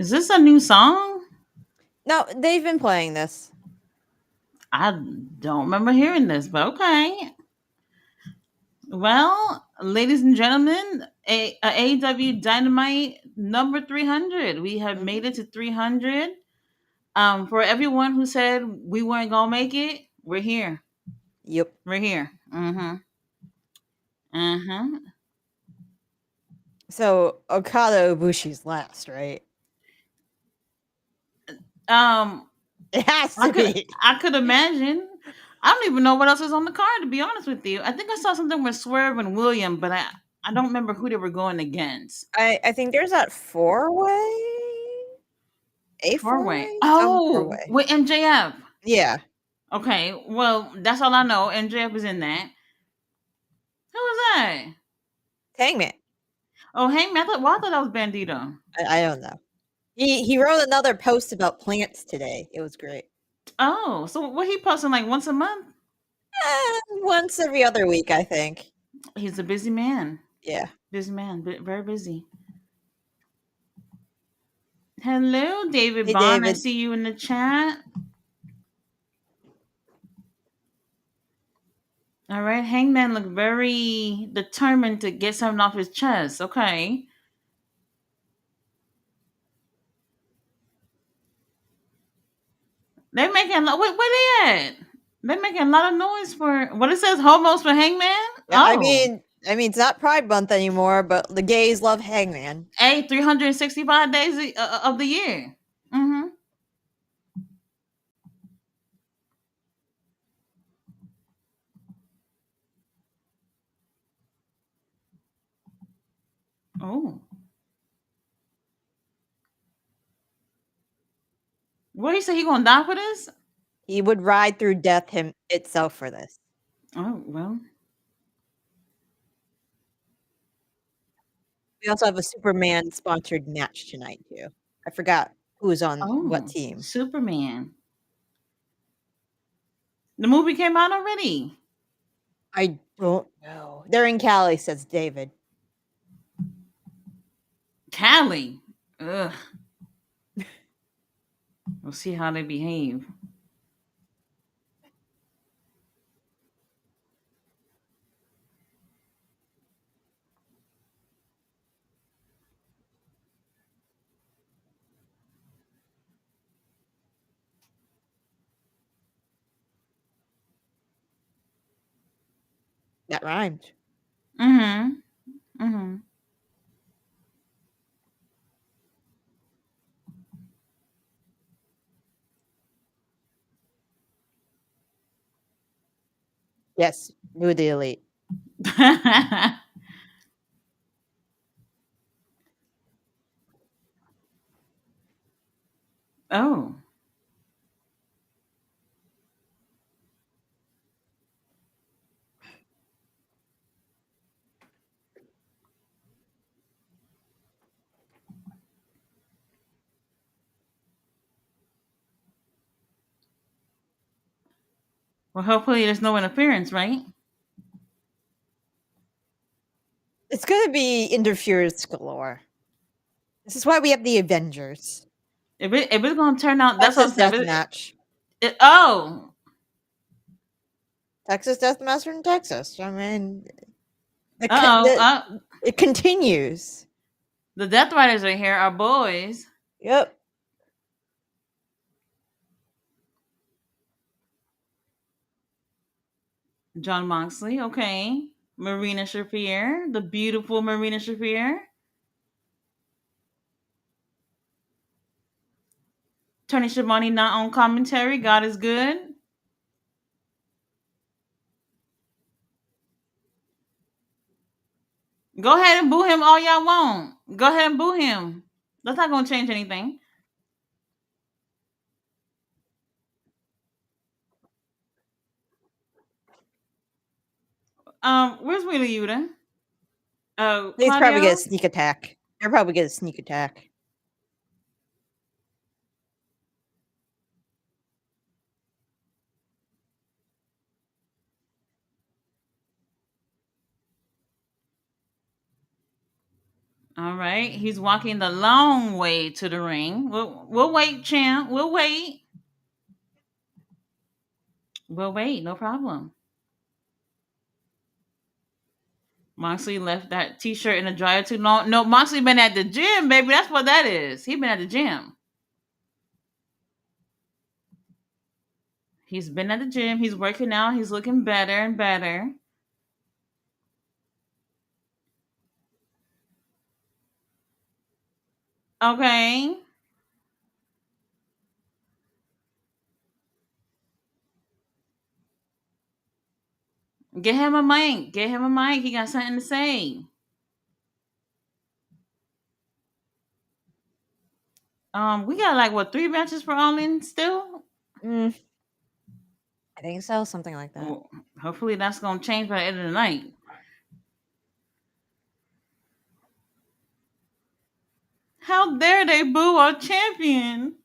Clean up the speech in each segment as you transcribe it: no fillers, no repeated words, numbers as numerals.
Is this a new song? No, they've been playing this. I don't remember hearing this, but okay. Well, ladies and gentlemen, AEW Dynamite number 300. We have made it to 300. For everyone who said we weren't gonna make it, we're here. Yep. We're here. Mm-hmm. Mm-hmm. So Okada Ibushi's last, right? Um, It has I to could be. I could imagine. I don't even know what else is on the card, to be honest with you. I think I saw something with Swerve and William, but I don't remember who they were going against. I think there's that four-way, a Four way. four-way, some Oh, four-way. with MJF. Yeah, Okay, well, that's all I know. MJF is in that. Who was that? Hangman. Oh, Hangman. I thought that was Bandito. I don't know. He wrote another post about plants today. It was great. Oh, so what he posting like once a month? Once every other week, I think. He's a busy man. Yeah. Busy man, very busy. Hello, David Hey, Bond. I David. see you in the chat. All right, Hangman looked very determined to get something off his chest. Okay. They're making a lot. Where they at? They're making a lot of noise for what it says. Homos for Hangman. Yeah, Oh, I mean, it's not Pride Month anymore, but the gays love Hangman. hey, 365 days of the year. Mm-hmm. Oh, what he say? He gonna die for this? He would ride through death itself for this. Oh well. We also have a Superman sponsored match tonight too. I forgot who's on what Oh, team. Superman. The movie came out already. I don't know. They're in Cali, says David. Cali. Ugh. We'll see how they behave. That rhymed. Mm-hmm. Mm-hmm. Yes, New the Elite. Oh. Well, hopefully there's no interference, right? It's gonna be interference galore. This is why we have the Avengers. If it's gonna turn out, that's what I'm Texas saying. Death Match. Oh. Texas Death Match in Texas. I mean, Uh-oh. it continues. The Death Riders are here, our boys. Yep. John Moxley, okay. Marina Shafir, the beautiful Marina Shafir. Tony Schiavone not on commentary. God is good. Go ahead and boo him all y'all want. Go ahead and boo him. That's not gonna change anything. Where's Wheeler Yuta? He's probably get a Claudio? sneak attack. They're probably get a sneak attack. All right. He's walking the long way to the ring. We'll wait, champ. We'll wait. We'll wait. No problem. Moxley left that T-shirt in the dryer too long. No, Moxley been at the gym, baby. That's what that is. He been at the gym. He's been at the gym. He's working out. He's looking better and better. Okay. Get him a mic. Get him a mic. He got something to say. We got like what 3 matches for All In still. Mm, I think so, something like that. Well, hopefully that's gonna change by the end of the night. How dare they boo our champion?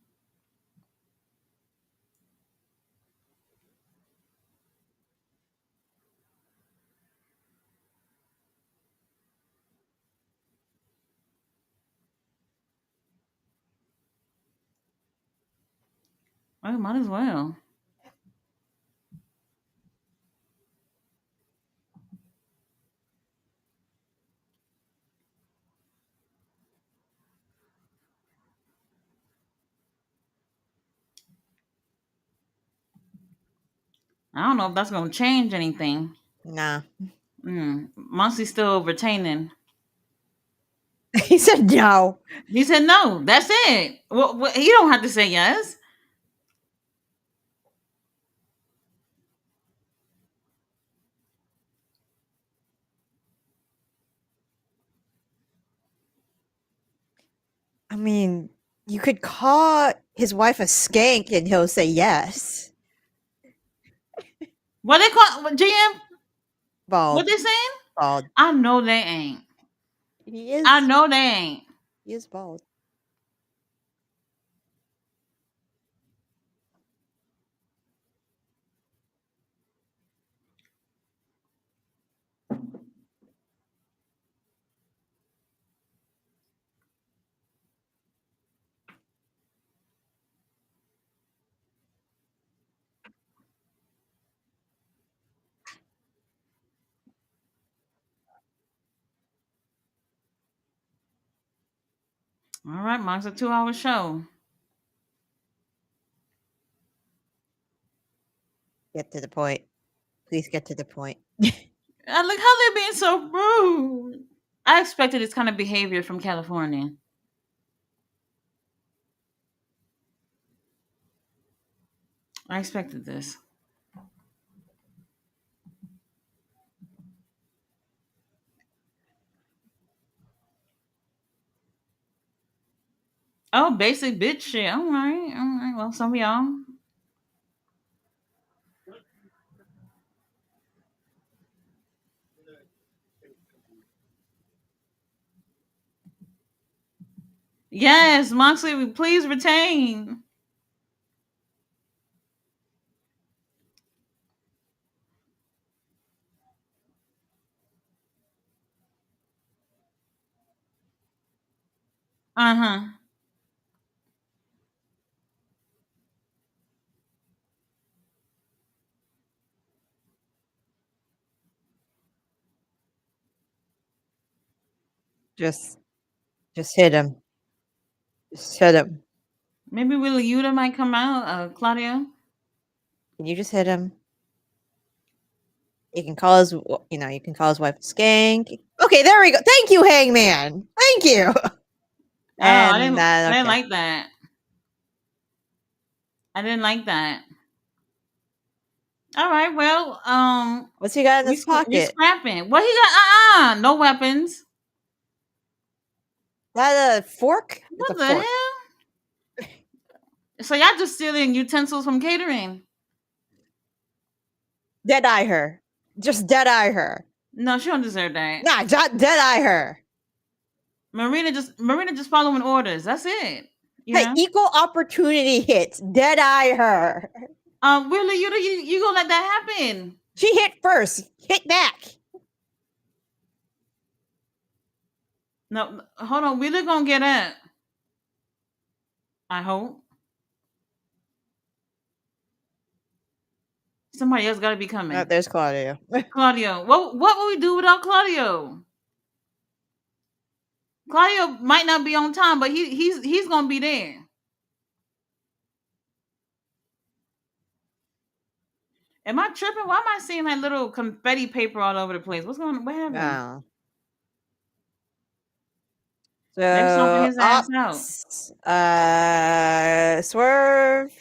Well, might as well. I don't know if that's gonna change anything. Nah. Moxley's still retaining. He said no. He said no. That's it. Well, he don't have to say yes. I mean, you could call his wife a skank and he'll say yes. What they call GM? Bald. What they saying? Bald. I know they ain't. He is. I know they ain't. He is bald. All right, Mox, a 2 hour show. Get to the point. Please get to the point. I like how they're being so rude. I expected this kind of behavior from California. I expected this. Oh, basic bitch shit. All right, all right. Well, some of y'all. Yes, Moxley, please retain. Uh huh. Just hit him. Just hit him. Maybe Willa Yuta might come out. Claudia. Can you just hit him? You can call his, you can call his wife a skank. Okay, there we go. Thank you, Hangman. Thank you. Oh, I didn't. And I didn't okay. like that. I didn't like that. All right. Well, What's he got in his we pocket? scrapping. What he got? No weapons. That a fork? It's What a the fork. hell? So y'all just stealing utensils from catering? Dead eye her. Just dead eye her. No, she don't deserve that. Nah, dead eye her. Marina just following orders. That's it. You Hey, know. equal opportunity hits. Dead eye her. Really, you gonna let that happen? She hit first. Hit back. No, hold on. We're gonna get it. I hope somebody else got to be No, coming. there's Claudio. Claudio, what will we do without Claudio? Claudio might not be on time, but he's gonna be there. Am I tripping? Why am I seeing like little confetti paper all over the place? What's going on? What happened? Oh. They're stomping So his ass out. Ops, Swerve,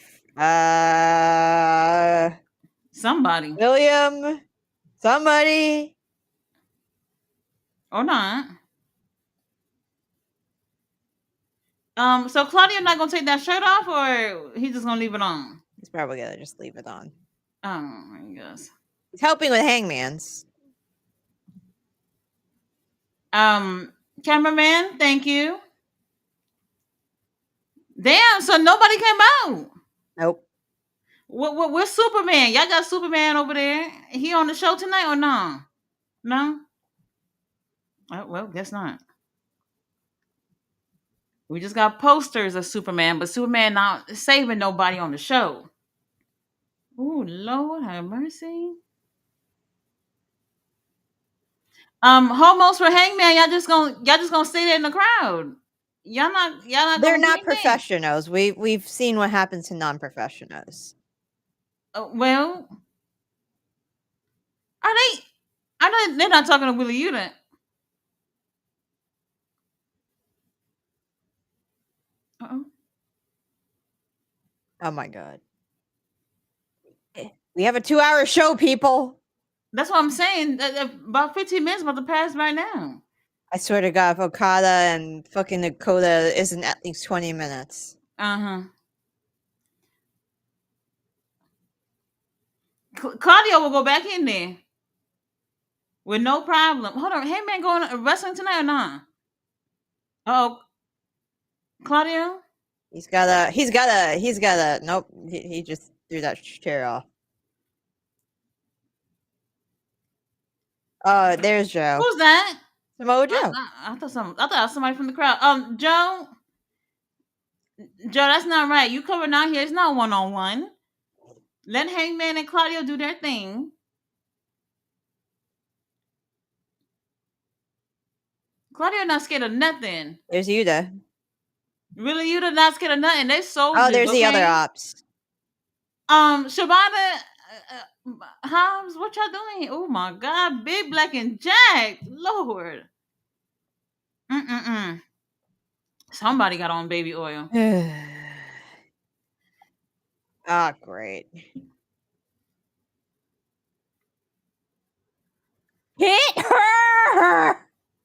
Somebody William, somebody. or not. So Claudio not gonna take that shirt off, or he's just gonna leave it on? He's probably gonna just leave it on. Oh, I guess. He's helping with Hangman's. Cameraman, thank you. Damn, so nobody came out. Nope. Where's Superman? Y'all got Superman over there. He on the show tonight or no? No? Oh, well, guess not. We just got posters of Superman, but Superman not saving nobody on the show. Ooh, Lord have mercy. Homos for Hangman, y'all just gonna stay there in the crowd. Y'all not They're gonna do not anything. professionals. We've seen what happens to non-professionals. Well, are they? They're not talking to Willie Uta. Uh-oh. Oh my god. We have a 2-hour show, people. That's what I'm saying. About 15 minutes about to pass right now. I swear to God, if Okada and fucking Dakota isn't at least 20 minutes. Uh-huh. Claudio will go back in there with no problem. Hold on, Hangman going wrestling tonight or not? Oh, Claudio. He's gotta, nope, he just threw that chair off. Oh, there's Joe. Who's that? Samoa Joe. I thought it was somebody from the crowd. Joe, that's not right. You coming out here? It's not 1-on-1. Let Hangman and Claudio do their thing. Claudio not scared of nothing. There's Yuta. Really, you not scared of nothing. They soldiers. Oh, there's okay? the other ops. Shabana, Hobbs, what y'all doing? Oh my God, Big Black and Jack, Lord. Somebody got on baby oil. Ah, great. Hit her!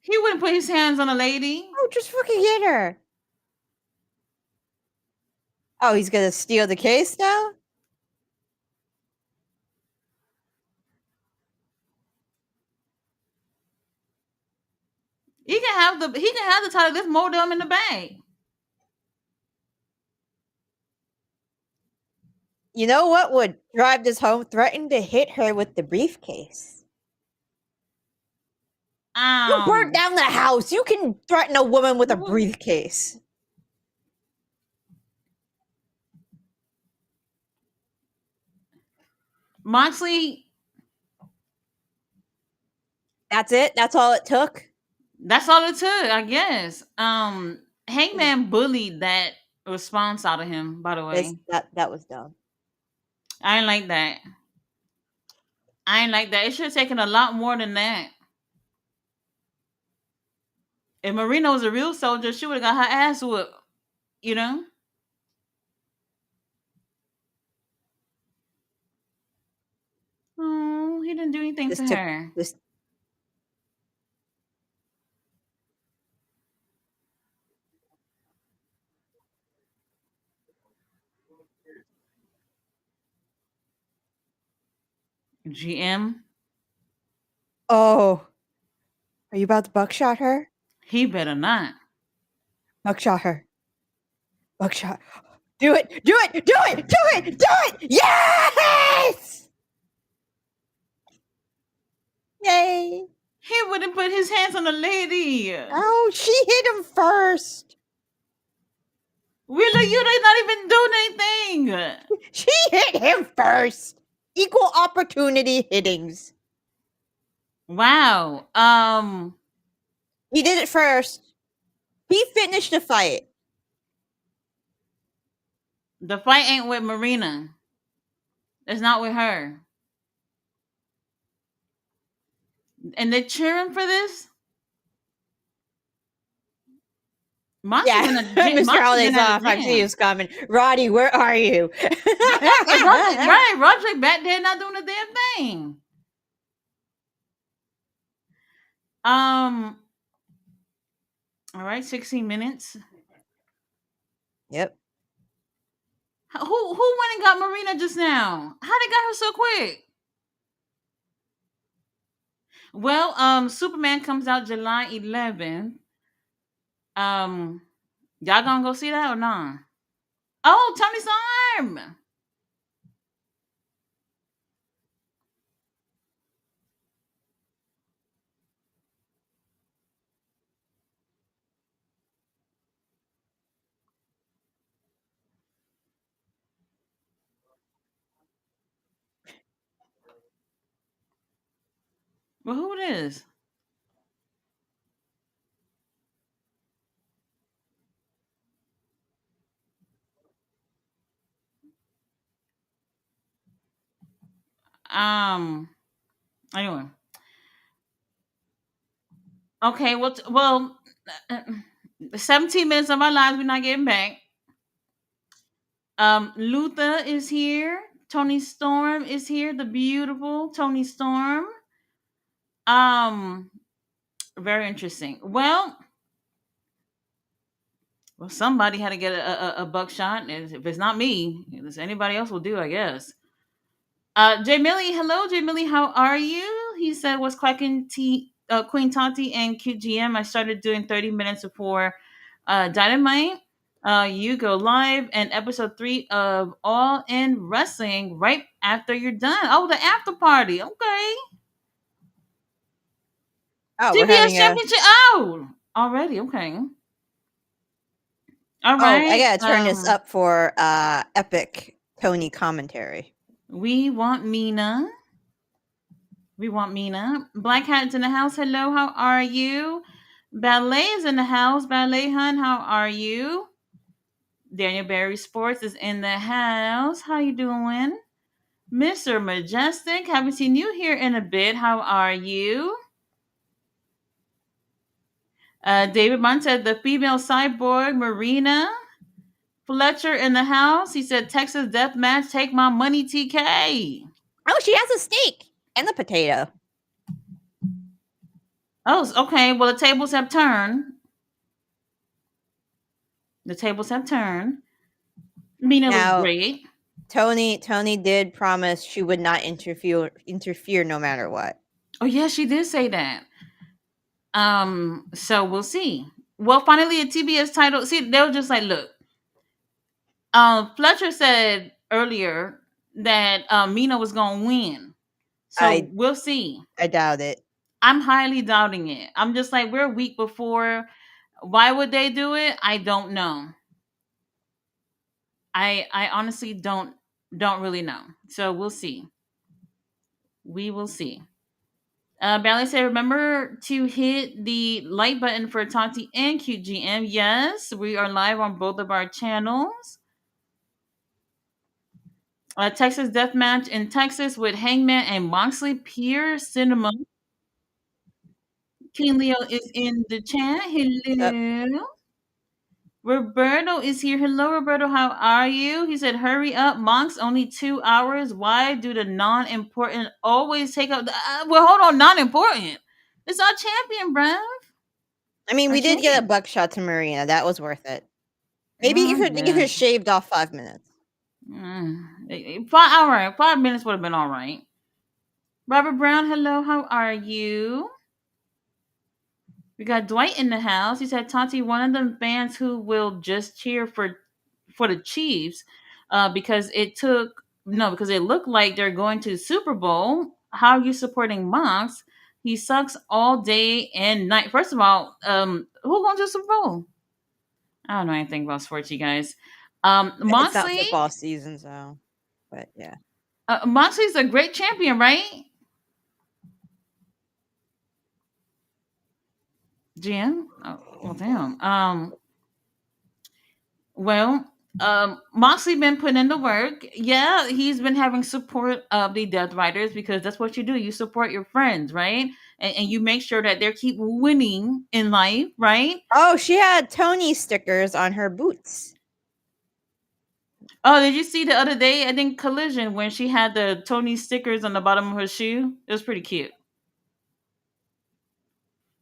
He wouldn't put his hands on a lady. Oh, just fucking hit her. Oh, he's gonna steal the case now? He can have the title. There's more of them in the bag. You know what would drive this home? Threaten to hit her with the briefcase. You burnt down the house. You can threaten a woman with a briefcase. Moxley. That's it? That's all it took? That's all it took, I guess. Hangman bullied that response out of him, by the way. That was dumb. I ain't like that. It should have taken a lot more than that. If Marina was a real soldier, she would have got her ass whooped. You know? Oh, he didn't do anything for her. GM. Oh. Are you about to buckshot her? He better not. Buckshot her. Buckshot. Do it! Do it! Do it! Do it! Do it! Yes! Yay! He wouldn't put his hands on a lady. Oh, she hit him first. Willa, you did not even do anything. She hit him first. Equal opportunity hittings. Wow. He did it first. He finished the fight. The fight ain't with Marina. It's not with her. And they're cheering for this. Mox is Yeah, in a Mr. Mox is in Holiday's a off. I see jam. who's coming. Roddy, where are you? Right, Roderick back there not doing a damn thing. Um. All right, 16 minutes. Yep. Who went and got Marina just now? How they got her so quick? Well, Superman comes out July 11th. Um, y'all gonna go see that or not? Oh, Tony Storm. Well, who it is? Um. Anyway, okay. Uh, 17 minutes of my lives we're not getting back. Luther is here. Tony Storm is here. The beautiful Tony Storm. Um, very interesting. Well, somebody had to get a buckshot, and if it's not me, it's anybody else will do, I guess. Jay Millie, hello, Jay Millie, how are you? He said, "Was cracking Queen Tati and QGM. I started doing 30 minutes before Dynamite. You go live and episode 3 of All In Wrestling right after you're done. Oh, the after party. Okay. Oh, we're TBS having a. Championship. Oh, already. Okay. All Oh, I right. gotta turn this up for epic Tony commentary. We want Mina. We want Mina. Black Hat's in the house. Hello, how are you? Ballet is in the house. Ballet Hun, how are you? Daniel Barry Sports is in the house. How you doing? Mr. Majestic, haven't seen you here in a bit. How are you? David Munn said the female cyborg Marina Fletcher in the house. He said Texas Death Match, take my money, TK. Oh, she has a steak and a potato. Oh, okay. Well, the tables have turned. The tables have turned. Mina looks Now, great. Tony did promise she would not interfere no matter what. Oh, yeah, she did say that. So we'll see. Well, finally, a TBS title. See, they were just like, look. Fletcher said earlier that Mina was gonna win. So I we'll see. I doubt it. I'm highly doubting it. I'm just like, we're a week before. Why would they do it? I don't know. I honestly don't really know. So we'll see. We will see. Bailey said, remember to hit the like button for Tati and QGM. Yes, we are live on both of our channels. Texas Deathmatch in Texas with Hangman and Moxley. Pure Cinema. King Leo is in the chat. Yep. Hello. Roberto is here. Hello, Roberto. How are you? He said, hurry up, Monks. Only 2 hours. Why do the non important always take up? Well, hold on. Non important. It's our champion, bruh. I mean, Our we did get a champion. buckshot to Marina. That was worth it. Maybe Oh, you could yeah. have shaved off 5 minutes. All right. 5 minutes would have been all right. Robert Brown, hello. How are you? We got Dwight in the house. He said, Tati, one of them fans who will just cheer for the Chiefs because it took no because it looked like they're going to the Super Bowl. How are you supporting Monks? He sucks all day and night. First of all, who going to the Super Bowl? I don't know anything about sports, you guys. It's not Moxley. football season, so but yeah. Moxley's a great champion, right? GM. Oh, well, damn. Well, Moxley been putting in the work. Yeah, he's been having support of the Death Riders because that's what you do. You support your friends, right? And you make sure that they keep winning in life, right? Oh, she had Tony stickers on her boots. Oh, did you see the other day? I think Collision when she had the Tony stickers on the bottom of her shoe. It was pretty cute.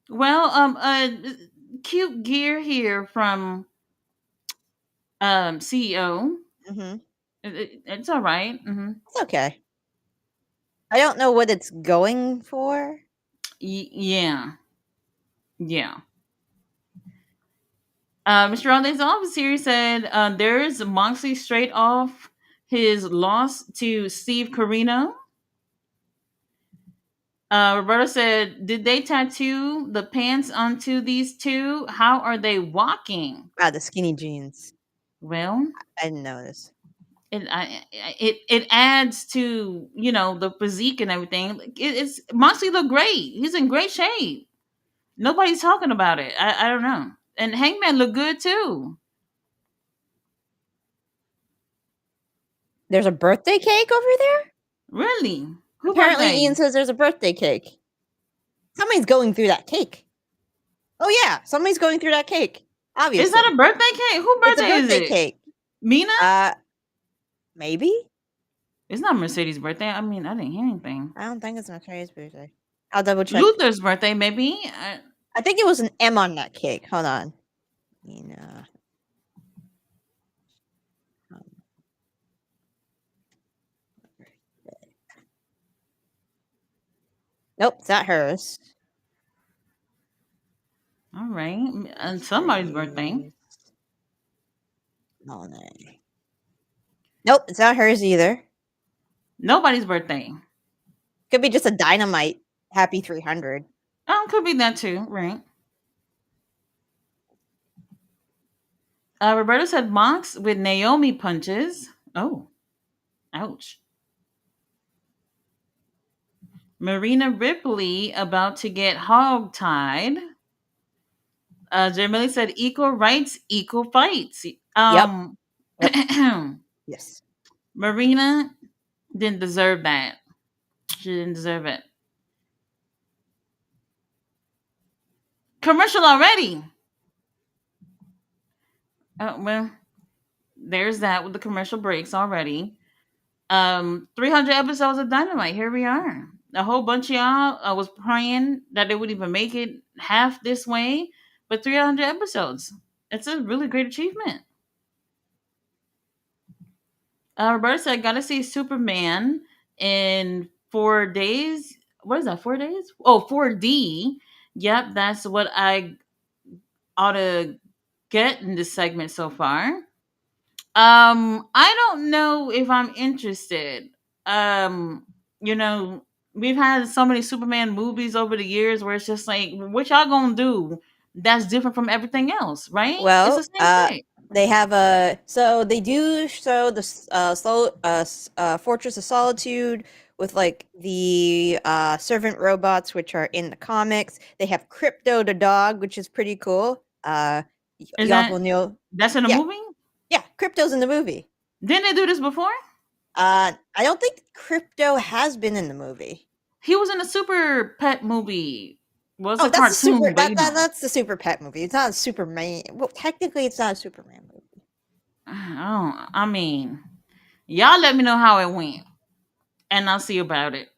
Well, cute gear here from CEO. Mhm. It's all right. Mm-hmm. It's okay. I don't know what it's going for. Yeah, yeah. Mr. Ronde's office here said there's Moxley straight off his loss to Steve Carino. Roberto said, "Did they tattoo the pants onto these two? How are they walking?" Ah, the skinny jeans. Well, I didn't notice. it adds to the physique and everything. It's Moxley look great. He's in great shape. Nobody's talking about it. I don't know. And Hangman look good too. There's a birthday cake over there? Really? Who Apparently, birthday? Ian says there's a birthday cake. Somebody's going through that cake. Oh yeah, somebody's going through that cake. Is Obviously, that a birthday cake? Who it's a birthday is birthday it? cake. Mina? Maybe. It's not Mercedes' birthday. I mean, I didn't hear anything. I don't think it's Mercedes' birthday. I'll double check. Luther's birthday, maybe. I think it was an M on that cake. Hold on. Mina. Nope, it's not hers. All right, and somebody's birthday. Monet. Nope, it's not hers either. Nobody's birthday. Could be just a Dynamite Happy 300. Could be that too, right? Roberto said Mox with Naomi punches. Oh, ouch. Marina Ripley about to get hog-tied. Jamila said equal rights, equal fights. Yep. Yep. Yes. Marina didn't deserve that. She didn't deserve it. Commercial already. Well, there's that with the commercial breaks already. 300 episodes of Dynamite. Here we are. A whole bunch of y'all was praying that they would even make it half this way, but 300 episodes. It's a really great achievement. Roberta said, "Gotta see Superman in 4 days." What is that? 4 days? Oh, 4D. Yep, that's what I ought to get in this segment so far. I don't know if I'm interested. Um, you know, we've had so many Superman movies over the years where it's just like, what y'all gonna do that's different from everything else, right? It's the Well, same thing. they have a so they do show the Fortress of Solitude with like the servant robots, which are in the comics. They have Crypto the dog, which is pretty cool. Is Y'all that will know. that's in the Yeah, movie? yeah, Crypto's in the movie. Didn't they do this before? I don't think Crypto has been in the movie. He was in a Super Pet movie. Well, it's Oh, a cartoon, but that's the Super Pet movie. It's not a Superman. Well, technically, it's not a Superman movie. I mean, y'all let me know how it went, and I'll see about it.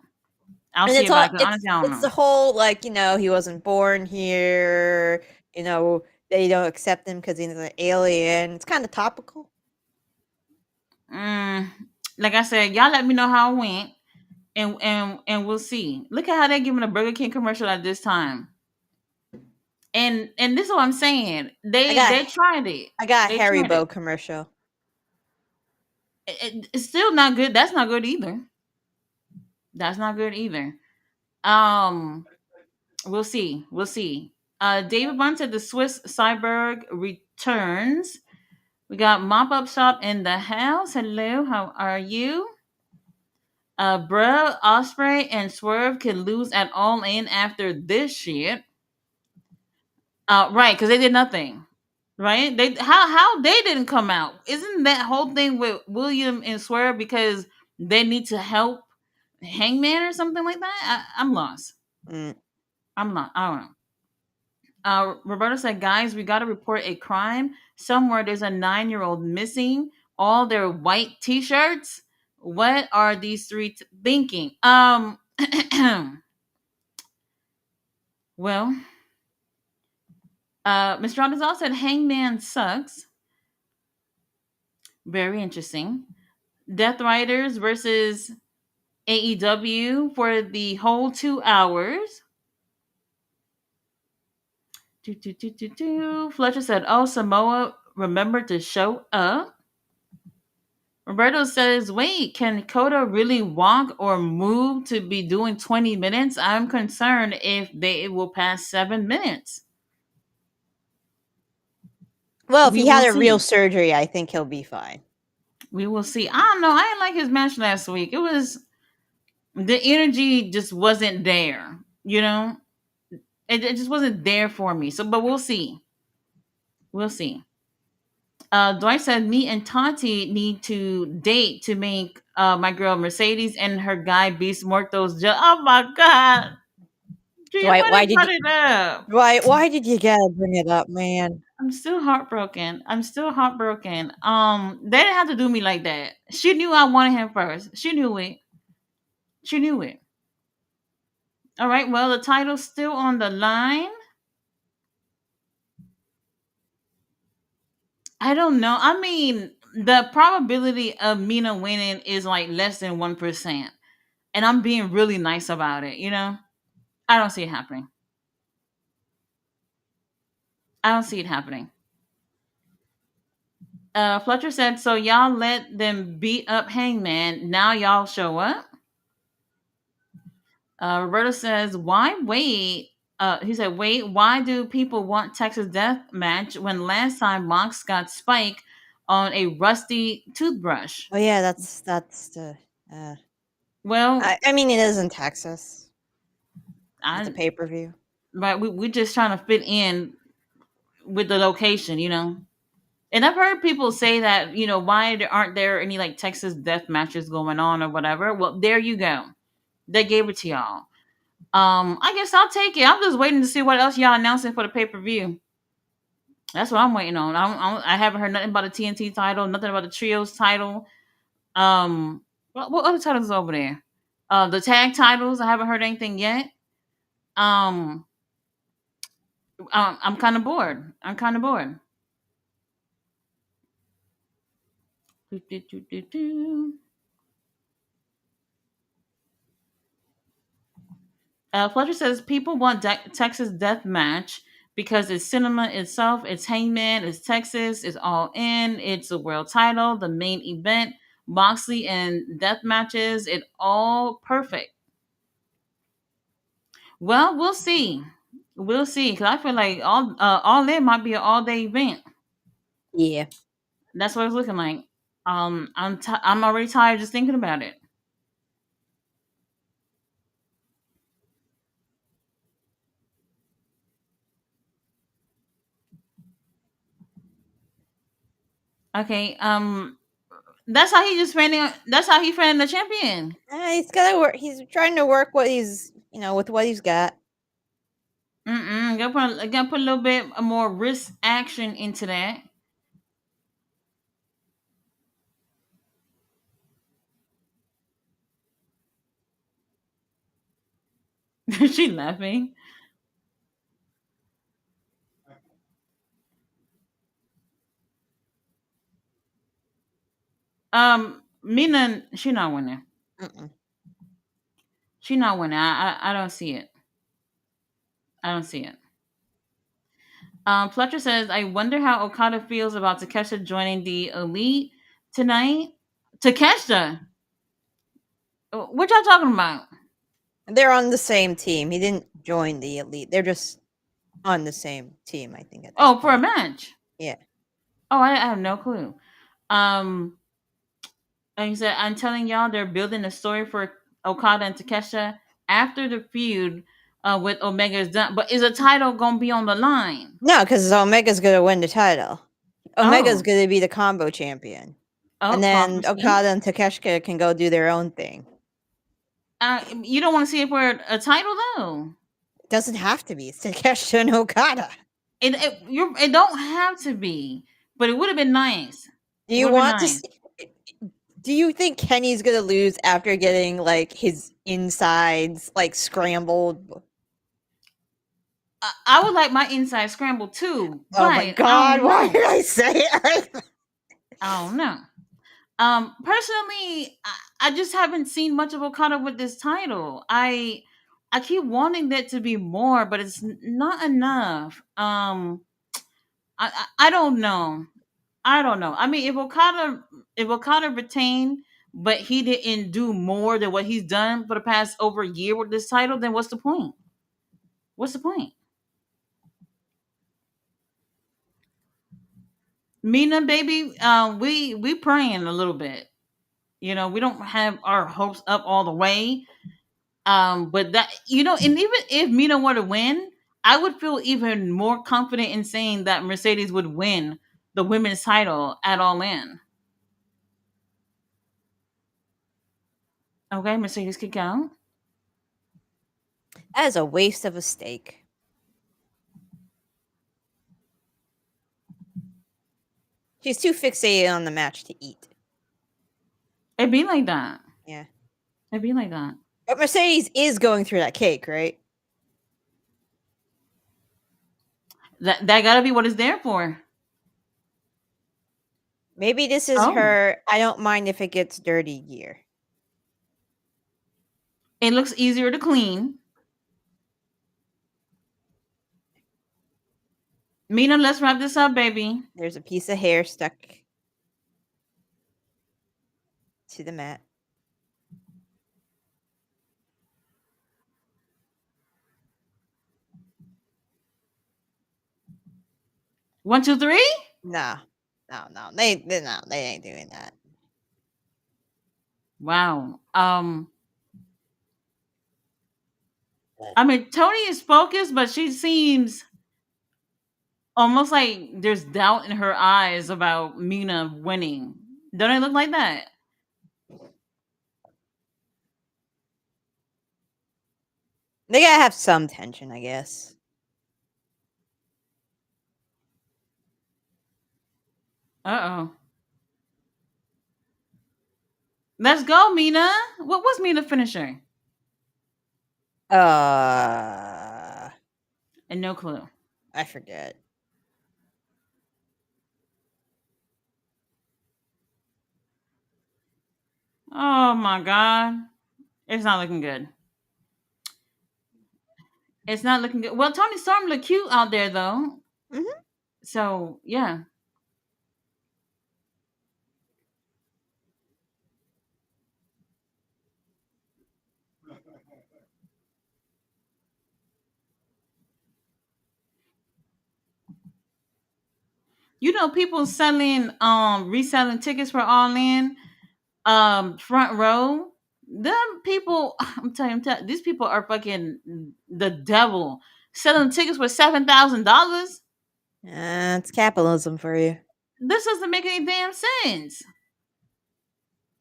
I'll And see it's all about it. Honestly, I don't it's know. the whole like he wasn't born here. They don't accept him because he's an alien. It's kind of topical. Mm, like I said, y'all let me know how it went, and we'll see. Look at how they're giving a Burger King commercial at this time. And this is what I'm saying. I They tried it. got a They tried it. Haribo commercial. It's still not good. That's not good either. That's not good either. Um. We'll see. We'll see. David Bunn said the Swiss Cyborg returns. We got Mop Up Shop in the house. Hello, how are you? Bruh, Osprey and Swerve can lose at All In after this shit. Right, because they did nothing. Right? They how they didn't come out? Isn't that whole thing with William and Swerve because they need to help Hangman or something like that? I'm lost. Mm. I'm not. I don't know. Roberto said, "Guys, we got to report a crime somewhere. There's a 9-year-old missing all their white T-shirts. What are these three thinking?" Well, Mr. Aldazal said, "Hangman sucks. Very interesting. Death Riders versus AEW for the whole 2 hours." Fletcher said, "Oh, Samoa remembered to show up." Roberto says, "Wait, can Coda really walk or move to be doing 20 minutes? I'm concerned if they will pass 7 minutes." Well, if We he will had a real see. surgery, I think he'll be fine. We will see. I don't know. I didn't like his match last week. It was the energy just wasn't there. You know, it just wasn't there for me. So, but we'll see. We'll see. Dwight said, "Me and Tati need to date to make my girl Mercedes and her guy Beast Mortos Oh my God. Gee, Dwight, why they brought it up? why did you gotta bring it up, man? I'm still heartbroken. I'm still heartbroken. They didn't have to do me like that. She knew I wanted him first. She knew it. She knew it. All right. Well, the title's still on the line. I don't know. I mean, the probability of Mina winning is like less than 1%, and I'm being really nice about it. I don't see it happening. I don't see it happening. Fletcher said, "So y'all let them beat up Hangman. Now y'all show up." Roberta says, "Why wait?" He said, "Wait, why do people want Texas Death Match when last time Mox got Spike on a rusty toothbrush?" Oh yeah, that's the. Uh, Well, I mean, it is in Texas. It's a I pay per view. right, we're just trying to fit in with the location. And I've heard people say that, why aren't there any like Texas Death Matches going on or whatever? Well, there you go. They gave it to y'all. I guess I'll take it. I'm just waiting to see what else y'all announcing for the pay per view. That's what I'm waiting on. I haven't heard nothing about the TNT title, nothing about the trios title. What other titles is over there? The tag titles. I haven't heard anything yet. Um, I'm kind of bored. I'm kind of bored. Do, do, do, do, do. Fletcher says people want Texas Death Match because it's cinema itself. It's Hangman. It's Texas. It's All In. It's a world title. The main event. Moxley and death matches. It all perfect. Well, we'll see. We'll see. Because I feel like all in might be an all day event. Yeah. That's what it's looking like. I'm already tired just thinking about it. Okay. That's how he just ran. That's how he ran the champion. He's gotta work. He's trying to work what he's, with what he's got. Gotta put a little bit more risk action into that. She laughing. Mina, she not winning. Mm-mm. She not winning. I don't see it. I don't see it. Fletcher says, "I wonder how Okada feels about Takeshita joining the Elite tonight." Takeshita, what y'all talking about? They're on the same team. He didn't join the elite. They're just on the same team, I think, at this Oh, for a point. match. Yeah. Oh, I have no clue. Um, like I said, I'm telling y'all, they're building a story for Okada and Takesha after the feud with Omega is done. But is a title gonna be on the line? No, because Omega's gonna win the title. Omega's Oh, gonna be the combo champion. And oh, then see, Okada and Takeshita can go do their own thing. you don't want to see it for a title though. It doesn't have to be. It's Takeshita and Okada. It don't have to be, but it would have been nice. Do It you would have been want to nice. see? Do you think Kenny's gonna lose after getting like his insides like scrambled? I would like my inside scrambled too, Oh my but I god, don't why know. did I say it? I don't know. Personally, I just haven't seen much of Okada with this title. I keep wanting there to be more, but it's not enough. I don't know. I don't know. I mean, if Okada retained, but he didn't do more than what he's done for the past over a year with this title, then what's the point? What's the point? Mina, baby, we praying a little bit. You know, we don't have our hopes up all the way. But that and even if Mina were to win, I would feel even more confident in saying that Mercedes would win the women's title at All In. Okay, Mercedes kick out. That is a waste of a steak. She's too fixated on the match to eat. It'd be like that. Yeah. It'd be like that. But Mercedes is going through that cake, right? That gotta be what it's there for. Maybe this is Oh, her I don't mind if it gets dirty year. it looks easier to clean. Mina, let's wrap this up, baby. There's a piece of hair stuck to the mat. 1, 2, 3. No. No. They ain't doing that. Wow. I mean, Tony is focused, but she seems almost like there's doubt in her eyes about Mina winning. Don't it look like that? They gotta have some tension, I guess. Uh oh. Let's go, Mina. What was Mina finisher? Uh And no clue. I forget. Oh my god. It's not looking good. It's not looking good. Well, Tony Storm looked cute out there though. Mhm. So yeah. You know, people selling reselling tickets for All In front row. Them people, these people are fucking the devil. Selling tickets for $7,000. It's capitalism for you. This doesn't make any damn sense.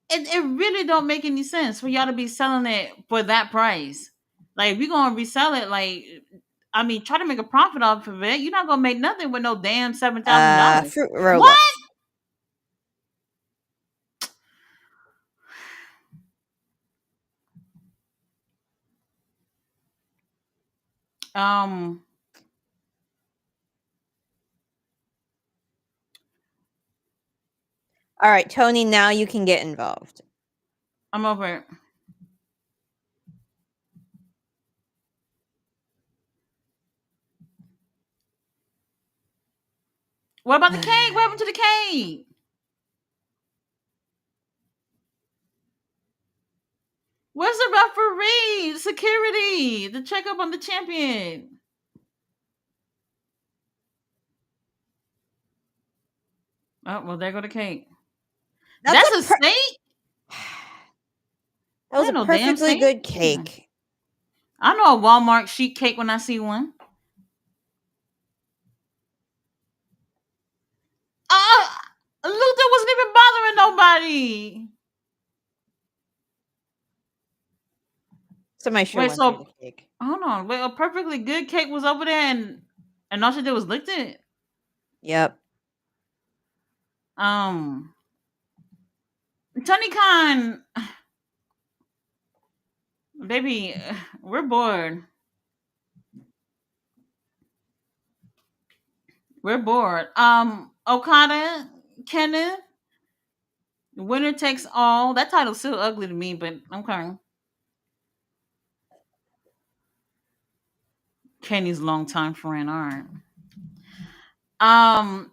It really don't make any sense for y'all to be selling it for that price. Like if you're gonna resell it, like I mean, try to make a profit off of it. You're not gonna make nothing with no damn $7,000. Fruit What? roll-ups. Um, All right, Tony, now you can get involved. I'm over it. What about the cake? What happened to the cake? Where's the referee? Security to check up on the champion. Oh well, there go the cake. That's That's a a steak. that That was ain't a no damn perfectly steak. good cake. I know a Walmart sheet cake when I see one. Luther wasn't even bothering nobody. Somebody should have Wait, went through the so cake. hold on. Wait, a perfectly good cake was over there, and all she did was licked it. Yep. Um, Tony Khan, baby, we're bored. We're bored. Okada, Kenneth, winner takes all. That title's still ugly to me, but okay. Kenny's longtime friend. All right.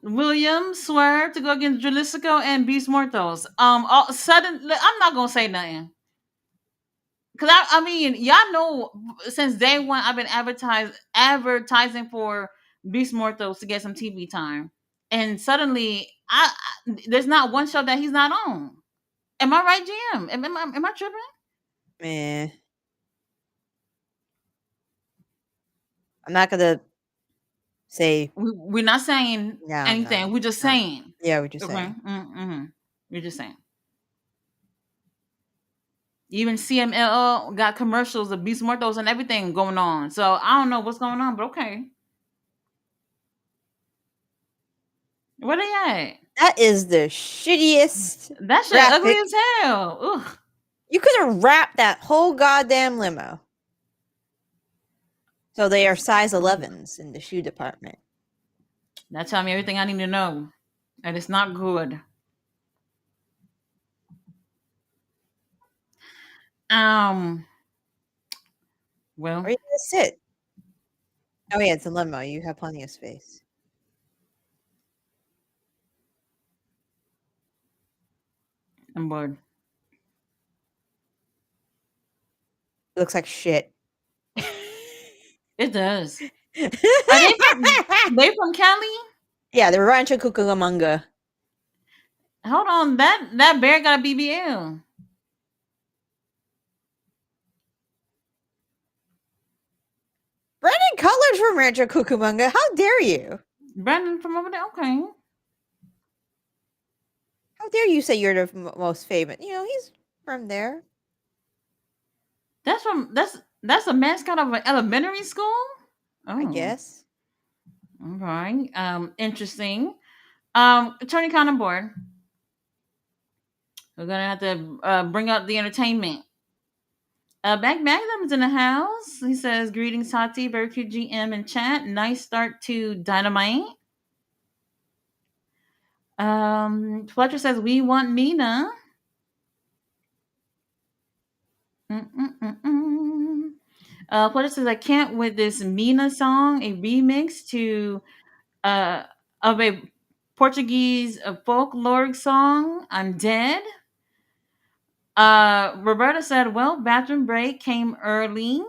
Williams swerved to go against Jalisco and Beast Mortos. All sudden, I'm not gonna say nothing. Cause I mean, y'all know since day one I've been advertising for Beast Mortos to get some TV time, and suddenly there's not one show that he's not on. Am I right, Jim? Am I tripping? Meh. I'm not gonna say We're not saying no, anything. We're just no. saying. Yeah, we're just Okay. saying. Mm-hmm. We're just saying. Even CMLL got commercials of Beast Mortos and everything going on. So I don't know what's going on, but okay. Where they at? That is the shittiest That shit ugly graphic. as hell. Ugh. You could have wrapped that whole goddamn limo. So they are size 11s in the shoe department. That tell me everything I need to know. And it's not good. Um, Where are well, you gonna sit? Oh yeah, it's a limo. You have plenty of space. I'm bored. It looks like shit. It does. Are they from Cali? Yeah, the Rancho Cucamonga. Hold on, that bear got a BBL. Brandon Cutler's from Rancho Cucamonga. How dare you? Brandon from over there. Okay. How dare you say you're the most famous? You know, he's from there. That's a mascot of an elementary school? I Oh. guess. All right. Interesting. Attorney Conan board. We're gonna have to bring up the entertainment. Back Magnum is in the house. He says, "Greetings, Tati, very cute GM in chat. Nice start to Dynamite." Fletcher says, "We want Mina." Mm-mm-mm-mm. Fletcher says, "I can't with this Mina song, a remix to uh of a Portuguese folkloric song. I'm dead." Roberta said, "Well, bathroom break came early."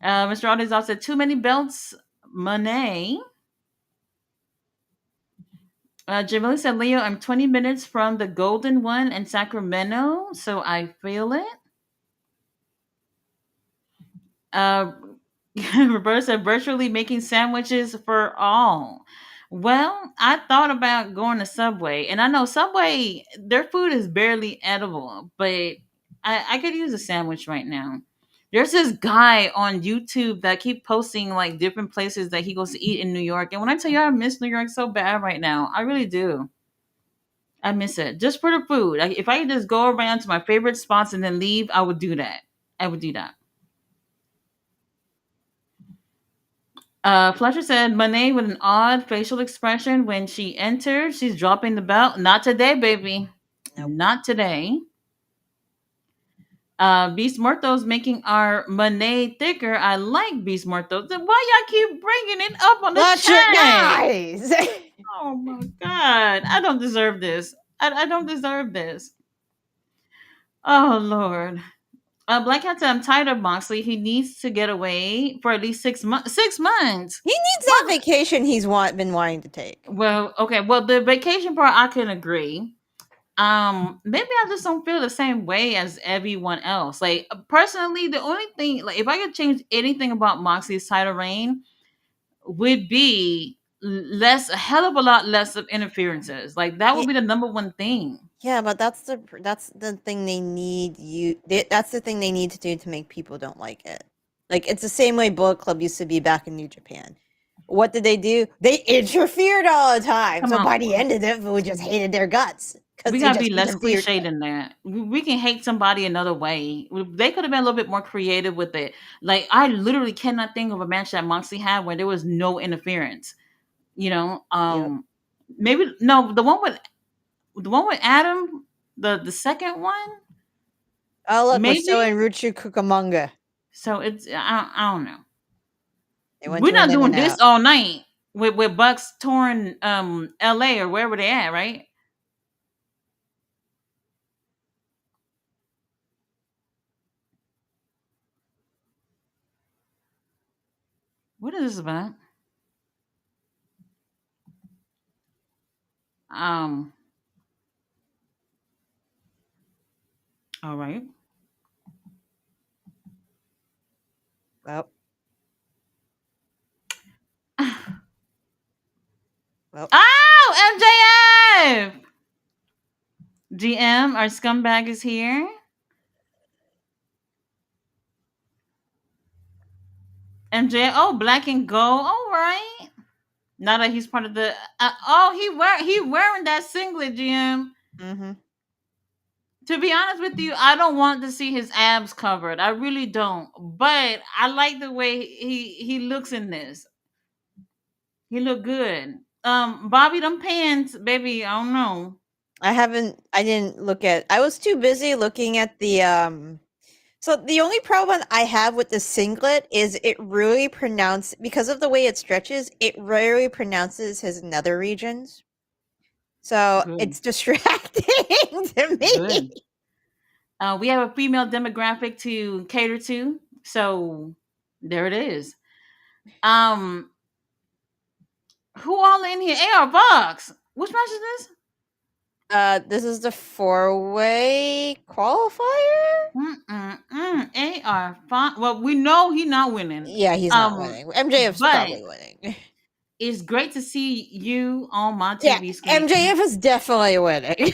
Mr. Aldizal said, "Too many belts, Monet." Jamila said, "Leo, I'm 20 minutes from the Golden One in Sacramento, so I feel it." Uh, Roberta said, "Virtually making sandwiches for all." Well, I thought about going to Subway, and I know Subway, their food is barely edible, but I could use a sandwich right now. There's this guy on YouTube that keep posting like different places that he goes to eat in New York, and when I tell you I miss New York so bad right now, I really do. I miss it just for the food. Like, if I could just go around to my favorite spots and then leave, I would do that. I would do that. Fletcher said, "Monet with an odd facial expression when she enters. She's dropping the belt. Not today, baby. Nope. Not today." Beast Mortos making our Monet thicker. I like Beast Mortos. Then why y'all keep bringing it up on the Not your chat? guys. Oh my god. I don't deserve this. I don't deserve this. Oh Lord. Black Cat said, "I'm tired of Moxley. He needs to get away for at least 6 months. 6 months. He needs that Mox- vacation been wanting to take. well, okay. Well, the vacation part I can agree. Maybe I just don't feel the same way as everyone else. Like personally, the only thing, like, if I could change anything about Moxley's title reign, would be less, a hell of a lot less of interferences. Like that Yeah, would be the number one thing. yeah, but that's the thing they need that's the thing they need to do to make people don't like it. Like it's the same way Bullet Club used to be back in New Japan. What did they do? They interfered all the time. Come So on, by the end of it, we just hated their guts because we they gotta just be less interfered. cliche than that. We can hate somebody another way. They could have been a little bit more creative with it. Like I literally cannot think of a match that Moxley had where there was no interference. You know, Yep. maybe no, the one with Adam, the second one, Oh look, we're maybe. still in Ruchu Kukamanga. So I don't know. They went We're to an not in doing and this out. all night with Bucks touring L.A. or wherever they at, right? What is this about? Um, all right. Well, well. Oh, MJF! GM, our scumbag is here. MJF, oh, black and gold. All right. Now that he's part of the, oh, he wearing that singlet, GM. Mm-hmm. To be honest with you, I don't want to see his abs covered. I really don't. But I like the way he looks in this. He look good. Bobby, them pants, baby. I don't know. I didn't look at I was too busy looking at the. So the only problem I have with the singlet is it really because of the way it stretches, it really pronounces his nether regions. So Good, it's distracting to me. good. We have a female demographic to cater to, so there it is. Um, who all in here? AR Bucks. Which match is this? This is the 4-way qualifier? AR fine. Well, we know he's not winning. Yeah, he's not winning. MJF's But probably winning. it's great to see you on my Yeah, TV screen. MJF is definitely winning.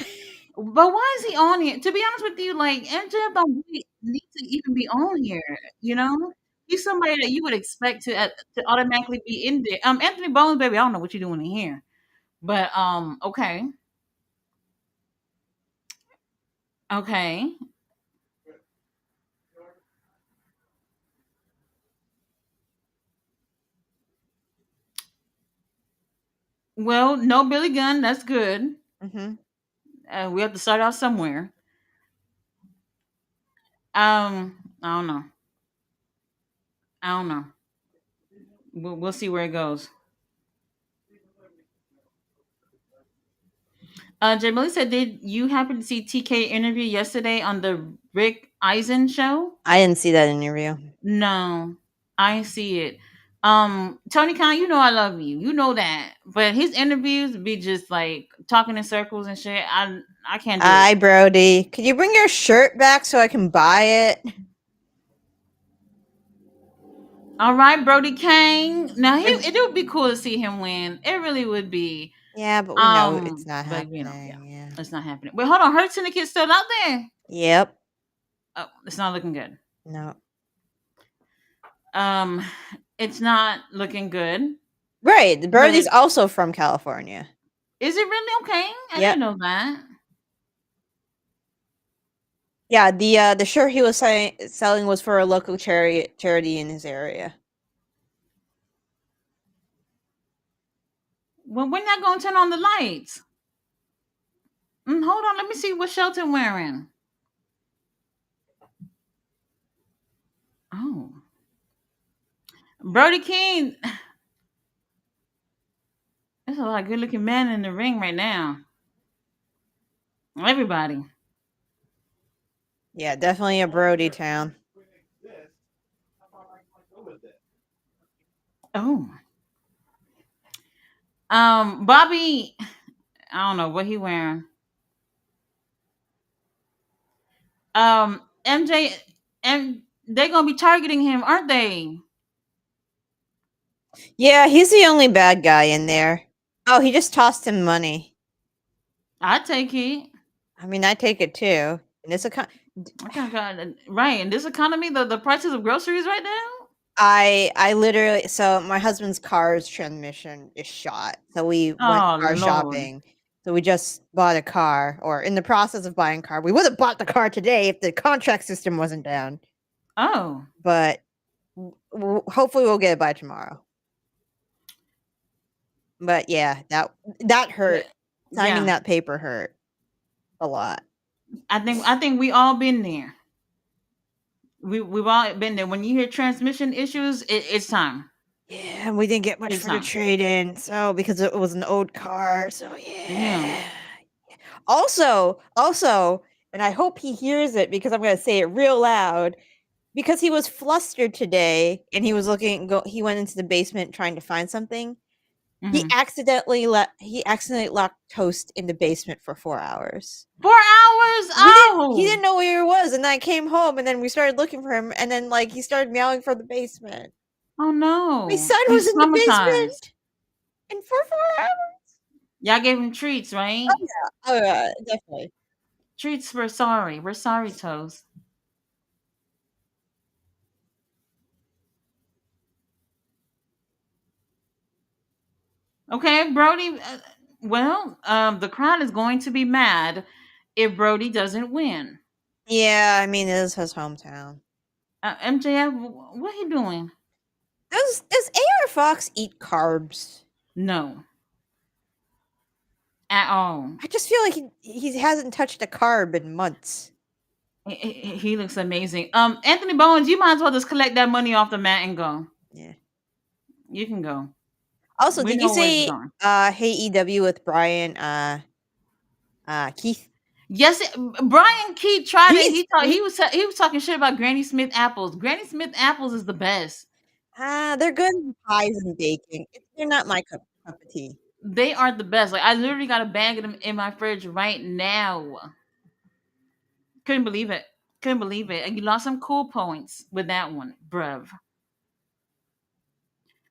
But why is he on here? To be honest with you, like MJF don't really need to even be on here. You know, he's somebody that you would expect to automatically be in there. Anthony Bones, baby, I don't know what you're doing in here, but okay, okay. Well, no Billy Gunn, that's good. hmm We have to start out somewhere. I don't know. I don't know. We'll see where it goes. Jamila said, "Did you happen to see TK interview yesterday on the Rick Eisen show?" I didn't see that interview. No, I ain't see it. Tony Khan, you know I love you. You know that. But his interviews be just like talking in circles and shit. I can't do it. Hi, Brody. Could you bring your shirt back so I can buy it? All right, Brody Kane. Now If- it would be cool to see him win. It really would be. yeah, but we know it's not But yeah, happening. Yeah. it's not happening. Wait, hold on. Hurt Syndicate's still out there. Yep. Oh, it's not looking good. No. Um, it's not looking good. Right. The But Brody's also from California. is it really okay? I Yep. didn't know that. Yeah, the shirt he was selling was for a local charity in his area. Well, when y'all gonna turn on the lights? Hold on, let me see what Shelton wearing. Oh, Brody King. There's a lot of good-looking men in the ring right now. Everybody. Yeah, definitely a Brody town. Oh, Bobby. I don't know what he wearing. MJ, and they're gonna be targeting him, aren't they? Yeah, he's the only bad guy in there. Oh, he just tossed him money. I take it. I mean, I take it too. And it's a Okay, God, right. In this economy, the prices of groceries right now. I literally, so my husband's car's transmission is shot. So we went Oh car Lord. shopping. So we just bought a car, or in the process of buying a car. We would have bought the car today if the contract system wasn't down. Oh, But hopefully we'll get it by tomorrow. But yeah, that hurt. Signing yeah. that paper hurt a lot. I think we all been there. We've all been there. When you hear transmission issues, it's time. Yeah, and we didn't get much It's for the time. trade in, so because it was an old car, so Yeah. yeah. Also, and I hope he hears it because I'm gonna say it real loud. Because he was flustered today and he went into the basement trying to find something. Hmm. He accidentally locked toast in the basement for 4 hours. 4 hours. He Oh. didn't know where he was, and then I came home and then we started looking for him, and then like he started meowing for the basement. Oh My no. son was He's in the traumatized. basement and for 4 hours. Y'all gave him treats, right? Oh yeah. Oh yeah, definitely. Treats. We're sorry. We're sorry, Toes. Okay, Brody. Well, the crowd is going to be mad if Brody doesn't win. Yeah, I mean it is his hometown. MJF, what he doing? Does AR Fox eat carbs? No, at all. I just feel like he hasn't touched a carb in months. He looks amazing. Anthony Bowens, you might as well just collect that money off the mat and go. Yeah. You can go. Also, We did you know where he's say going. Hey EW with Brian Keith? Yes, Brian Keith tried it. He's He thought he he was talking shit about Granny Smith apples. Granny Smith apples is the best. they're good in pies and baking. They're not my cup of tea. They are the best. Like I literally got a bag of them in my fridge right now. Couldn't believe it. Couldn't believe it. And you lost some cool points with that one, bruv.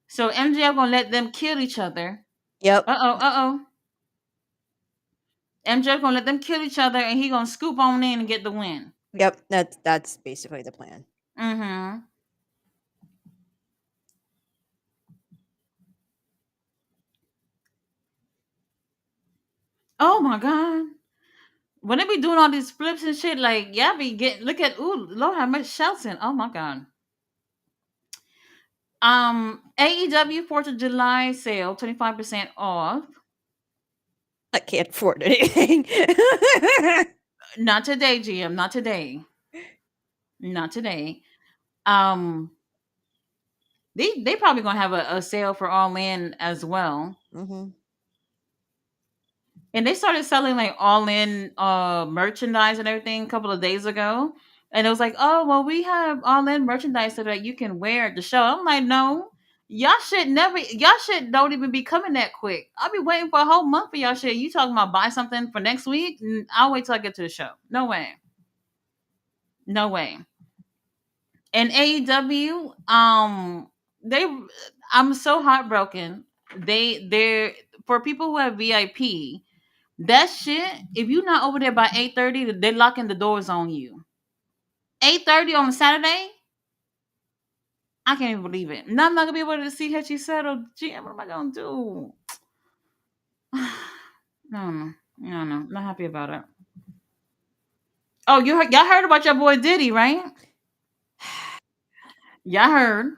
So MJF gonna let them kill each other. Yep. Uh oh. MJF gonna let them kill each other, and he gonna scoop on in and get the win. Yep. That's basically the plan. Mm-hmm. Oh my god. When they be doing all these flips and shit, like y'all be getting look at Lord how much shouting. Oh my god. AEW 4th of July sale, 25% off. I can't afford anything. Not today, GM. Not today. Not today. Um, they probably gonna have a sale for All In as well. hmm And they started selling like All In merchandise and everything a couple of days ago. And it was like, oh well, we have All In merchandise so that you can wear at the show. I'm like, no, y'all shit don't even be coming that quick. I'll be waiting for a whole month for y'all shit. You talking about buy something for next week? I'll wait till I get to the show. No way. No way. And AEW, they I'm so heartbroken. They're for people who have VIP, that shit, if you're not over there by 8:30, they're locking the doors on you. 8:30 on a Saturday? I can't even believe it. Now I'm not gonna be able to see Hachi settle. Gee, what am I gonna do? No, no, no, not happy about it. Oh, y'all heard about your boy Diddy, right? Y'all heard.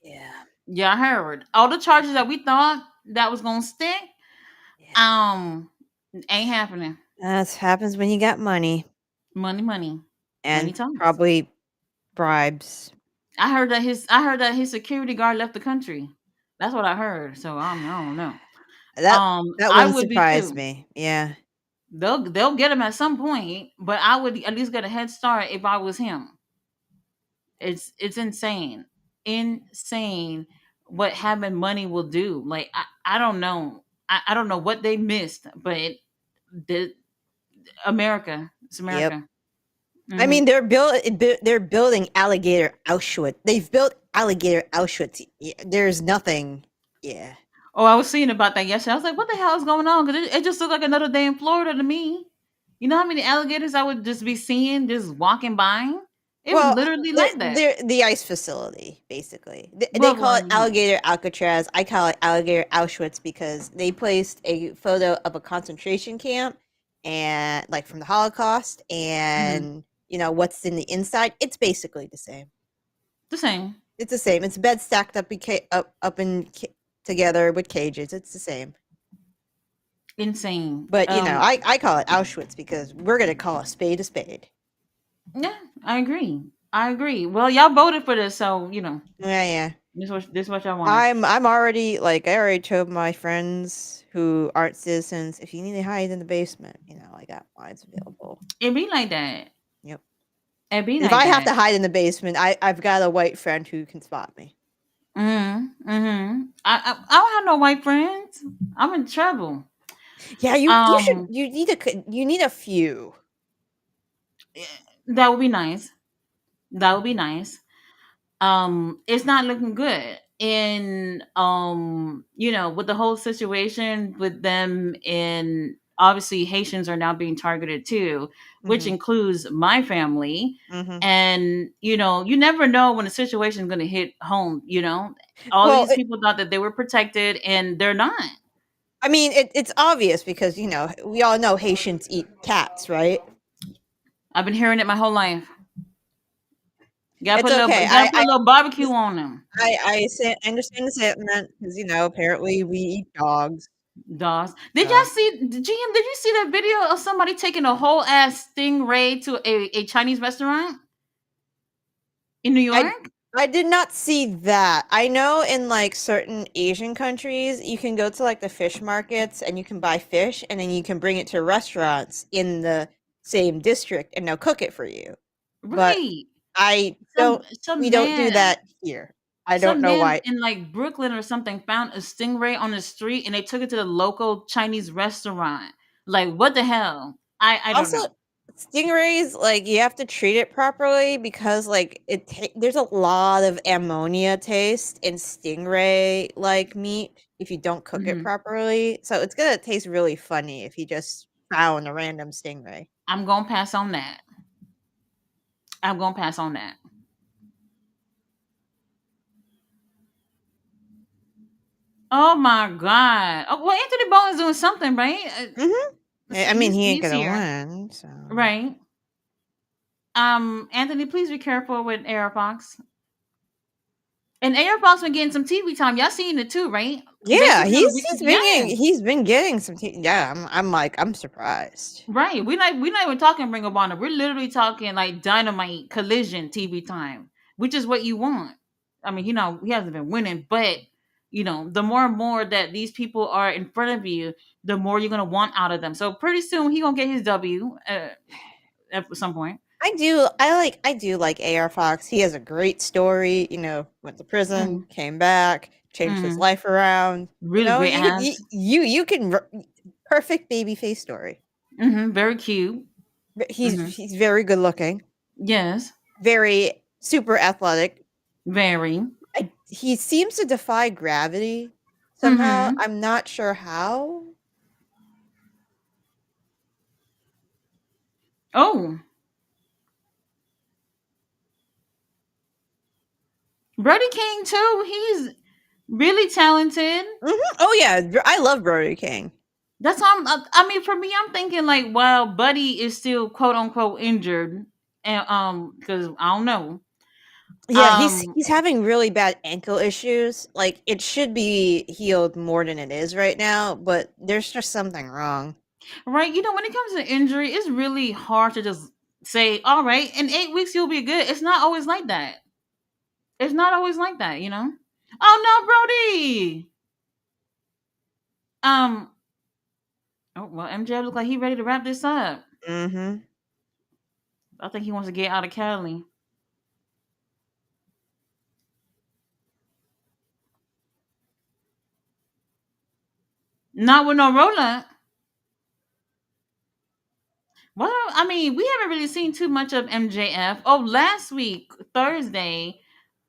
Yeah. Y'all heard. All the charges that we thought that was gonna stick, Yeah. um, ain't happening. That happens when you got money Money, money, money and talks. probably bribes. I heard that his security guard left the country. That's what I heard. So I don't know. That that I wouldn't would be surprise too. me. Yeah. They'll get him at some point, but I would at least get a head start if I was him. It's insane, insane what having money will do. Like I don't know, I don't know what they missed, but the America, it's Yep. America. I Hmm. mean, they're building alligator Auschwitz. They've built alligator Auschwitz. There's nothing. Yeah. Oh, I was seeing about that yesterday. I was like, what the hell is going on? Because it just looked like another day in Florida to me. You know how many alligators I would just be seeing just walking by? It was Well, literally like that. they're the ice facility, basically. They call Well, it alligator Alcatraz. I call it alligator Auschwitz because they placed a photo of a concentration camp and like from the Holocaust, mhm, and what's in the inside. It's basically the same. the same. It's the same. It's beds stacked up together with cages. It's the same. Insane. But I call it Auschwitz because we're gonna call a spade a spade. Yeah, I agree. I agree. Well, y'all voted for this, so Yeah, yeah. this what y'all wanted. I'm already like I already told my friends who aren't citizens, if you need to hide in the basement, I got lines available. It be like that. Yep. It be If like I have that. to hide in the basement, I've got a white friend who can spot me. Mm-hmm. I don't have no white friends. I'm in trouble. Yeah, you should Um, you need a few. that would be nice. That would be nice. It's not looking good. And with the whole situation with them, and obviously Haitians are now being targeted too, which Mhm. includes my family. Mhm. And you never know when a situation is going to hit home. All Well, these people thought that they were protected, and they're not. I mean, it's obvious because we all know Haitians eat cats, right? I've been hearing it my whole life. It's okay. You gotta put a little barbecue on them. I understand the sentiment because apparently we eat dogs. Dogs. Did y'all So see GM? Did you see that video of somebody taking a whole ass stingray to a Chinese restaurant in New I York? I did not see that. I know in like certain Asian countries, you can go to like the fish markets and you can buy fish and then you can bring it to restaurants in the same district and they'll cook it for you. But Right. I Some don't we some don't do man that here. I don't some know man why. in like Brooklyn or something found a stingray on the street, and they took it to the local Chinese restaurant. Like, what the hell? I don't Also, know. stingrays, like, you have to treat it properly because, like, there's a lot of ammonia taste in stingray, like, meat if you don't cook it Hmm. properly. So it's gonna taste really funny if you just found a random stingray. I'm gonna pass on that. I'm gonna pass on that. Oh my god. Oh well, Anthony Bowen's doing something, right? Mhm. I mean, he ain't He's gonna here, win, so right? Anthony, please be careful with Air Fox. And Air Fox been getting some TV time. Y'all seen it too, right? yeah, Basically on a weekly. Yes, he's been getting some yeah, I'm like, I'm surprised. right. We're not even talking Ring of Honor. We're literally talking like Dynamite Collision TV time, which is what you want. I mean, he hasn't been winning, but the more and more that these people are in front of you, the more you're gonna want out of them. So pretty soon he gonna get his W at some point. I do like AR Fox. He has a great story, went to prison, Hmm. came back, changed his Hmm. life around. Really great ass. You can perfect baby face story. Hmm. Very cute. He's Hmm. he's very good looking, Yes, very super athletic. very. He seems to defy gravity somehow. Hmm. I'm not sure how. Oh, Brody King too. He's really talented. Oh yeah, I love Brody King. That's why I mean, for me, I'm thinking like, well, Buddy is still quote unquote injured, and because I don't know. Yeah, Um, he's having really bad ankle issues. Like it should be healed more than it is right now, but there's just something wrong. right? When it comes to injury, it's really hard to just say, all right, in 8 weeks you'll be good. It's not always like that. It's not always like that. Oh no, Brody. Um, Oh well, MJ look like he ready to wrap this up. Mm-hmm. I think he wants to get out of Cali. Not with no roller. Well, I mean, we haven't really seen too much of MJF. Oh, last week, Thursday,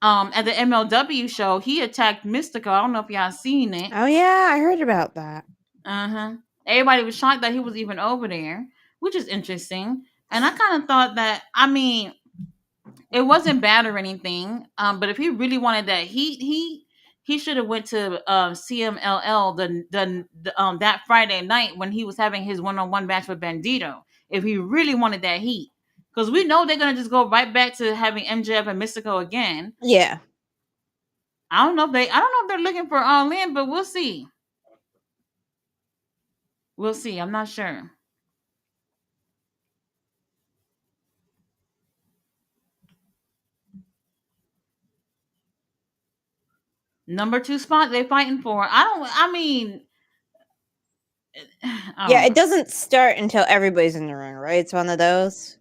at the MLW show, he attacked Mystico. I don't know if y'all seen it. Oh yeah, I heard about that. Uh-huh. Everybody was shocked that he was even over there, which is interesting. And I kind of thought that, I mean, it wasn't bad or anything. But if he really wanted that heat, he should have went to CMLL the that Friday night when he was having his one-on-one match with Bandito. If he really wanted that heat, because we know they're gonna just go right back to having MJF and Mystico again. Yeah. I don't know if they're looking for All In, but we'll see. We'll see. I'm not sure. Number two spot they fighting for. I don't. I mean, I Yeah, don't it know. doesn't start until everybody's in the ring, right? It's one of those.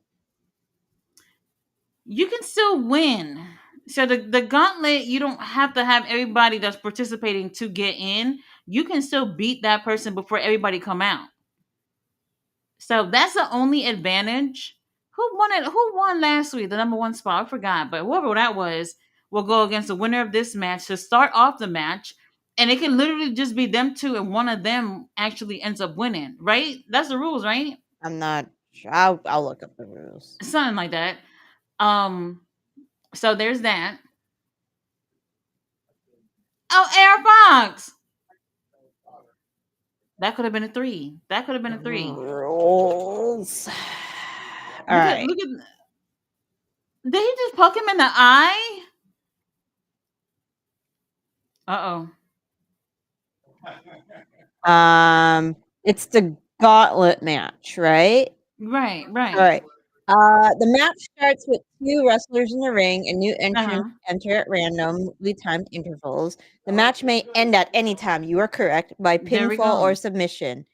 You can still win. So the gauntlet, you don't have to have everybody that's participating to get in. You can still beat that person before everybody come out. So that's the only advantage. Who won it? Who won last week? The number one spot. I forgot, but whoever that was will go against the winner of this match to start off the match. And it can literally just be them two, and one of them actually ends up winning, right? That's the rules, right? I'm not sure. I'll look up the rules. Something like that. Um, so there's that. Oh, Air Fox. That could have been a three. That could have been a three. Rules. All right. Look at. Did he just poke him in the eye? Uh It's the gauntlet match, right? oh. Right, All right. right. The match starts with two wrestlers in the ring and new Uh entrants huh. enter at randomly timed intervals. The match may end at any time. You are correct by There we pinfall or go. submission.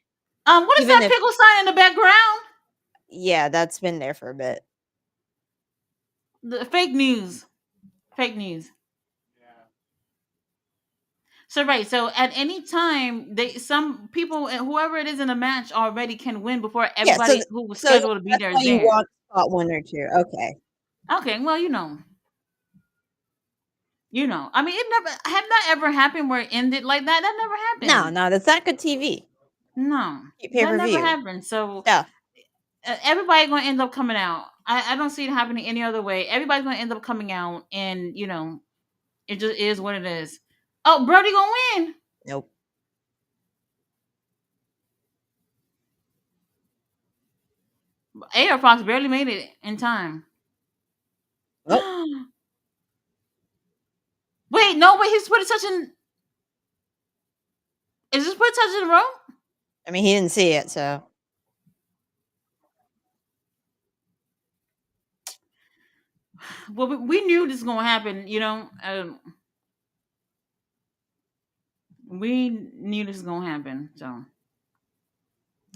What is Even that if, pickle sign in the background? yeah, that's been there for a bit. The fake news. Fake news. So right. So at any time, some people, whoever it is in the match, already can win before Yeah, everybody who was so scheduled to be that's there why is you there. want spot one or two. Okay. Okay. Well, you know. I mean, it never had that ever happened where it ended like that. That never No, happened. no, that's not good TV. No, Pay that per never view happened. So stuff. everybody gonna end up coming out. I don't see it happening any other way. Everybody's gonna end up coming out, and it just is what it is. Oh, Brody gonna win. Nope. Air Fox barely made it in time. Nope. Wait, no, wait. He's put it touching. Is this put touching the rope? I mean, he didn't see it, so Well, we knew this was gonna happen. We knew this was gonna happen. So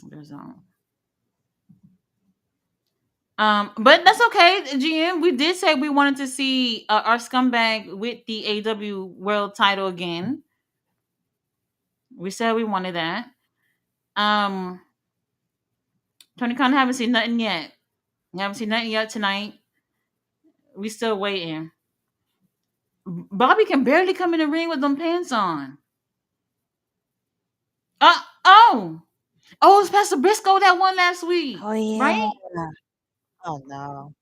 there's all. But that's okay, GM. We did say we wanted to see our scumbag with the AW World Title again. We said we wanted that. Um, Tony Khan haven't seen nothing yet. We haven't seen nothing yet tonight. We still waiting. Bobby can barely come in the ring with them pants on. Oh, oh, it's Pastor Briscoe that won last week, oh yeah. right? Oh no.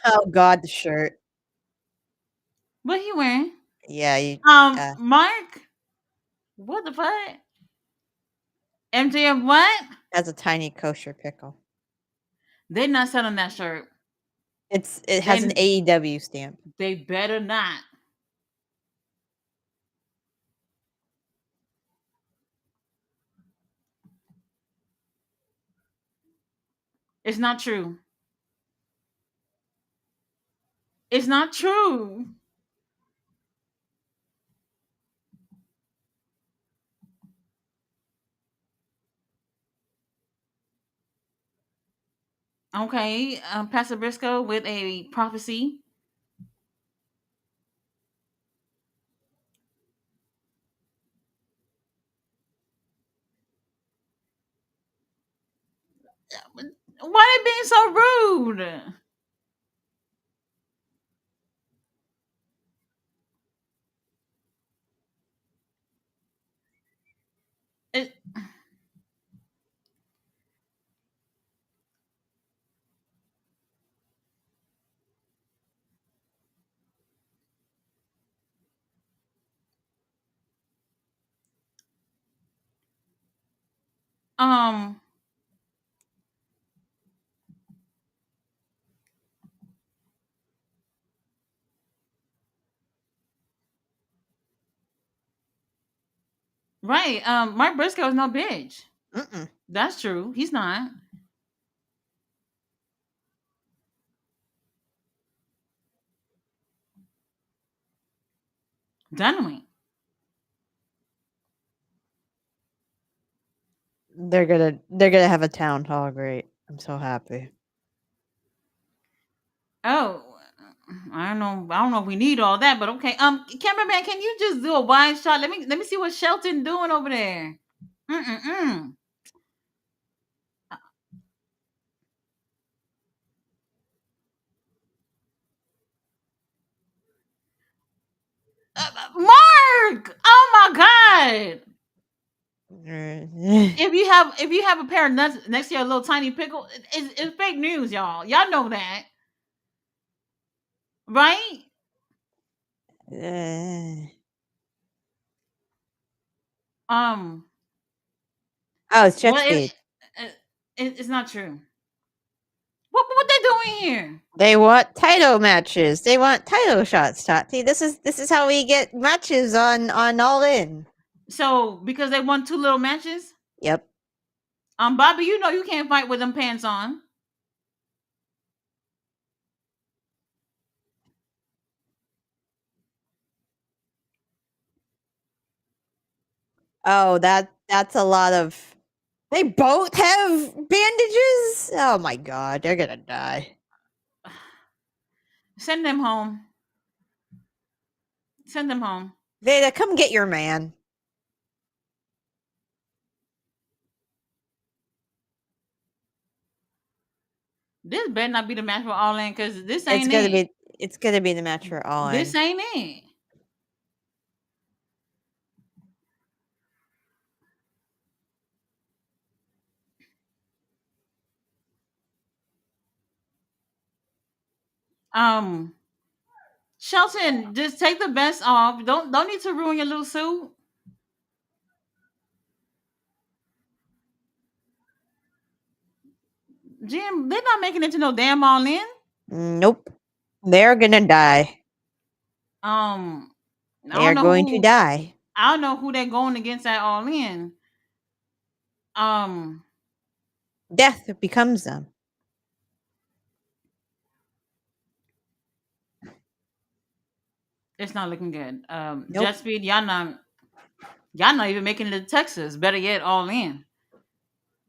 Oh god, the shirt. What he wearing? Yeah, you Mark, what the fuck? MJF what? has a tiny kosher pickle. They not selling that shirt. It has an They AEW stamp. they better not. It's not true. It's not true. Okay, Pastor Briscoe with a prophecy. Why they being so rude? It, um, right. Mark Briscoe is no bitch. Mm-mm. That's true. He's not. Dynamite. They're gonna have a town hall. Great. I'm so happy. Oh, I don't know. I don't know if we need all that, but okay. Cameraman, can you just do a wide shot? Let me see what Shelton doing over there. Mm-mm-mm. Mark! Oh my god! If you have a pair of nuts next to your little tiny pickle, it's fake news, y'all. Y'all know that, right? Um, Oh, it's jet well, speed. it's not true. What they doing here? They want title matches. They want title shots, Tati. This is how we get matches on All In. So because they won two little matches, Yep. Bobby, you know you can't fight with them pants on. Oh, that's a lot of. They both have bandages. Oh my god, they're gonna die. Send them home. Send them home. Veda, come get your man. This better not be the match for All In because this It's ain't gonna it. be it's gonna be the match for All This In. ain't it. Um, Shelton, just take the best off. Don't need to ruin your little suit. Jim, they're not making it to no damn All In. Nope. They're gonna die. Um, I They don't are know going to who. die. I don't know who they're going against at All In. Um, Death becomes them. it's not looking good. Nope. Jet Speed, y'all not even making it to Texas. Better yet, All In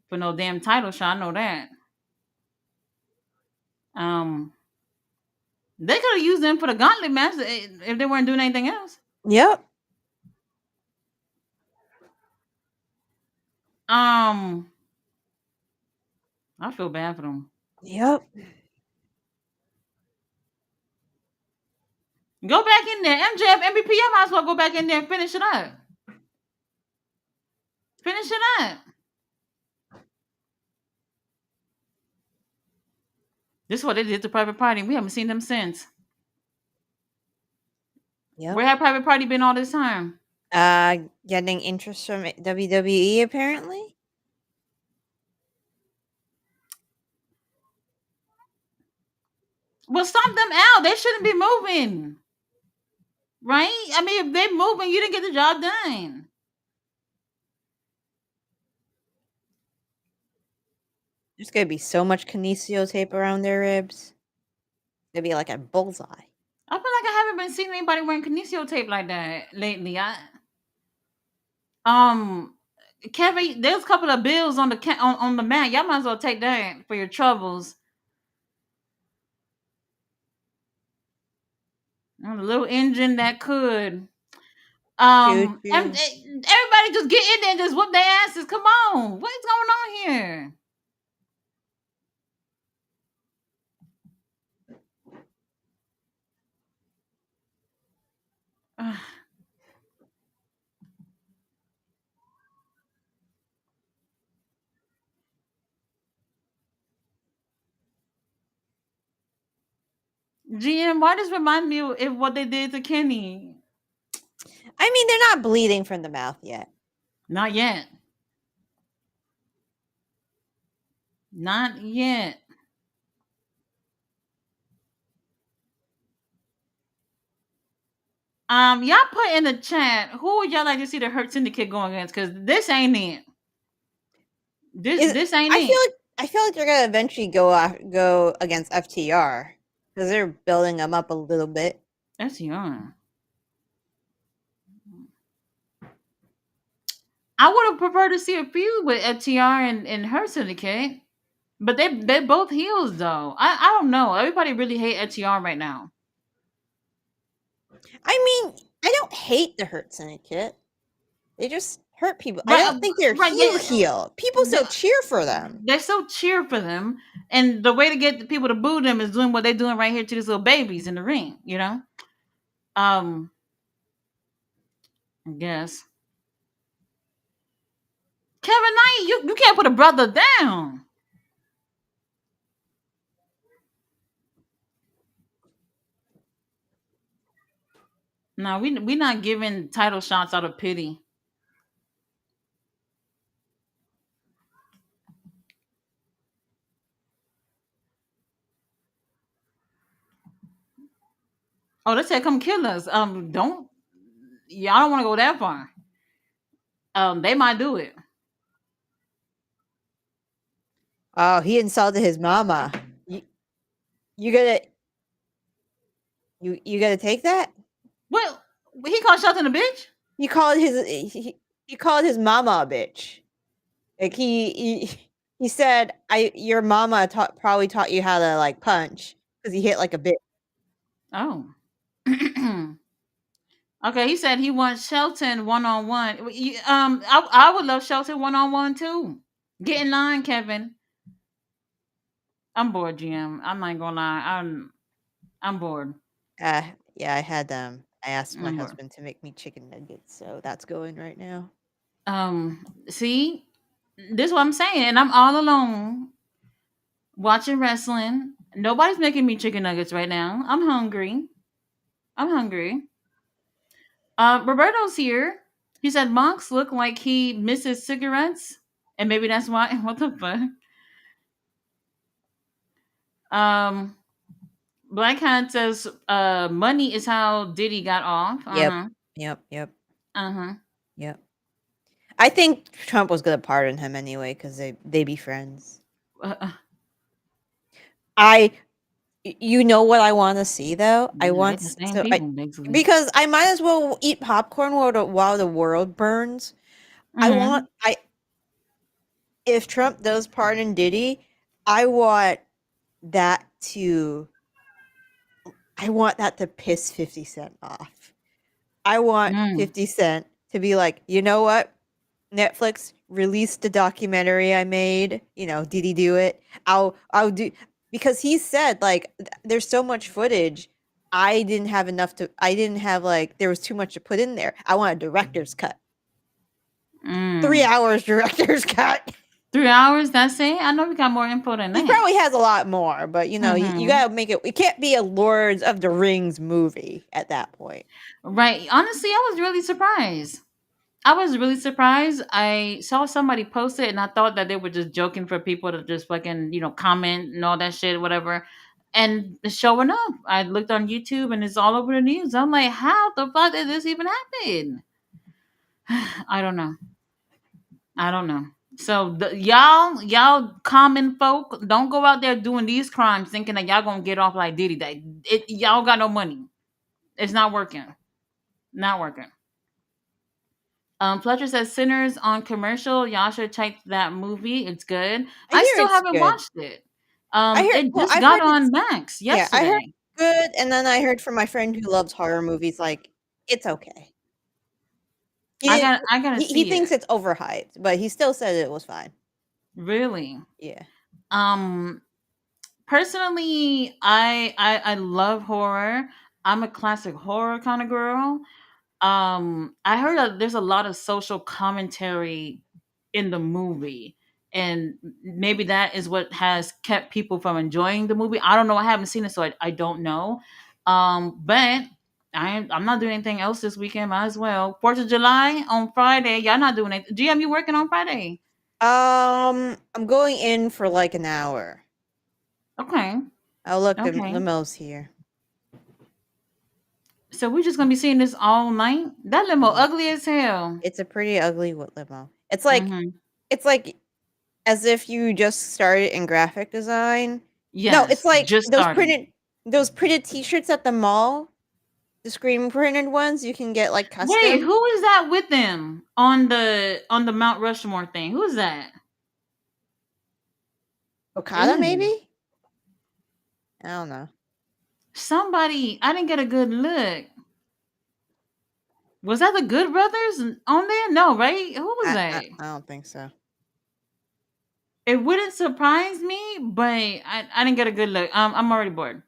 for no damn title shot. I know that. Um, they could have used them for the gauntlet match if they weren't doing anything else. Yep. Um, I feel bad for them. Yep. Go back in there, MJF MVP. I might as well go back in there and finish it up. Finish it up. This is what they did to Private Party. We haven't seen them since. Yep. Where have Private Party been all this time? Getting interest from WWE apparently. Well, stop them out. They shouldn't be moving. Right? I mean, if they're moving, you didn't get the job done. There's gonna be so much kinesio tape around their ribs. It'll be like a bullseye. I feel like I haven't been seeing anybody wearing kinesio tape like that lately. Um Kevin, there's a couple of bills on the on the mat. Y'all might as well take that for your troubles. A little engine that could. Choo And choo. everybody just get in there and just whoop their asses. Come on, what's going on here? GM, why does remind me of what they did to Kenny? I mean, they're not bleeding from the mouth yet. Not yet. Not yet. Y'all put in the chat who would y'all like to see the Hurt Syndicate going against? Because this ain't it. Is This ain't I feel it. like they're gonna eventually go against FTR because they're building them up a little bit. That's young. I would have preferred to see a feud with FTR and Hurt Syndicate. But they both heels though. I don't know. Everybody really hate FTR right now. I mean, I don't hate the Hurt Syndicate. They just hurt people. I Right, don't think they're right. heel. People They, still cheer for them. they so cheer for them, and the way to get the people to boo them is doing what they're doing right here to these little babies in the ring. You know. Um, I guess Kevin Knight, you can't put a brother down. No, we not giving title shots out of pity. Oh, they said come kill us. Don't y'all don't want to go that far. They might do it. Oh, he insulted his mama. You gotta you gotta take that. Well, he called Shelton a bitch. He called he called his mama a bitch. Like he said, "I your mama probably taught you how to like punch because he hit like a bitch." Oh. Okay, he said he wants Shelton one on one. I would love Shelton one on one too. Get in line, Kevin. I'm bored, GM. I'm not gonna lie. I'm bored. Yeah, I had I asked my I'm bored. husband to make me chicken nuggets, so that's going right now. See, this is what I'm saying, and I'm all alone watching wrestling. Nobody's making me chicken nuggets right now. I'm hungry. I'm hungry. Roberto's here. He said Monks look like he misses cigarettes, and maybe that's why. What the fuck? Um, Black Hat says, money is how Diddy got off. Yep, yep, yep, Uh huh. yep. I think Trump was gonna pardon him anyway because they be friends. Uh, I you know what I want to see though? I yeah, want it's the same so I people basically. because I might as well eat popcorn while the world burns. I want Mm-hmm. I if Trump does pardon Diddy, I want that to I want that to piss 50 Cent off. I want Mm. 50 Cent to be like, "You know what? Netflix released the documentary I made, did he do it? I'll do because he said like there's so much footage. I didn't have like there was too much to put in there. I want a director's cut. 3 Mm. hours director's cut. 3 hours. That's it. I know we got more info than He that. probably has a lot more, but you Mm-hmm. got to make it it can't be a Lords of the Rings movie at that point. Right. Honestly, I was really surprised. I was really surprised. I saw somebody post it and I thought that they were just joking for people to just fucking, comment and all that shit, whatever. And it's showing up. I looked on YouTube and it's all over the news. I'm like, how the fuck did this even happen? I don't know. I don't know. So y'all common folk, don't go out there doing these crimes thinking that y'all gonna get off like Diddy. That y'all got no money. It's not working. Not working. Fletcher says Sinners on commercial. Y'all should check that movie. It's good. I I hear still it's haven't good. watched it. I hear It well, just I've got heard on it's Max yeah, I heard yesterday. good, and then I heard from my friend who loves horror movies, like, it's okay. He didn't I gotta he see thinks it. it's overhyped, but he still said it was fine. Really. Yeah. Um, Personally, I love horror. I'm a classic horror kind of girl. I heard that there's a lot of social commentary in the movie, and maybe that is what has kept people from enjoying the movie. I don't know. I haven't seen it, so I don't know. But I'm not doing anything else this weekend. Might as well. 4th of July on Friday. Y'all not doing it. GM, you working on Friday? I'm going in for, like, an hour. Okay. Oh, look, the Okay. limo's here. So we're just gonna be seeing this all night. That limo Yeah. ugly as hell. It's a pretty ugly limo. Hmm. It's like as if you just started in graphic design. No, it's Yes, like just started. those printed T-shirts at the mall, the screen printed ones you can get, like, Wait, custom. who is that with them on the Mount Rushmore thing? Who is that? Okada, Ooh, maybe? I don't know. somebody. I didn't get a good look. Was that the Good Brothers on there? No, right? Who was that? I don't think so. It wouldn't surprise me, but I didn't get a good look. I'm already bored.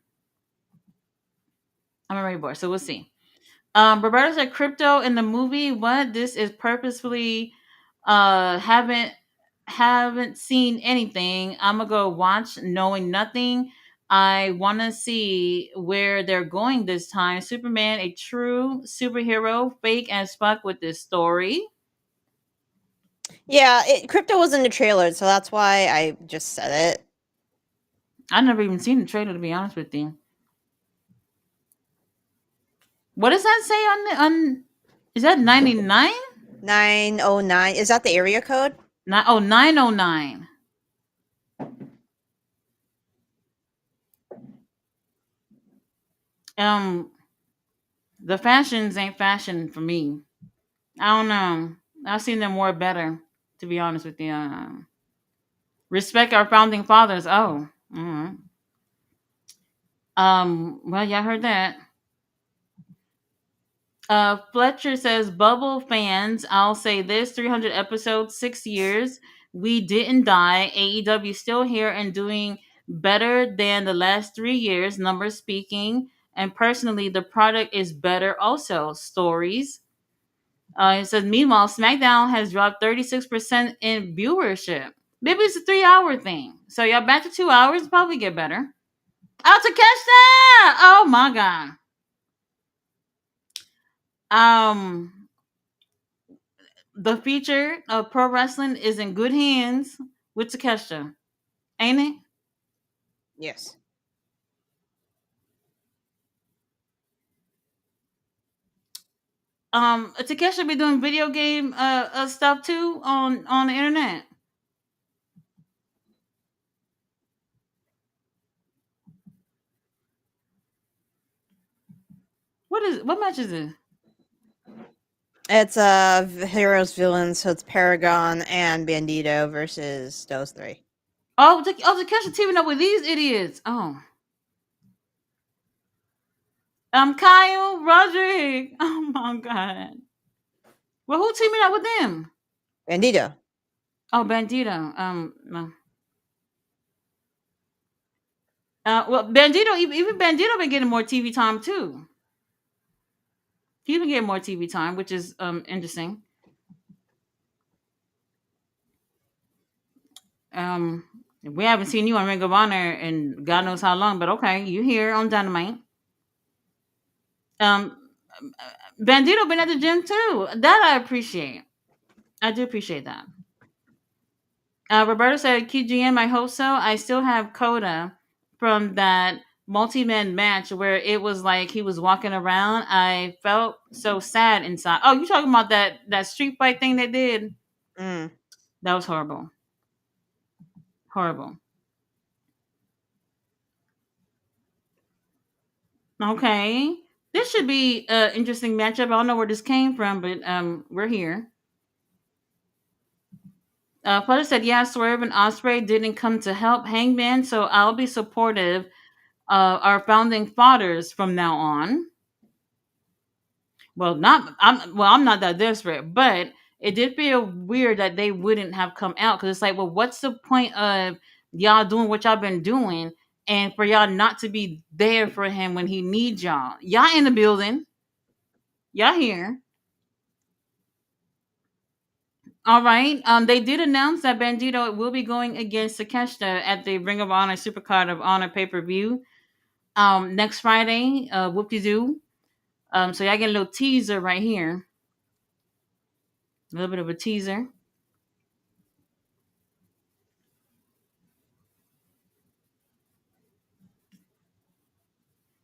I'm already bored. So we'll see. Roberto said crypto in the movie. What? This is purposefully haven't seen anything. I'm gonna go watch knowing nothing. I want to see where they're going this time. Superman, a true superhero, fake as fuck with this story. Yeah, crypto was in the trailer, so that's why I just said it. I never even seen the trailer to be honest with you. What does that say on the on? Is that 99? 909. Is that the area code? Oh, 909. Um, the fashions ain't fashion for me. I don't know. I've seen them more better, to be honest with you. Respect our founding fathers. Oh, mhm. Well, y'all heard that. Fletcher says, Bubble fans, I'll say this 300 episodes, 6 years. We didn't die. AEW still here and doing better than the last 3 years, numbers speaking. And personally, the product is better also. Stories. It says, meanwhile, SmackDown has dropped 36% in viewership. Maybe it's a 3 hour thing. So y'all back to 2 hours, probably get better. Out to catch that! Oh my god. Um, the future of pro wrestling is in good hands with Takesha, ain't it? Yes. Takesha be doing video game stuff too on the internet. What match is it? It's heroes villains, so it's Paragon and Bandito versus those three. Takesha teaming up with these idiots. Oh, Kyle Roderick. Oh my god. Well, who teaming up with them? Bandito. Oh, Bandito. Well, Bandito. Even Bandito been getting more TV time too. He's been getting more TV time, which is interesting. Um, we haven't seen you on Ring of Honor in God knows how long, but okay, you here on Dynamite. Um, Bandito been at the gym too. That I appreciate. I do appreciate that. Roberto said, "QGM, I hope so. I still have Coda from that multi-man match where it was like he was walking around. I felt so sad inside. Oh, you talking about that street fight thing they did? Mm. That was horrible. Horrible. Okay. This should be an interesting matchup. I don't know where this came from, but we're here. Flutter said, yeah, Swerve and Osprey didn't come to help Hangman, so I'll be supportive our founding fathers from now on. Well, I'm not that desperate, but it did feel weird that they wouldn't have come out because it's like, well, what's the point of y'all doing what y'all been doing, and for y'all not to be there for him when he needs y'all? Y'all in the building, y'all here. All right. They did announce that Bandito will be going against Takeshita at the Ring of Honor Supercard of Honor pay per view. Next Friday. Whoop de doo. So y'all get a little teaser right here. A little bit of a teaser.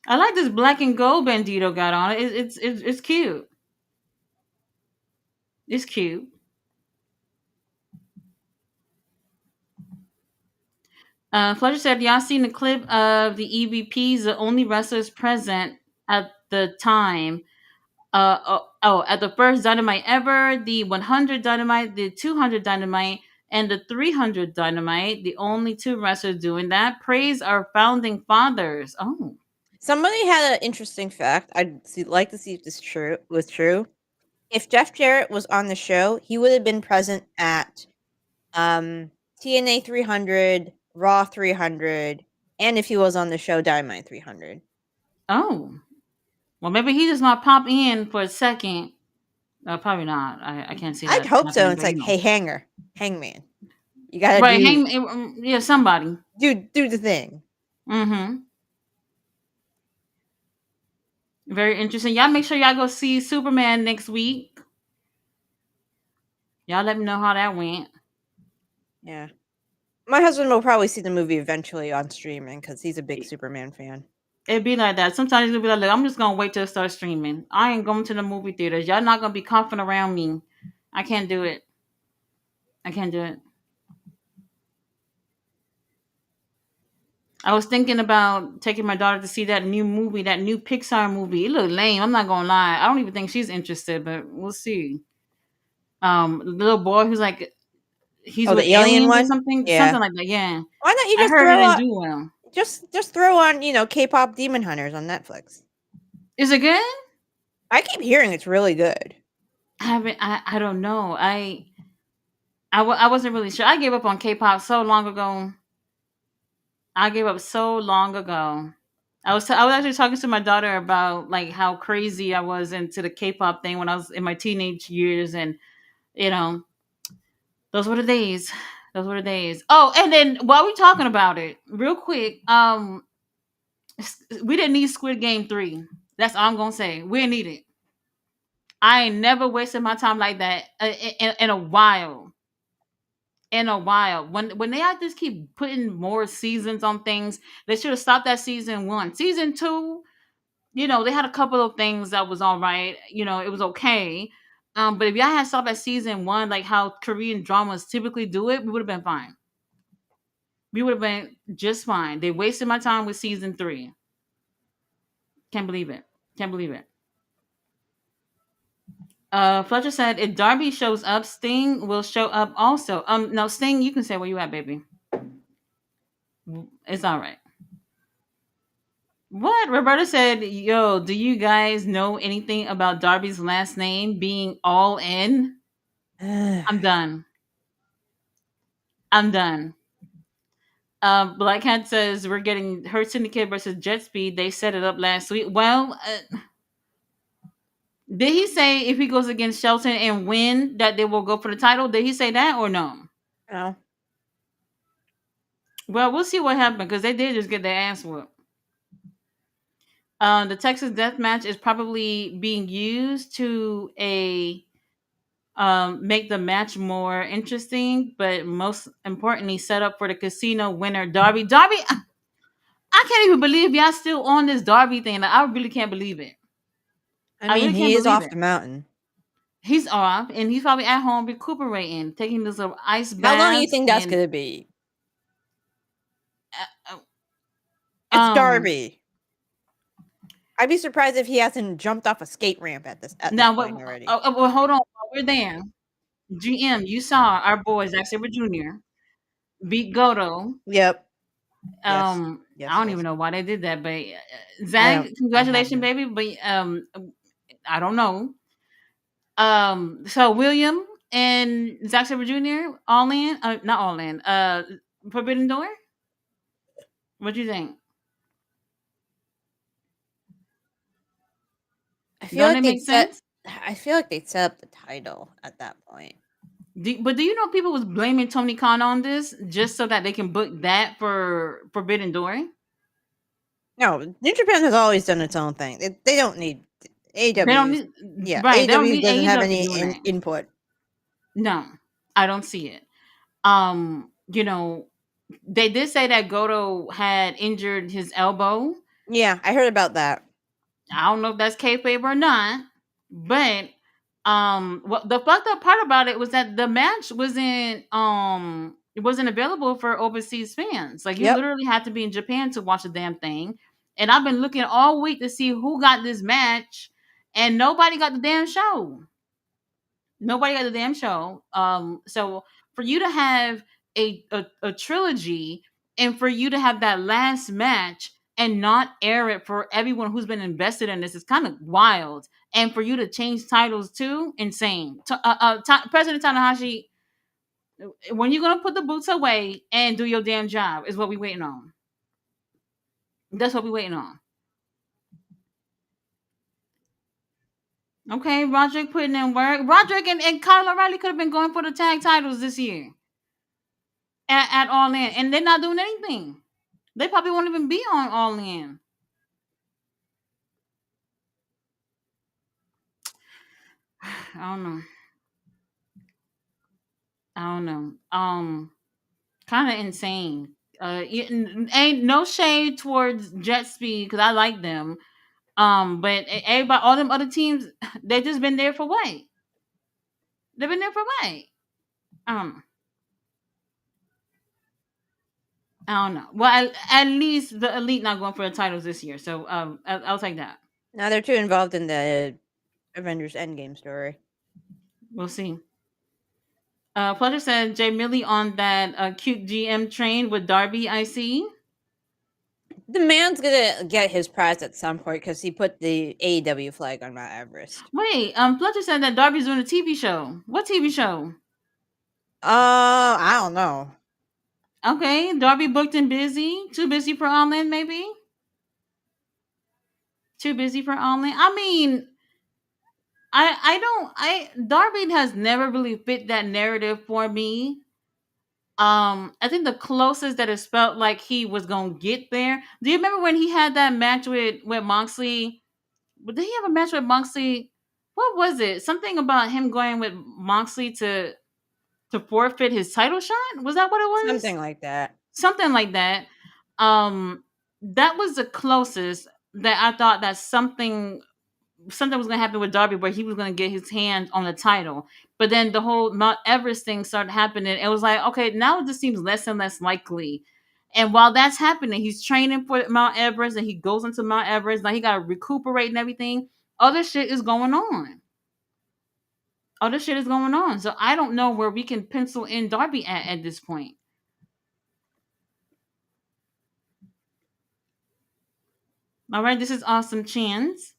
I like this black and gold Bandito got on it. It's cute. It's cute. Fletcher said, "Y'all seen the clip of the EVPs, the only wrestlers present at the time. At the first Dynamite ever, the 100 Dynamite, the 200 Dynamite, and the 300 Dynamite. The only two wrestlers doing that. Praise our founding fathers." Oh, Somebody had an interesting fact. Like to see if this was true. If Jeff Jarrett was on the show, he would have been present at TNA 300, Raw 300, and if he was on the show, Dynamite 300. oh. Well, maybe he just might pop in for a second. Probably not. I can't see I'd that hope so. happening, It's but like, hey, Hangman, you gotta right, hang, yeah, somebody. do the thing. Mm-hmm. Very interesting. Y'all make sure y'all go see Superman next week. Y'all let me know how that went. Yeah. My husband will probably see the movie eventually on streaming because he's a big Superman fan. It be like that. Sometimes it'll be like, look, I'm just gonna wait till it starts streaming. I ain't going to the movie theaters. Y'all not gonna be coughing around me. I can't do it. I can't do it. I was thinking about taking my daughter to see that new movie, that new Pixar movie. It looked lame. I'm not gonna lie. I don't even think she's interested, but we'll see. The little boy who's like he's Oh, with the alien aliens or something? something, Yeah. something like that. Yeah, Why don't you I just heard he throw didn't on do well. just throw on, K-pop Demon Hunters on Netflix? Is it good? I keep hearing it's really good. I haven't. I don't know. I wasn't really sure. I gave up on K-pop so long ago. I gave up so long ago. I was actually talking to my daughter about like how crazy I was into the K-pop thing when I was in my teenage years, and you know those were the days. Those were the days. Oh, and then while we're talking about it, real quick, we didn't need Squid Game 3. That's all I'm gonna say. We didn't need it. I ain't never wasted my time like that in a while. In a while, when they had to keep putting more seasons on things, they should have stopped at season 1. Season 2, they had a couple of things that was all right. It was okay. But if y'all had stopped at season 1, like how Korean dramas typically do it, we would have been fine. We would have been just fine. They wasted my time with season 3. Can't believe it. Can't believe it. Fletcher said if Darby shows up, Sting will show up also. No, Sting, you can say where you at, baby. It's all right. What? Roberta said, yo, do you guys know anything about Darby's last name being all in? I'm done. I'm done. Black Cat says we're getting Hurt Syndicate versus Jet Speed. They set it up last week. Well, did he say if he goes against Shelton and win that they will go for the title? Did he say that or no? No. Well, we'll see what happened because they did just get their ass whooped. The Texas Death Match is probably being used to make the match more interesting, but most importantly, set up for the casino winner, Darby. Darby, I can't even believe y'all still on this Darby thing. Like, I really can't believe it. I I mean, really can't he is believe off it. the mountain. He's off, and he's probably at home recuperating, taking this little ice How long do you baths, think that's and gonna be? uh, It's um. Darby. I'd be surprised if he hasn't jumped off a skate ramp at this Now, what? point already. Well, hold on. While we're there, GM, you saw our boy Zack Sabre Jr. beat Goto Yep. Yes. I Yes, don't even yes. know why they did that, but I Zach, don't I have congratulations, no. baby. But I don't know. So William and Zack Sabre Jr. All in, not all in. Forbidden Door. What do you think? I feel Don't like it they'd make set sense? I feel like they'd set up the title at that point. But do you know people was blaming Tony Khan on this just so that they can book that for Forbidden Door? No, New Japan has always done its own thing. They don't need They don't AEW's. need Yeah, right. They don't AEW need doesn't have AEW any doing that. input. No, I don't see it. You know, they did say that Goto had injured his elbow. Yeah, I heard about that. I don't know if that's kayfabe or not, but what the fucked up part about it was that the match wasn't available for overseas fans. Like you Yep. literally had to be in Japan to watch the damn thing. And I've been looking all week to see who got this match, and nobody got the damn show. Nobody got the damn show. So for you to have a trilogy and for you to have that last match and not air it for everyone who's been invested in this is kind of wild. And for you to change titles too, insane. President Tanahashi, when you gonna put the boots away and do your damn job is what we waiting on. That's what we waiting on. Okay, Roderick putting in work. Roderick and Kyle O'Reilly could have been going for the tag titles this year at All In, and they're not doing anything. They probably won't even be on All In. I don't know. I don't know. Kind of insane. Ain't no shade towards Jet Speed because I like them. But everybody, all them other teams, they just been there for what? They've been there for what? Um, I don't know. Well, at least the elite not going for the titles this year, so I'll take that. Now they're too involved in the Avengers Endgame story. We'll see. Pleasure said Jay Millie on that cute GM train with Darby. I see. The man's gonna get his prize at some point because he put the AEW flag on Mount Everest. Wait, Fletcher said that Darby's doing a TV show. What TV show? I don't know. Okay, Darby booked and busy. Too busy for online, maybe? Too busy for online. I mean, I don't I Darby has never really fit that narrative for me. I think the closest that it's felt like he was gonna get there. Do you remember when he had that match with Moxley? But did he have a match with Moxley? What was it? Something about him going with Moxley to forfeit his title shot? Was that what it was? Something like that. Something like that. That was the closest that I thought that something was gonna happen with Darby where he was gonna get his hand on the title. But then the whole Mount Everest thing started happening. It was like, okay, now it just seems less and less likely. And while that's happening, he's training for Mount Everest and he goes into Mount Everest. Like he gotta recuperate and everything. Other shit is going on. Other shit is going on. So I don't know where we can pencil in Darby at this point. All right, this is awesome chance.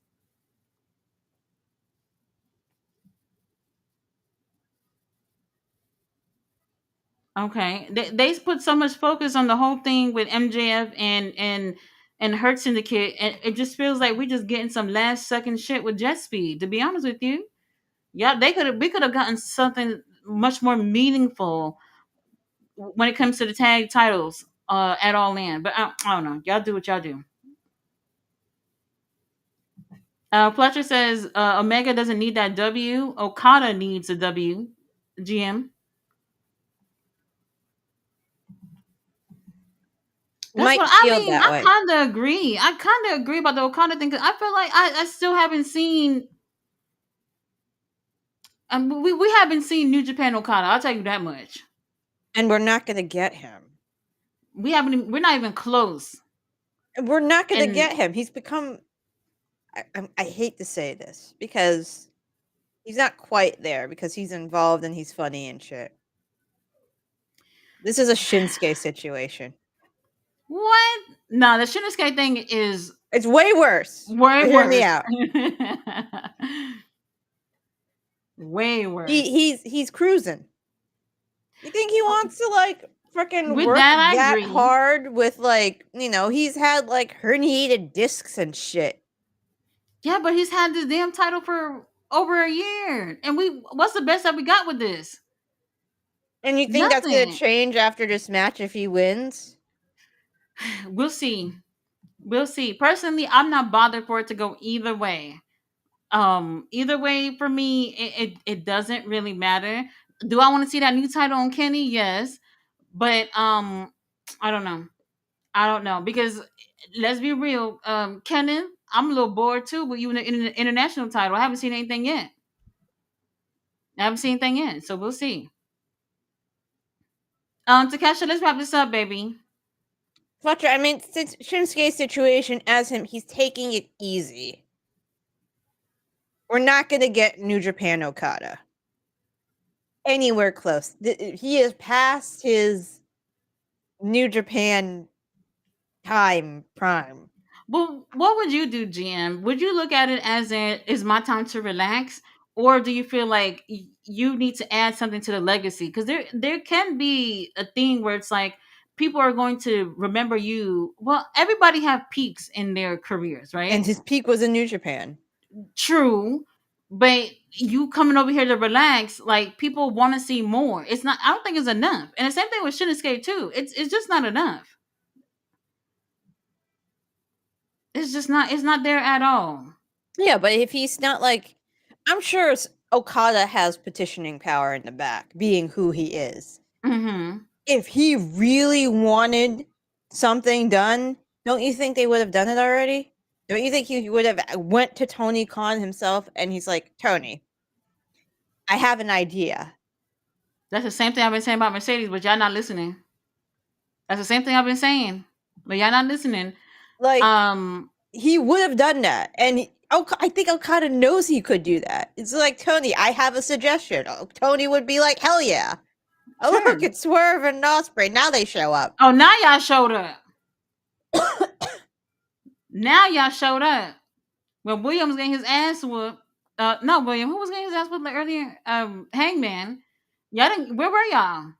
Okay, they put so much focus on the whole thing with MJF and Hurt Syndicate, and it just feels like we're just getting some last second shit with Jet Speed. To be honest with you, yeah, we could have gotten something much more meaningful when it comes to the tag titles at All In. But I don't know. Y'all do what y'all do. Fletcher says Omega doesn't need that W. Okada needs a W. GM. That's what Might I feel mean. that I way. kind of agree. I kind of agree about the Okada thing because I feel like I still haven't seen. We haven't seen New Japan Okada. I'll tell you that much. And we're not gonna get him. We haven't. We're not even close. We're not gonna And get him. He's become. I hate to say this because he's not quite there because he's involved and he's funny and shit. This is a Shinsuke situation. What? No, the Shinsuke thing is It's way worse. way But hear me worse. out. Way He, worse. he's cruising. You think he wants to like freaking With work that, I that agree. hard with like, he's had like herniated discs and shit. Yeah, but he's had this damn title for over a year, and what's the best that we got with this? And you think that's gonna Nothing. change after this match if he wins? We'll see. We'll see. Personally, I'm not bothered for it to go either way. Either way for me, it doesn't really matter. Do I want to see that new title on Kenny? Yes, but I don't know. I don't know because let's be real, Kenan, I'm a little bored too. But you in the international title, I haven't seen anything yet. I haven't seen anything yet, so we'll see. Takesha, let's wrap this up, baby. Fletcher, I mean, since Shinsuke's situation as him, he's taking it easy. We're not gonna get New Japan Okada anywhere close. He has passed his New Japan time prime. Well, what would you do, GM? Would you look at it as is my time to relax, or do you feel like you need to add something to the legacy? Because there can be a thing where it's like people are going to remember you. Well, everybody have peaks in their careers, And right? his peak was in New Japan. True, but you coming over here to relax, like people want to see more. It's not. I don't think it's enough. And the same thing with Shinsuke too. It's just not enough. It's just not. It's not there at all. Yeah, but if he's not like, I'm sure Okada has petitioning power in the back, being who he is. Mm-hmm. If he really wanted something done, don't you think they would have done it already? Don't you think he would have went to Tony Khan himself and he's like, Tony, I have an idea. That's the same thing I've been saying about Mercedes, but y'all not listening. That's the same thing I've been saying, but y'all not listening. Like, Um, he would have done that. And I think Okada knows he could do that. It's like, Tony, I have a suggestion. Tony would be like, hell yeah. Oh, sure. look, it's Swerve and Osprey. Now they show up. Oh, now y'all showed up. Now y'all showed up. Well, William was getting his ass whooped. No, William. Who was getting his ass whooped like earlier? Hangman. Y'all didn't. Where were y'all?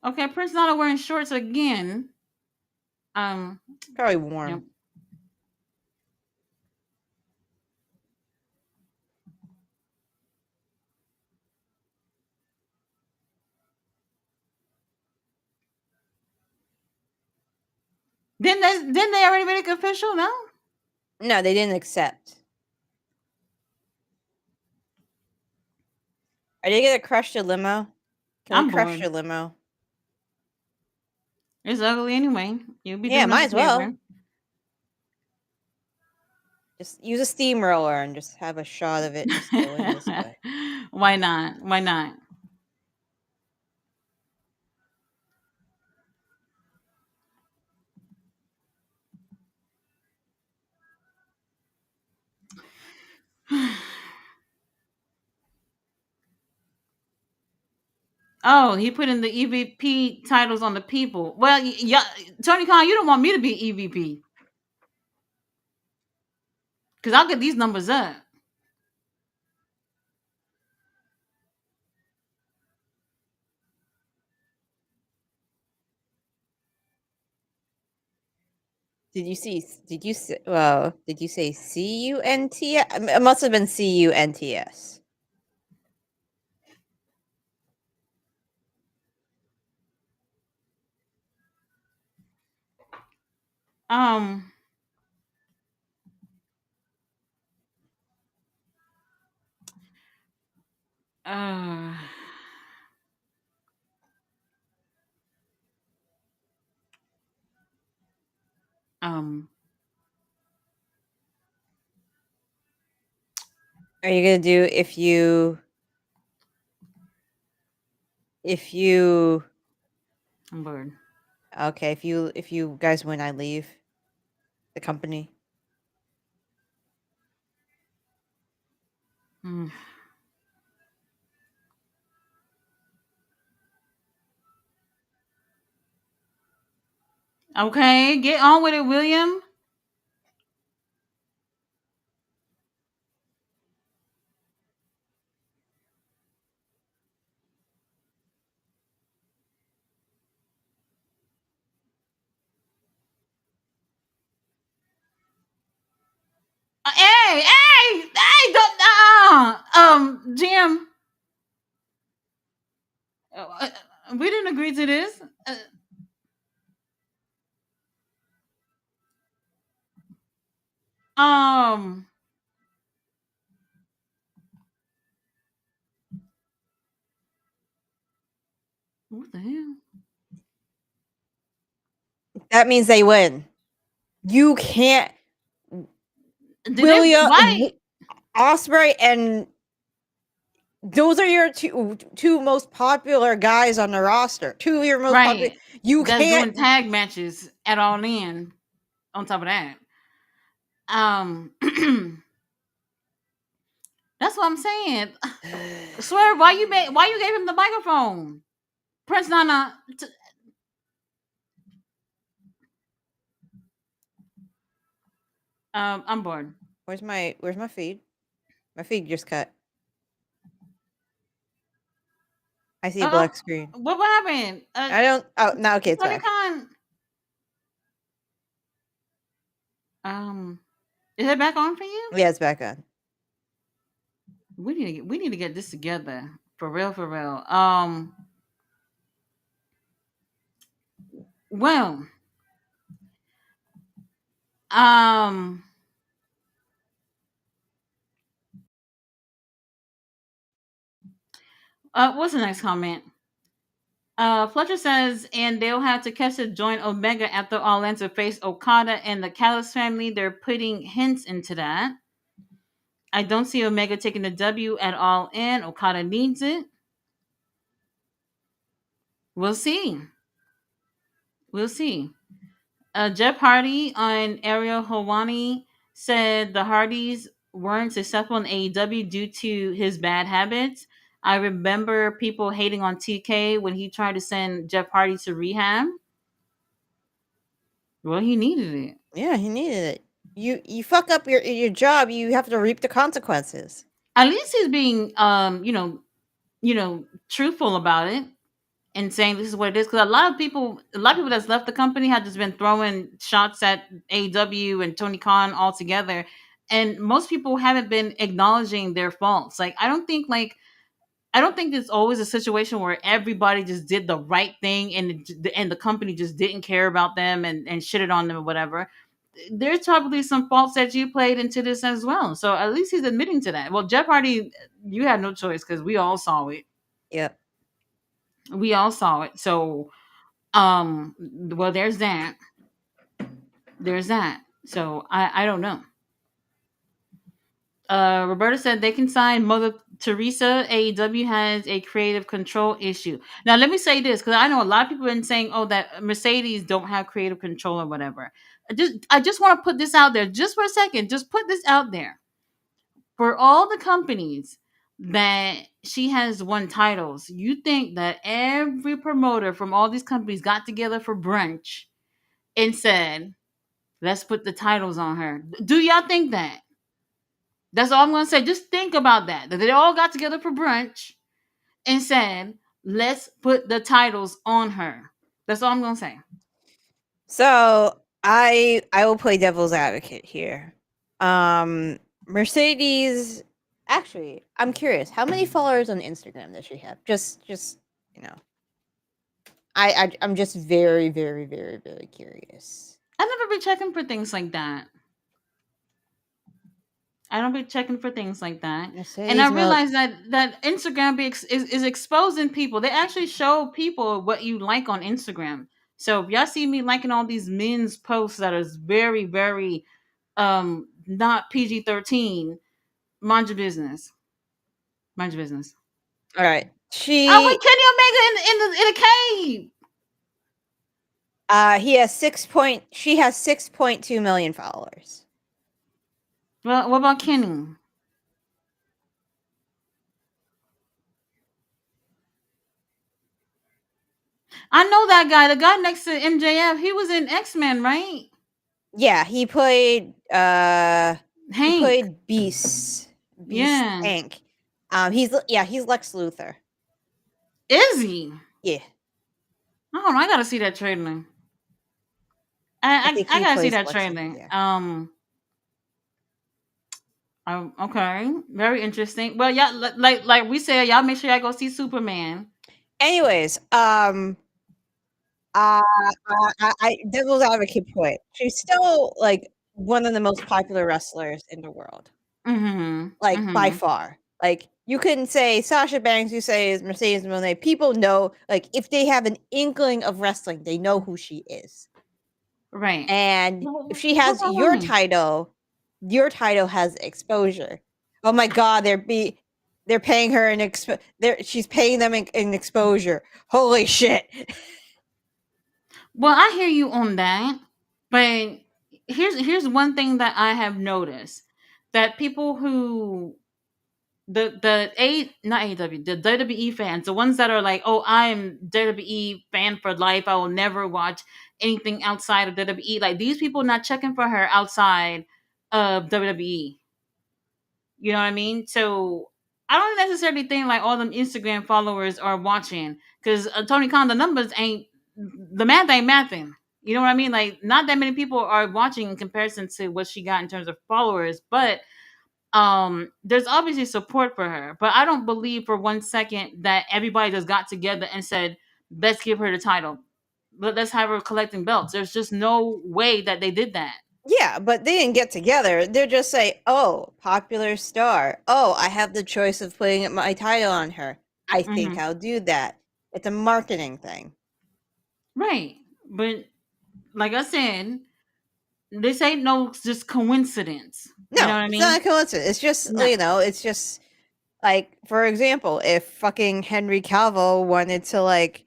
Okay, Prince Nana wearing shorts again. Um, Probably yep. warm. Didn't they already make it official? No. No, they didn't accept. Are they gonna crush the limo? Can we I'm crush bored. the limo? It's ugly anyway. You'll be Yeah, doing us might a as well. favor. Just use a steamroller and just have a shot of it just going this way. Why not? Why not? Oh, he put in the EVP titles on the people. Well, yeah, Tony Khan, you don't want me to be EVP because I'll get these numbers up. Did you see? Did you say? Well, did you say CUNT? It must have been CUNTS. Um, uh, um, Are you gonna do if you I'm bored. okay if you guys win I leave the company? Mm. Okay, get on with it, William. Don't, Jim, uh, we didn't agree to this. Um, what the hell? That means they win. You can't. Did they? William Why? Osprey and those are your two most popular guys on the roster. Two of your most popular. Right. You That's can't. doing tag matches at all in. On top of that, um, that's what I'm saying. Swear, why you gave him the microphone, Prince Nana? I'm bored. Where's my feed? My feed just cut. I see a Uh black screen. what happened? I don't. Oh, no. Okay, it's Tony back. Khan. Um, is it back on for you? Yeah, it's back on. We need to get this together for real, for real. Well, um, what's the next comment? Fletcher says, and they'll have to catch to join Omega after All In to face Okada and the Callis family. They're putting hints into that. I don't see Omega taking the W at All In. Okada needs it. We'll see. We'll see. Jeff Hardy on Ariel Helwani said the Hardys weren't successful in AEW due to his bad habits. I remember people hating on TK when he tried to send Jeff Hardy to rehab. Well, he needed it. Yeah, he needed it. You fuck up your job, you have to reap the consequences. At least he's being truthful about it and saying this is what it is. Because a lot of people that's left the company have just been throwing shots at AEW and Tony Khan altogether, and most people haven't been acknowledging their faults. Like I don't think it's always a situation where everybody just did the right thing and the company just didn't care about them and shitted on them or whatever. There's probably some faults that you played into this as well. So at least he's admitting to that. Well, Jeff Hardy, you had no choice because we all saw it. Yep. We all saw it. So well, there's that. There's that. So I don't know. Roberta said they can sign Mother Teresa. AEW has a creative control issue. Now, let me say this because I know a lot of people have been saying, "Oh, that Mercedes don't have creative control or whatever." I just want to put this out there just for a second. Just put this out there for all the companies that she has won titles. You think that every promoter from all these companies got together for brunch and said, "Let's put the titles on her." Do y'all think that? That's all I'm gonna say. Just think about that. That they all got together for brunch and said, "Let's put the titles on her." That's all I'm gonna say. So I will play devil's advocate here. Mercedes. Actually, I'm curious. How many followers on Instagram does she have? Just you know, I'm just very, very, very, very curious. I never be checking for things like that. I don't be checking for things like that. And I Mercedes Mel. realize that Instagram is exposing people. They actually show people what you like on Instagram. So if y'all see me liking all these men's posts that is very, very not PG-13, mind your business. Mind your business. All right. Oh wait, She Kenny Omega in a cave. he has she has 6.2 million followers. Well, what about Kenny? I know that guy. The guy next to MJF. He was in X-Men, right? Yeah, he Hank. played Beast Yeah. Hank. He's Lex Luthor. Is he? Yeah, I don't know. I gotta see that trailer. I think I he gotta see plays that Lex Luthor. trailer. Yeah. Okay, very interesting. Well, yeah, like we said, y'all make sure y'all go see Superman. Anyways, devil's advocate point. She's still like one of the most popular wrestlers in the world, Mm-hmm. like by Mm-hmm. far. Like you can say Sasha Banks, you say is Mercedes Moné. People know, like if they have an inkling of wrestling, they know who she is. Right. And if she What has about women? your title has exposure. Oh my God, they're paying her she's paying them in exposure. Holy shit! Well, I hear you on that, but here's one thing that I have noticed that people who the a not AEW the WWE fans, the ones that are like, oh, I'm WWE fan for life. I will never watch anything outside of WWE. Like these people not checking for her outside of WWE. You know what I mean? So I don't necessarily think like all them Instagram followers are watching because Tony Khan, the numbers ain't the math ain't mathing. You know what I mean? Like not that many people are watching in comparison to what she got in terms of followers, but there's obviously support for her. But I don't believe for 1 second that everybody just got together and said, let's give her the title. Let's have her collecting belts. There's just no way that they did that. Yeah, but they didn't get together. They're just say, "Oh, popular star. Oh, I have the choice of putting my title on her. I think Hmm. I'll do that." It's a marketing thing. Right. But like I said, this ain't no just coincidence. You know No, what I it's not mean? a coincidence. It's just, No. it's just like, for example, if fucking Henry Cavill wanted to like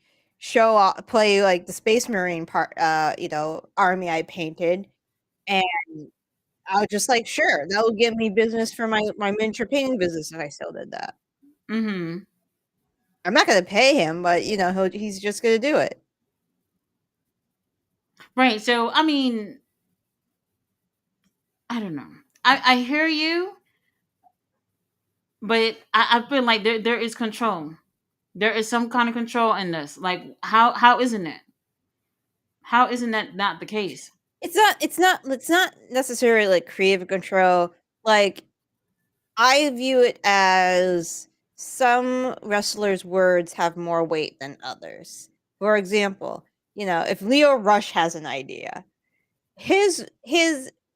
play like the Space Marine part, army I painted, and I was just like, sure, that would give me business for my miniature painting business if I still did that. Hmm. I'm not gonna pay him, but he's just gonna do it. Right. So I mean, I don't know. I hear you, but I feel like there is control. There is some kind of control in this. Like how isn't it? How isn't that not the case? It's not necessarily like creative control. Like I view it as some wrestlers' words have more weight than others. For example, if Leo Rush has an idea, his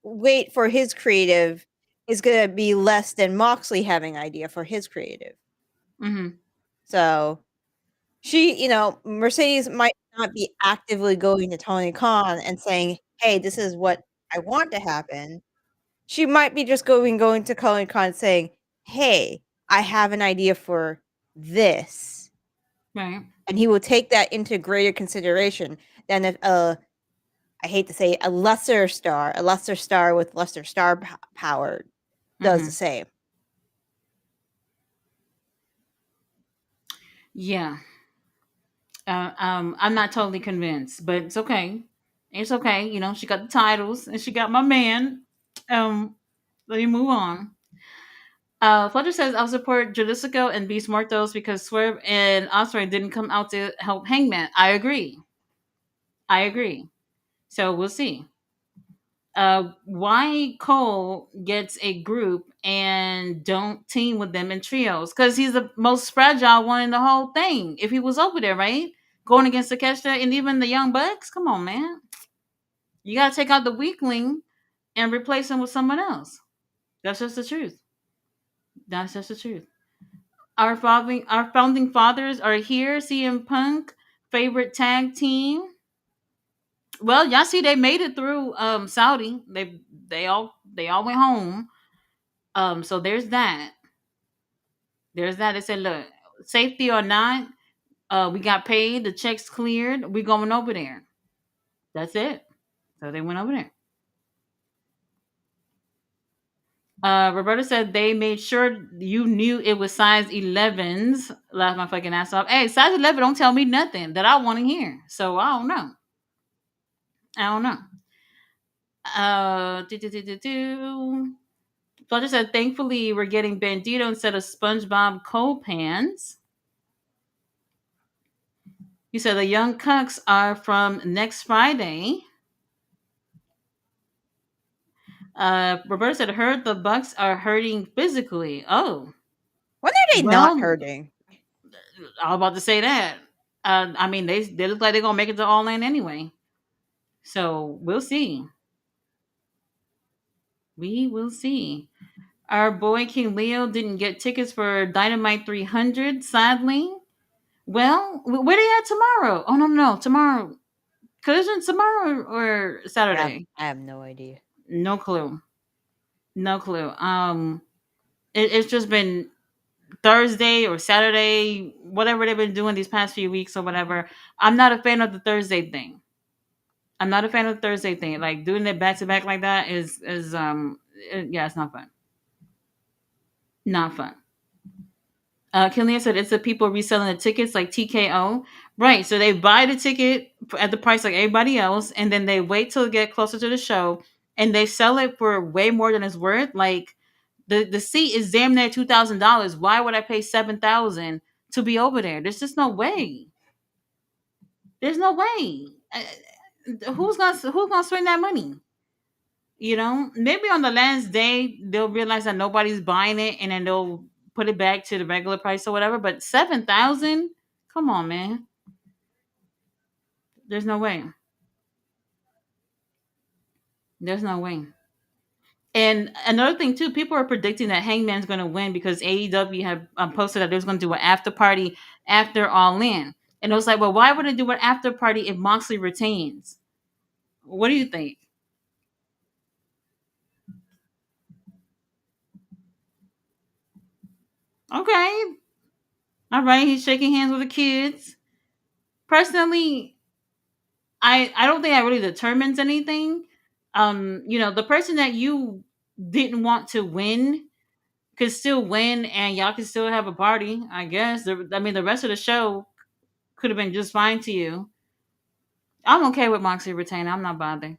weight for his creative is gonna be less than Moxley having idea for his creative. Hmm. So Mercedes might not be actively going to Tony Khan and saying, "Hey, this is what I want to happen." She might be just going to Tony Khan saying, "Hey, I have an idea for this." Right. And he will take that into greater consideration than if I hate to say it, a lesser star with lesser star power does the Hmm. same. Yeah. I'm not totally convinced, but it's okay. It's okay. You know, she got the titles and she got my man. Let me move on. Fletcher says I'll support Jalisco and Beast Mortos because Swerve and Osprey didn't come out to help Hangman. I agree. I agree. So we'll see. Why Cole gets a group and don't team with them in trios? Because he's the most fragile one in the whole thing. If he was over there, right, going against Takeshita and even the Young Bucks, come on, man, you gotta take out the weakling and replace him with someone else. That's just the truth. That's just the truth. Our founding fathers are here. CM Punk, favorite tag team. Well, y'all see they made it through Saudi. They all went home. So there's that. There's that. They said, look, safety or not, we got paid, the checks cleared, we going over there. That's it. So they went over there. Roberta said they made sure you knew it was size 11s. Laughed my fucking ass off. Hey, size 11 don't tell me nothing that I want to hear. So I don't know. I don't know. Do, do, do, do, do. Fletcher said, thankfully, we're getting Bandito instead of SpongeBob cold pans. He said the Young Cucks are from next Friday. Roberta said, heard the Bucks are hurting physically. Oh, When are they not well, hurting? I was about to say that. I mean, they look like they're gonna make it to All In anyway. So we'll see. We will see. Our boy King Leo didn't get tickets for Dynamite 300, sadly. Well, where they at tomorrow? Oh no, tomorrow. Collision tomorrow or Saturday? I have no idea. No clue. No clue. It's just been Thursday or Saturday, whatever they've been doing these past few weeks or whatever. I'm not a fan of the Thursday thing. I'm not a fan of the Thursday thing. Like doing it back to back like that yeah, it's not fun. Not fun. Killian said it's the people reselling the tickets like TKO. Right. So they buy the ticket at the price like everybody else, and then they wait till it get closer to the show, and they sell it for way more than it's worth. Like the seat is damn near $2,000. Why would I pay 7,000 to be over there? There's just no way. There's no way. Who's gonna spend that money? You know, maybe on the last day they'll realize that nobody's buying it, and then they'll put it back to the regular price or whatever. But 7,000, come on, man. There's no way. There's no way. And another thing too, people are predicting that Hangman's going to win because AEW have posted that there's going to do an after party after All In, and it was like, well, why would it do an after party if Moxley retains? What do you think? Okay, all right, he's shaking hands with the kids. Personally, I don't think that really determines anything. The person that you didn't want to win could still win, and y'all can still have a party. I guess. I mean, the rest of the show could have been just fine to you. I'm okay with Moxie retaining. I'm not bothered.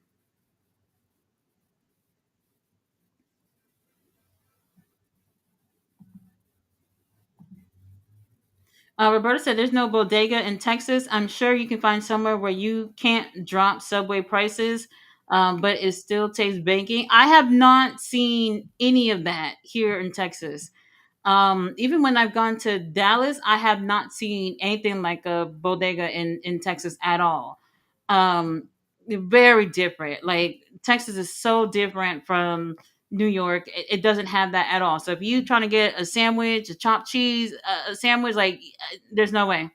Roberta said there's no bodega in Texas. I'm sure you can find somewhere where you can't drop Subway prices, but it still tastes baking. I have not seen any of that here in Texas. Even when I've gone to Dallas, I have not seen anything like a bodega in Texas at all. Very different. Like Texas is so different from New York. It doesn't have that at all. So if you trying to get a sandwich, a chopped cheese, a sandwich, like there's no way.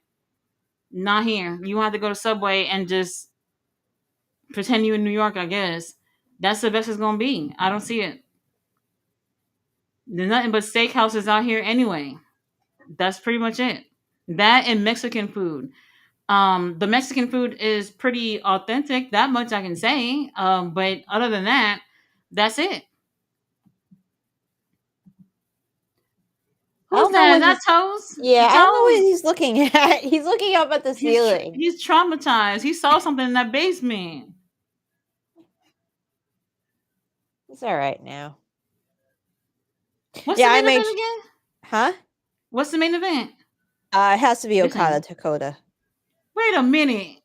Not here. You have to go to Subway and just pretend you in New York. I guess that's the best it's gonna be. I don't see it. There's nothing but steakhouses out here anyway. That's pretty much it. That and Mexican food. The Mexican food is pretty authentic. That much I can say. But other than that, that's it. I Who's don't know that? Is what that he's. Toes? Yeah, I don't know what Toes? he's looking at. He's looking up at the ceiling. He's traumatized. He saw something in that basement. He's all right now. What's the Yeah, I main made. event again? Huh? What's the main event? It has to be This Okada ain't. Dakota. Wait a minute.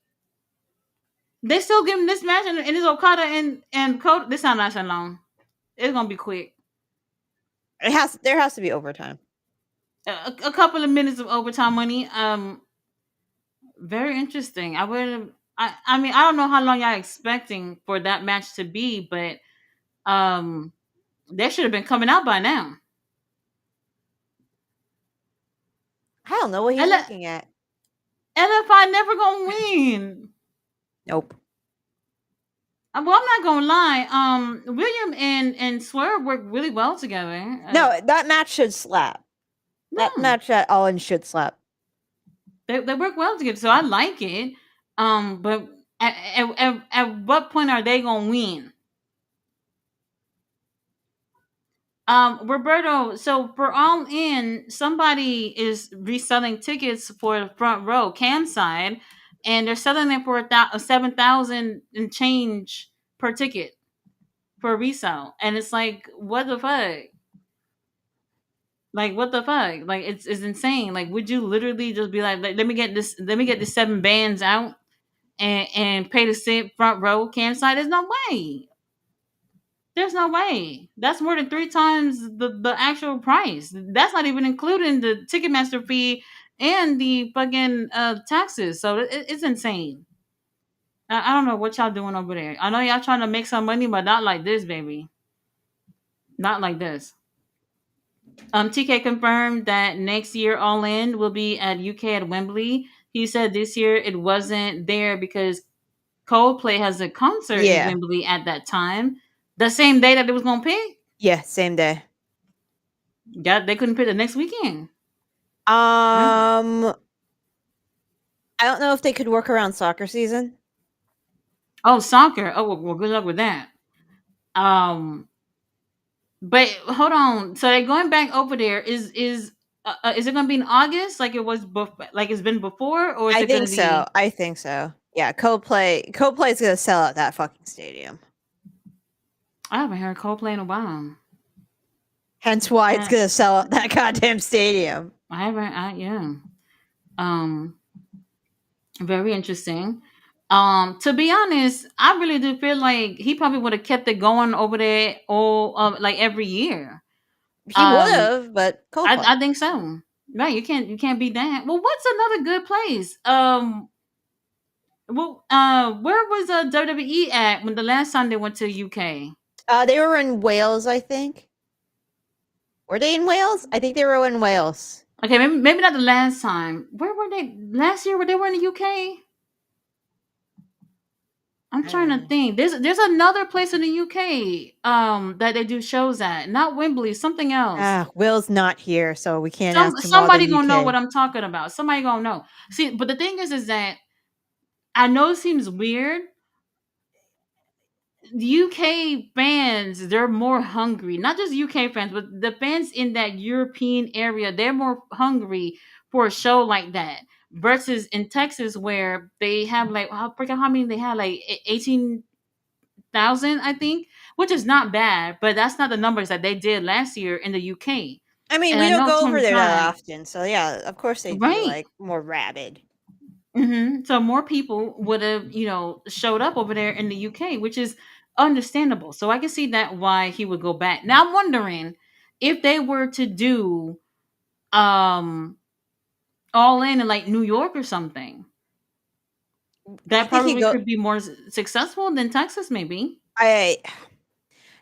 They still giving this match and it's Okada and Cody. This not lasting long. It's gonna be quick. There has to be overtime. A couple of minutes of overtime money. Very interesting. I would. I mean, I don't know how long y'all expecting for that match to be, but um, they should have been coming out by now. I don't know what he's L- looking at. LFI never gonna win. Nope. Well, I'm not gonna lie. William and Swerve work really well together. No, that match should slap. That No, match at All In should slap. they work well together, so I like it. But at what point are they gonna win? Roberto, so for All In, somebody is reselling tickets for front row cam side, and they're selling it for 7,000 and change per ticket for resale, and it's like, what the fuck? Like, what the fuck? Like, it's insane. Like, would you literally just be like, let me get this 7 bands out and pay to sit front row cam side? There's no way. There's no way. That's more than 3 times the actual price. That's not even including the Ticketmaster fee and the fucking taxes. So it's insane. I don't know what y'all doing over there. I know y'all trying to make some money, but not like this, baby. Not like this. TK confirmed that next year All In will be at UK at Wembley. He said this year it wasn't there because Coldplay has a concert in Yeah. Wembley at that time. The same day that it was gonna pick. Yeah, same day. Yeah, they couldn't pick the next weekend. Yeah. Um, I don't know if they could work around soccer season. Oh, soccer. Oh, well, good luck with that. Um, but hold on. So they're going back over there. Is it going to be in August like it was like it's been before, or is I it going think to so. be? I think so. Yeah, Coldplay's gonna sell out that fucking stadium. I haven't heard Coldplay in a while. Hence why it's I, gonna sell out that goddamn stadium. I haven't. Yeah. Um, very interesting. To be honest, I really do feel like he probably would have kept it going over there all like every year. He would Um, have, but I Coldplay. think so. Right, you can't beat that. Well, what's another good place? Where was WWE at when the last time they went to UK? They were in Wales, I think. Were they in Wales? I think they were in Wales. Okay, maybe not the last time. Where were they last year? Where they were in the UK? I'm trying to Mm. think. There's another place in the UK that they do shows at. Not Wembley, something else. Will's not here, so we can't ask him all the Somebody gonna know what UK. I'm talking about. Somebody gonna know. See, but the thing is that I know it seems weird. UK fans, they're more hungry. Not just UK fans, but the fans in that European area, they're more hungry for a show like that. Versus in Texas, where they have like, I forget how many they had, like 18,000, I think, which is not bad, but that's not the numbers that they did last year in the UK. I mean, And we I don't know go over Tony there that Khan, often, so yeah, of course they'd be right? like more rabid. So more people would have, showed up over there in the UK, which is understandable. So I can see that why he would go back. Now I'm wondering if they were to do um all in like New York or something, I that think probably could be more successful than Texas, maybe. I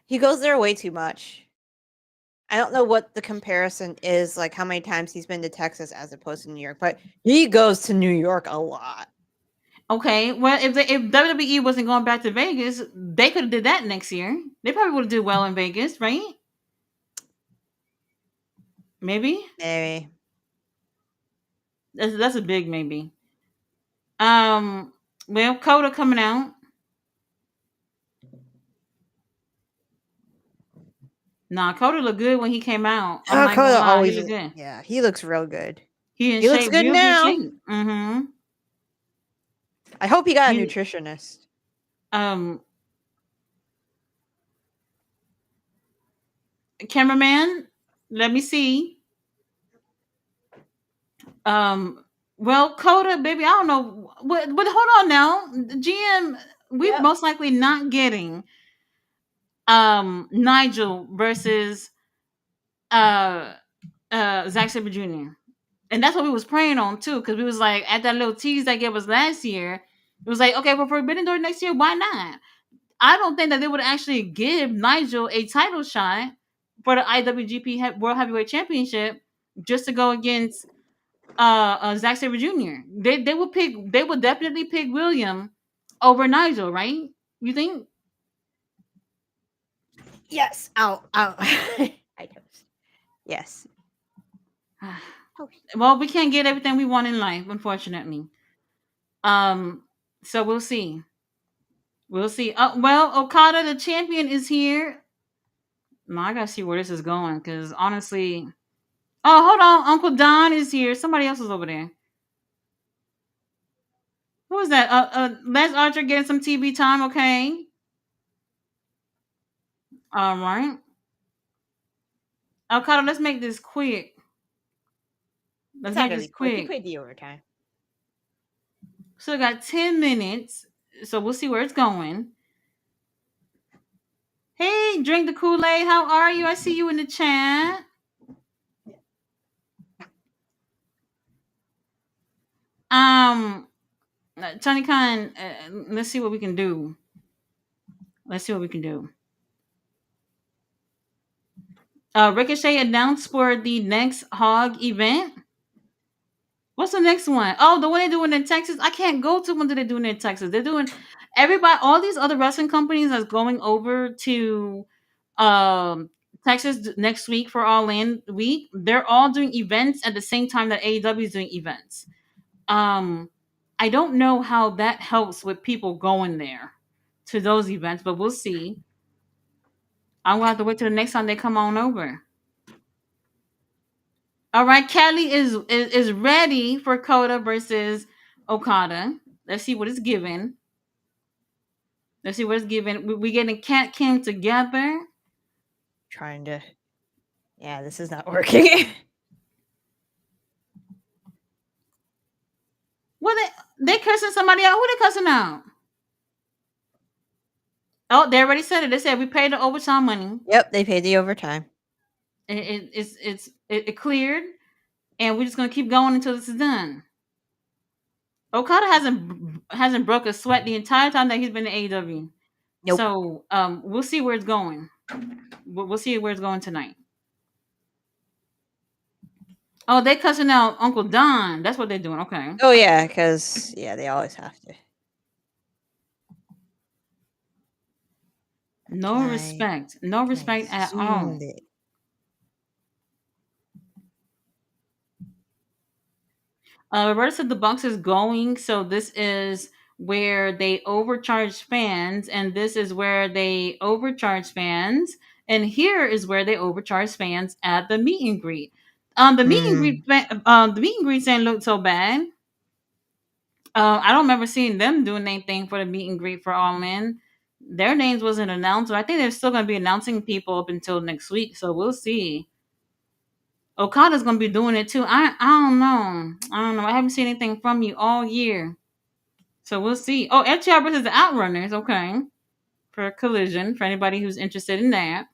he goes there way too much. I don't know what the comparison is, like how many times he's been to Texas as opposed to New York, but he goes to New York a lot. Okay, well if WWE wasn't going back to Vegas, they could have did that next year. They probably would have did well in Vegas, right? Maybe Maybe. that's a big maybe. Um, well, Coda coming out. Nah, Coda looked good when he came out. I'm not gonna Dakota lie, he always, looked good. yeah, he looks real good. He in He looks shape, good real good now. shape. Mm-hmm. I hope he got a He nutritionist. um cameraman, let me see. Um well, Coda, baby, I don't know. But hold on now. GM, we Yep. most likely not getting Nigel versus uh Zack Sabre Jr. And that's what we was praying on too, because we was like at that little tease they gave us last year. It was like, okay, well, Forbidden Door next year, why not? I don't think that they would actually give Nigel a title shot for the IWGP World Heavyweight Championship just to go against Zack Sabre Jr. They would definitely pick William over Nigel, right? You think? Yes. Ow. Ow. I know. Yes. Oh, Well, we can't get everything we want in life, unfortunately. Um, so we'll see. We'll see. Well, Okada, the champion, is here. No, I gotta see where this is going because honestly, oh hold on, Uncle Don is here. Somebody else is over there. Who is that? Les Archer getting some TV time. Okay, all right. Okada, let's make this quick. It's Let's not make gonna this be quick. You quick. played the overtime. So we got 10 minutes. So we'll see where it's going. Hey, drink the Kool-Aid. How are you? I see you in the chat. Um, Tony Khan, let's see what we can do. Let's see what we can do. Ricochet announced for the next Hog event. What's the next one? Oh, the one they're doing in Texas. I can't go to one that they're doing in Texas. They're doing everybody. All these other wrestling companies that's going over to um Texas next week for All In week. They're all doing events at the same time that AEW is doing events. Um, I don't know how that helps with people going there to those events, but we'll see. I'm gonna have to wait till the next time they come on over. All right, Kelly is ready for Kota versus Okada. Let's see what it's given. Let's see what it's given. We getting Cat Kim together. Trying to. Yeah, this is not working. What they cursing somebody out? Who they cussing out? Oh, they already said it. They said we paid the overtime money. Yep, they paid the overtime. It cleared, and we're just gonna keep going until this is done. Okada hasn't broke a sweat the entire time that he's been in AEW. Nope. So we'll see where it's going. We'll see where it's going tonight. Oh, they cussing out Uncle Don. That's what they're doing. Okay. Oh yeah, because they always have to. No respect. No Can I respect at zoom all. it? Roberta said the box is going, so this is where they overcharge fans, and this is where they overcharge fans, and here is where they overcharge fans at the meet and greet. The meet and greet didn't look so bad. I don't remember seeing them doing anything for the meet and greet for All In. Their names wasn't announced, but I think they're still going to be announcing people up until next week, so we'll see. Okada's gonna be doing it too. I don't know. I don't know. I haven't seen anything from you all year. So we'll see. Oh, FTR versus the Outrunners, okay. For a collision, for anybody who's interested in that.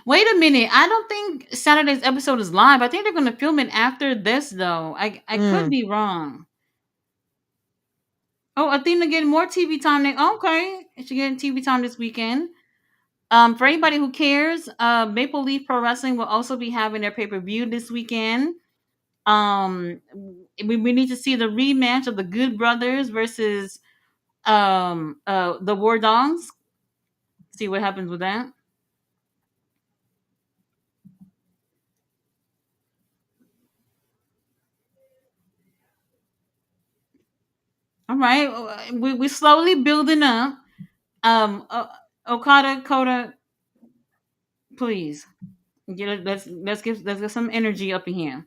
Wait a minute. I don't think Saturday's episode is live. I think they're gonna film it after this though. I could be wrong. Oh, Athena getting more TV time okay. She's getting TV time this weekend. For anybody who cares, Maple Leaf Pro Wrestling will also be having their pay-per-view this weekend. We need to see the rematch of the Good Brothers versus the War Dogs. See what happens with that. All right, we slowly building up. Okada, Kota, please let's get some energy up in here.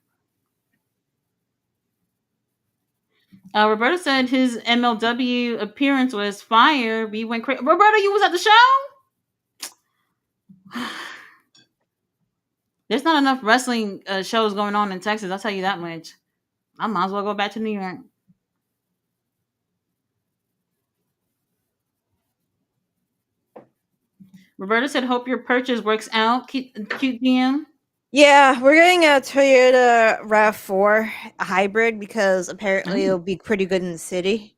Roberta said his MLW appearance was fire. We went crazy. Roberta, you was at the show. There's not enough wrestling shows going on in Texas. I'll tell you that much. I might as well go back to New York. Roberta said, "Hope your purchase works out." Cute DM. Yeah, we're getting a Toyota RAV4, a hybrid, because apparently Oh, it'll be pretty good in the city.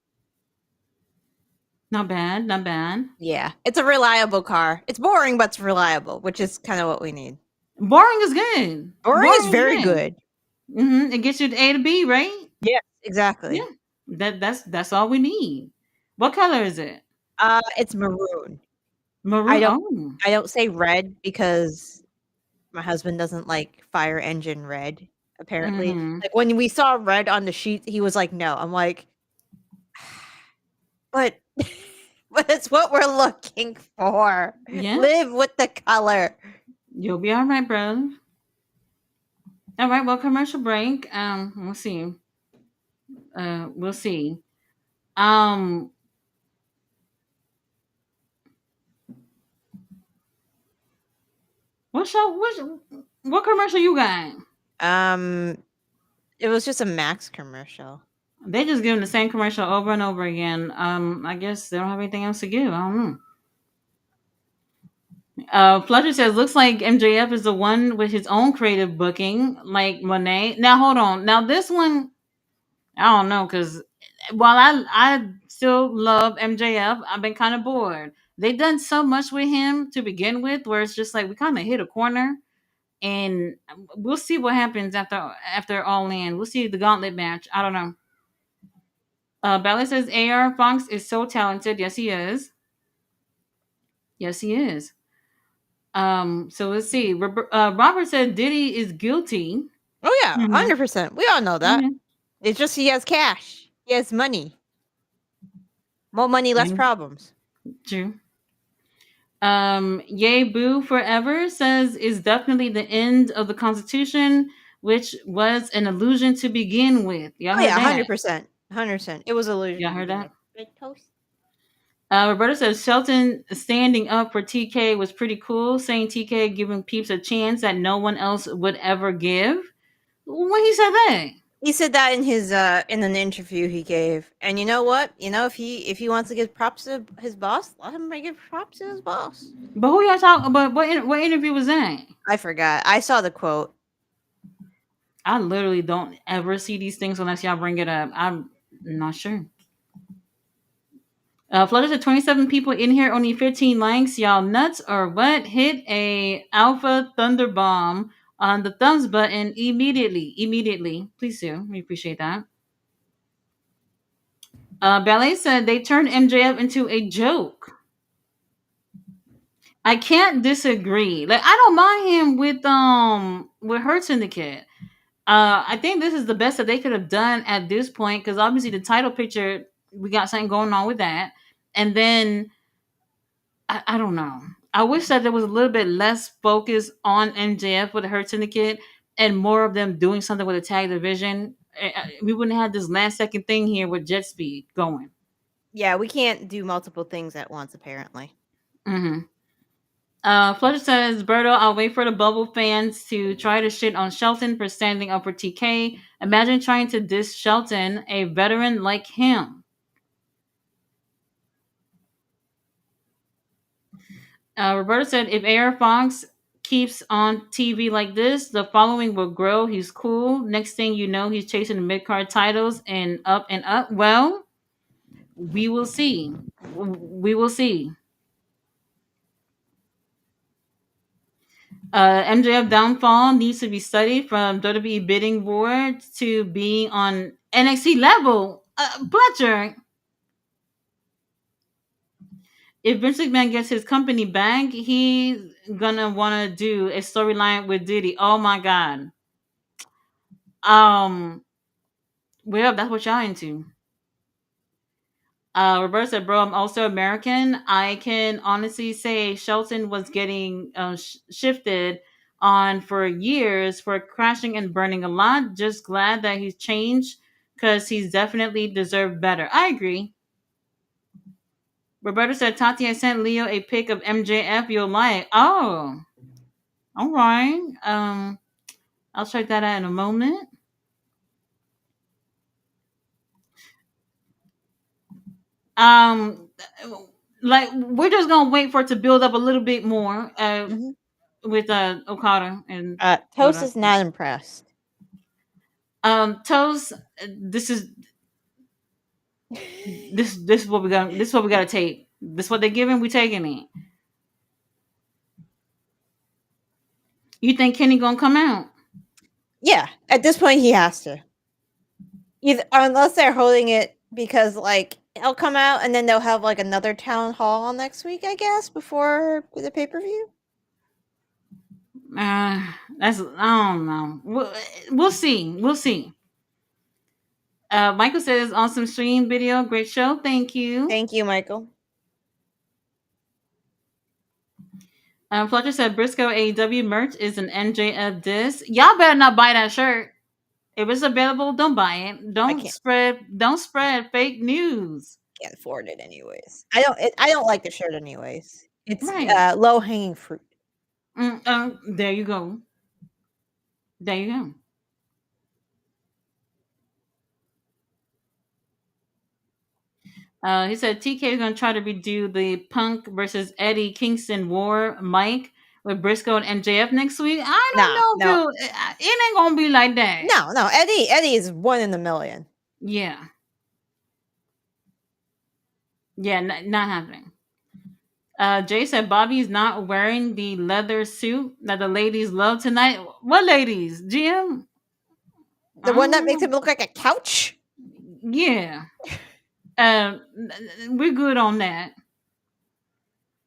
not bad, not bad. Yeah, it's a reliable car. It's boring, but it's reliable, which is kind of what we need. Boring is good. Boring is very good. It gets you to A to B, right? Yes, Yeah. exactly. That's all we need. What color is it? It's maroon. Maroon. Oh. I don't say red because my husband doesn't like fire engine red. Apparently, Mm-hmm. like when we saw red on the sheet, he was like, "No." I'm like, but but it's what we're looking for. Yeah, Live with the color. you'll be all right, bro. All right, well, commercial break. We'll see. We'll see. Um, what show? What commercial you got? Um, it was just a Max commercial. They just giving the same commercial over and over again. I guess they don't have anything else to give. I don't know. Fletcher says, looks like MJF is the one with his own creative booking, like Monet. Now, hold on. Now, this one, I don't know, because while I still love MJF, I've been kind of bored. They've done so much with him to begin with, where it's just like we kind of hit a corner, and we'll see what happens after All In. We'll see the gauntlet match. I don't know. Ballet says AR Fox is so talented. Yes, he is. Yes, he is. So let's see. Robert said Diddy is guilty. Oh yeah, Mhm. 100%. We all know that. Okay. It's just he has cash. He has money. More money, less Yeah, problems. true. Yay Boo Forever says is definitely the end of the Constitution, which was an illusion to begin with. Y'all Oh heard yeah, that? 100%. 100%. It was illusion Y'all to heard begin that? with. Red toast. Roberta says Shelton standing up for TK was pretty cool, saying TK giving peeps a chance that no one else would ever give. When he said that, He said that in an interview he gave. And you know what? You know, if he wants to give props to his boss, let him give props to his boss. but who y'all talking? But what interview was that? I forgot. I saw the quote. I literally don't ever see these things unless y'all bring it up. I'm not sure. Flutter said 27 people in here, only 15 likes. Y'all nuts or what? Hit a alpha thunder bomb on the thumbs button immediately. Immediately. Please do. We appreciate that. Ballet said they turned MJF into a joke. I can't disagree. Like I don't mind him with Hurt Syndicate. I think this is the best that they could have done at this point because obviously the title picture we got something going on with that, and then I don't know. I wish that there was a little bit less focus on MJF with the Hurt Syndicate and more of them doing something with the tag division. We wouldn't have this last second thing here with Jet Speed going. Yeah, we can't do multiple things at once, apparently. Mm-hmm. Fletcher says, Berto, I'll wait for the Bubble fans to try to shit on Shelton for standing up for TK. Imagine trying to diss Shelton, a veteran like him. Roberta said, if AR Fox keeps on TV like this, the following will grow. He's cool. Next thing you know, he's chasing the mid card titles and up and up. Well, we will see. We will see. MJF downfall needs to be studied from WWE bidding board to being on NXT level. Fletcher, if Vince McMahon gets his company back, he's gonna want to do a storyline with Diddy. Oh my god. Um, well, that's what y'all into. Roberta said, "Bro, I'm also American. I can honestly say Shelton was getting shifted on for years for crashing and burning a lot. Just glad that he's changed because he's definitely deserved better." I agree. Roberta said, "Tati, I sent Leo a pic of MJF. You'll like." Oh, all right. I'll check that out in a moment. Um, like we're just gonna wait for it to build up a little bit more. Mhm. With Okada and Toast whatever. is not impressed. Toes. This is this is what we got. This is what we got to take. This is what they're giving. We taking it. You think Kenny gonna come out? Yeah, at this point he has to. Either, unless they're holding it because like he'll come out and then they'll have like another town hall next week, I guess, before the pay-per-view. That's I don't know. We'll see. We'll see. Michael says awesome stream video, great show. Thank you. Thank you, Michael. Fletcher said Briscoe AEW merch is an NJF disc. Y'all better not buy that shirt. If it's available, don't buy it. I Don't spread fake news. can't afford it anyways. I don't like the shirt anyways. It's Right. low hanging fruit. There you go. There you go. He said TK is going to try to redo the Punk versus Eddie Kingston War Mike with Briscoe and MJF next week. I No, don't no, know if it ain't going to be like that. no. Eddie is one in a million. Yeah. Yeah, not happening. Jay said Bobby's not wearing the leather suit that the ladies love tonight. What ladies? Jim? The one that makes Oh, him look like a couch. yeah. Uh, we're good on that.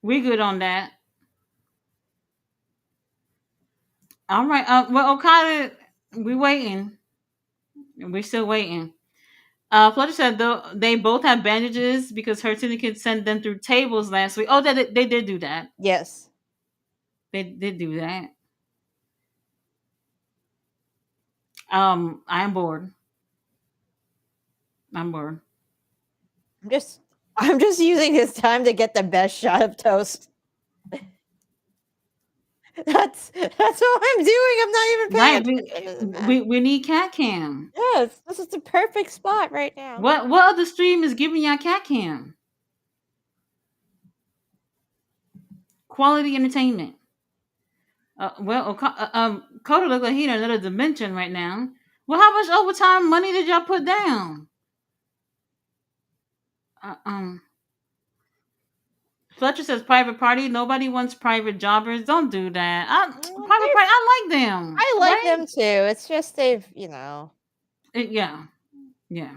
We're good on that. All right. Well, Okada, we waiting. We're still waiting. Fletcher said though they both have bandages because her syndicate sent them through tables last week. Oh, they did do that. Yes. They did do that. I am bored. I'm bored. I'm just using his time to get the best shot of toast. That's all I'm doing. I'm not even paying Right. attention to the match. We need cat cam. Yes, this is the perfect spot right now. What other stream is giving y'all cat cam? Quality entertainment. Coda look like he in another dimension right now. Well, how much overtime money did y'all put down? Uh, um, Fletcher says private party. Nobody wants private jobbers. Don't do that. Private party. I like them. I like Right? them too. It's just they've, you know. Yeah. Yeah.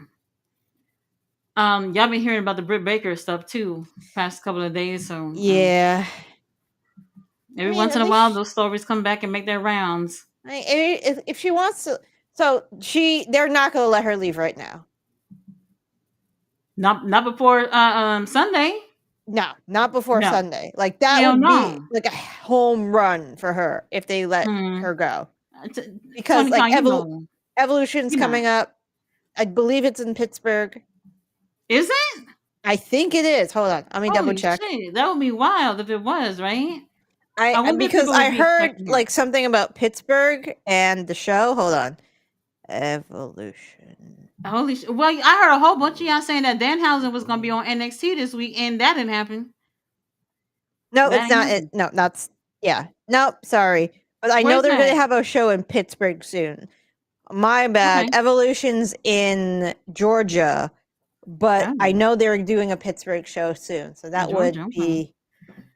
Y'all been hearing about the Britt Baker stuff too, past couple of days. So Yeah. I every mean, once at in a while, least those stories come back and make their rounds. if she wants to, so they're not going to let her leave right now. Not before Sunday. No, not before No. Sunday. Like that Hell would be no. like a home run for her if they let Mm. her go. Because Tony like Khan, you know. Evolution's You're not. coming up. I believe it's in Pittsburgh. Is it? I think it is. Hold on, let me double Holy check. shit. That would be wild if it was, right? I I wonder if because people would I be heard expecting it. like something about Pittsburgh and the show. Hold on, Evolution. Holy shit. Well, I heard a whole bunch of y'all saying that Danhausen was going to be on NXT this week, and that didn't happen. No, That it's ain't not. happen. No, not. Yeah, nope. Sorry, but I know Where's they're going to that? have a show in Pittsburgh soon. My bad. Okay. Evolution's in Georgia, but I Oh, know they're doing a Pittsburgh show soon, so Georgia. Okay.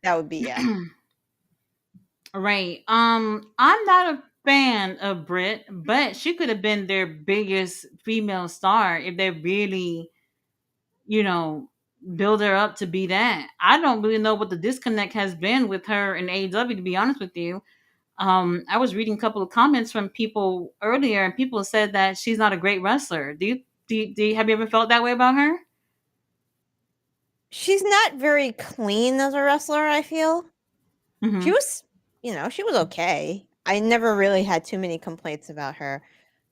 that would be yeah. Right. I'm not a fan of Brit, but she could have been their biggest female star if they really, you know, build her up to be that. I don't really know what the disconnect has been with her in AEW, to be honest with you. I was reading a couple of comments from people earlier, and people said that she's not a great wrestler. Have you ever felt that way about her? She's not very clean as a wrestler, I feel. She Mm-hmm. was, she was okay. I never really had too many complaints about her.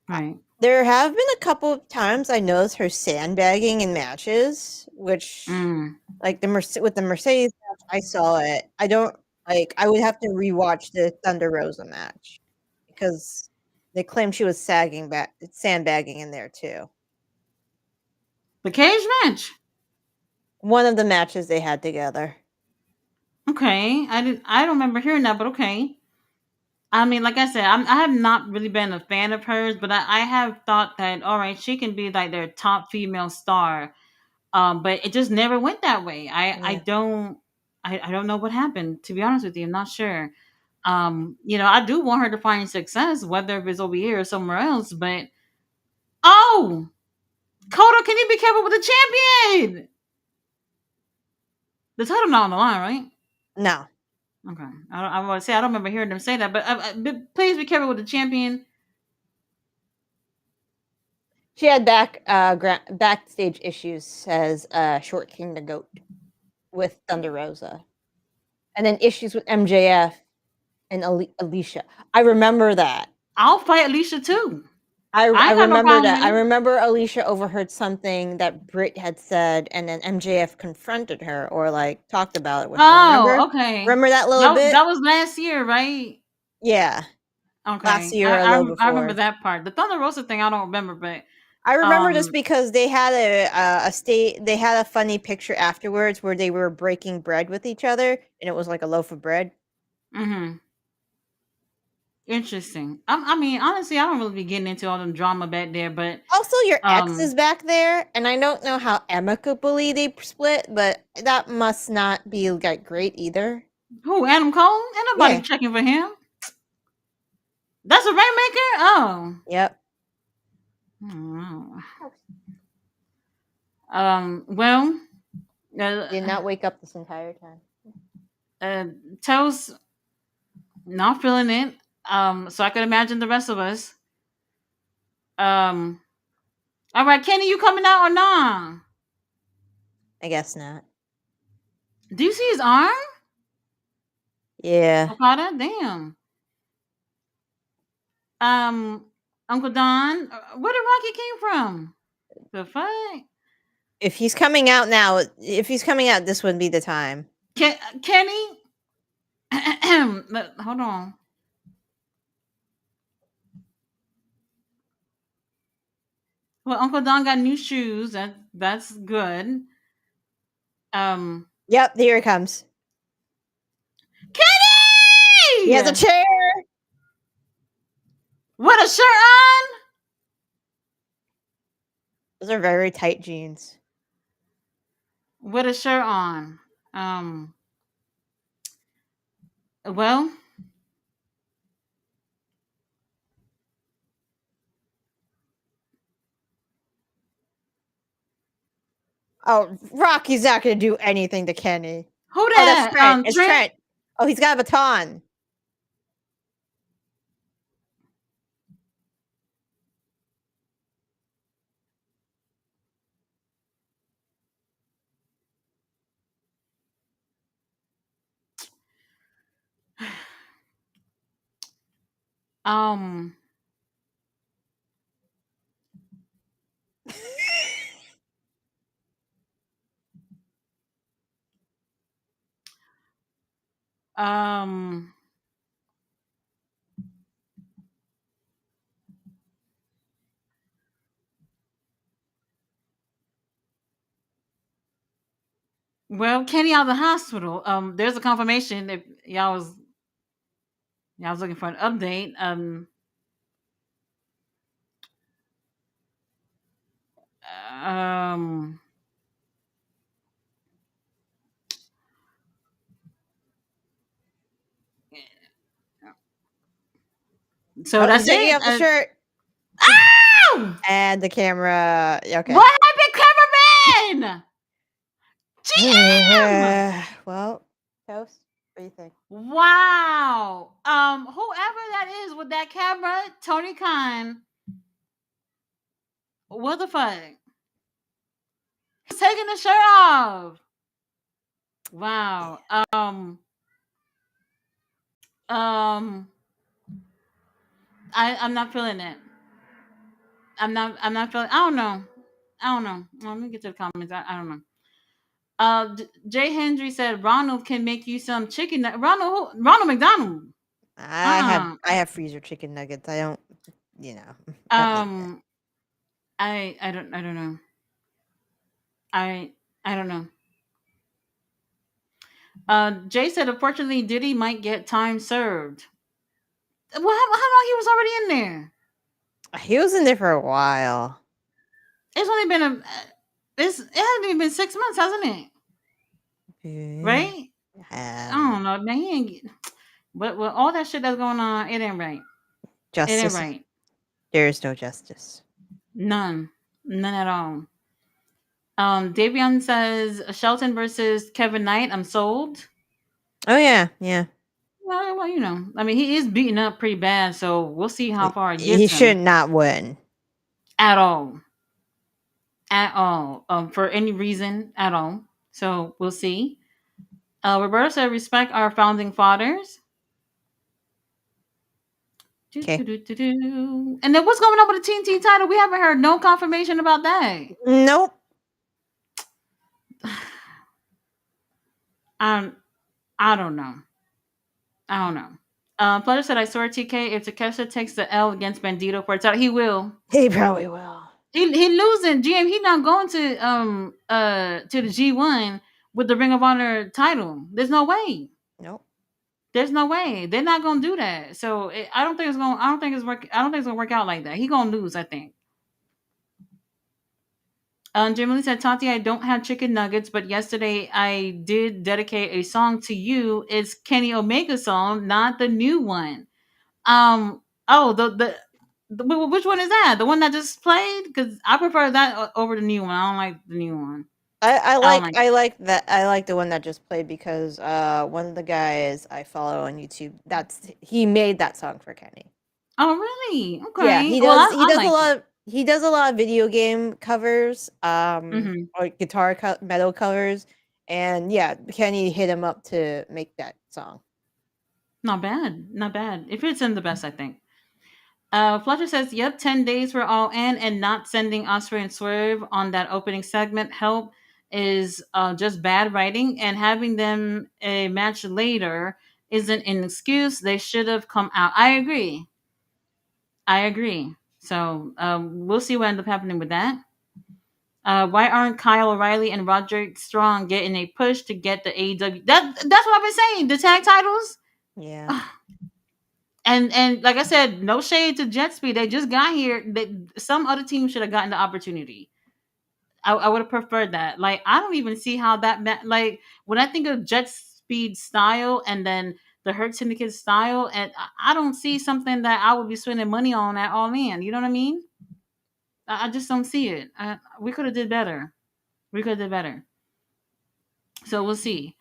Right. There have been a couple of times I noticed her sandbagging in matches, which, Mm. like with the Mercedes match, I saw it. I don't like. I would have to rewatch the Thunder Rosa match because they claim she was sandbagging in there too. The cage match. One of the matches they had together. Okay, I don't remember hearing that, but okay. I mean, like I said, I have not really been a fan of hers, but I have thought that all right, she can be like their top female star. But it just never went that way. Yeah. I don't know what happened. To be honest with you, I'm not sure. I do want her to find success, whether it's over here or somewhere else. But oh, Coda, can you be careful with the champion? The title not on the line, right? No. Okay. I want to say I don't remember hearing them say that, but please be careful with the champion. She had backstage issues, says Short King the Goat with Thunder Rosa. and then issues with MJF and Alicia. I remember that. I'll fight Alicia too. I I ain't got no remember problem that. with I it. remember Alicia overheard something that Britt had said, and then MJF confronted her or like talked about it with her. Oh, okay. Remember that little That bit? that was last year, right? Yeah, last Okay, year, a little I remember before. that part. The Thunder Rosa thing, I don't remember, but I remember this um, because they had a state. They had a funny picture afterwards where they were breaking bread with each other, and it was like a loaf of bread. hmm interesting. I mean, honestly, I don't really be getting into all the drama back there, but Also, your ex um, is back there, and I don't know how amicably they split, but that must not be like great either. who Adam Cole? Ain't nobody Yeah. checking for him. That's a rainmaker. Oh, Yep. Hmm. Well, uh, Did not wake up this entire time. uh, Toast not feeling it. So I could imagine the rest of us. Um, all right, Kenny, you coming out or not? I guess not. Do you see his arm? Yeah. Okada, damn. Um, Uncle Don, where did Rocky came from? The fuck? If he's coming out now, if he's coming out, this would be the time. Kenny, hold on. Well, Uncle Don got new shoes. That's good. Um, Yep, here it comes. He has a Kenny chair. with a shirt on. Those are very tight jeans. With a shirt on. Um, well, Oh, Rocky's not going to do anything to Kenny. who Oh, that's that? Trent. It's Trent. Trent. Oh, he's got a baton. Um, um. Well, Kenny out of the hospital. There's a confirmation if y'all was looking for an update. Um. So Oh, he's that's taking it. off the shirt. Ow! And the camera. Okay. What happened, cameraman? GM. Well, Toast, what do you think? Wow. Whoever that is with that camera, Tony Khan. What the fuck? He's taking the shirt off. Wow. Um. I'm not feeling it. I'm not feeling. I don't know. I don't know. Let me get to the comments. I don't know. Jay Hendry said Ronald can make you some chicken. Ronald McDonald. I have freezer chicken nuggets. I don't, you know, don't need that. Um. I don't know. I don't know. Jay said unfortunately Diddy might get time served. Well, how long he was already in there? He was in there for a while. It's only been it hasn't even been 6 months, hasn't it? Right? I don't know, man. He ain't. But with all that shit that's going on, it ain't right. It ain't Justice. right. There is no justice. None. None at all. Davion says Shelton versus Kevin Knight. I'm sold. Oh yeah, yeah. Well, you know, I mean, he is beaten up pretty bad, so we'll see how far it He gets should him not win. at all, at all, for any reason at all. So we'll see. Roberto said, "Respect our founding fathers." Do, do, Okay. do, do, do. And then what's going on with the TNT title? We haven't heard no confirmation about that. Nope. Um, I don't know. I don't know. Flutter said, "I swear, TK, if Takesha takes the L against Bandito for a title, he will. He probably will. He losing. GM. He not going to the G1 with the Ring of Honor title. There's no way. Nope. There's no way. They're not gonna do that. So I don't think it's going. I don't think it's work. I don't think it's gonna work out like that. He gonna lose. I think. Jim Lee said, Tati, I don't have chicken nuggets, but yesterday I did dedicate a song to you. It's Kenny Omega's song, not the new one. Oh, which one is that? The one that just played? Because I prefer that over the new one. I don't like the new one. I I don't like like. I like that I like the one that just played because one of the guys I follow on YouTube, that's he made that song for Kenny. Oh, really? Yeah, Okay. Well, he I does a like it. lot of video game covers, Hmm. or metal covers, and yeah, Kenny hit him up to make that song. Not bad. Not bad. If it's in the best, I think. Fletcher says, "Yep, 10 days we're all in, and not sending Osprey and Swerve on that opening segment help is just bad writing, and having them a match later isn't an excuse. They should have come out." I agree. I agree. So we'll see what ends up happening with that. Why aren't Kyle O'Reilly and Roderick Strong getting a push to get the AEW? That's what I've been saying. The tag titles. Yeah. And like I said, no shade to Jet Speed. They just got here. Some other team should have gotten the opportunity. I would have preferred that. Like I don't even see how like when I think of Jet Speed style and then the Hurt Syndicate style, and I don't see something that I would be spending money on at all in. You know what I mean? I just don't see it. We could have did better. We could have did better. So we'll see.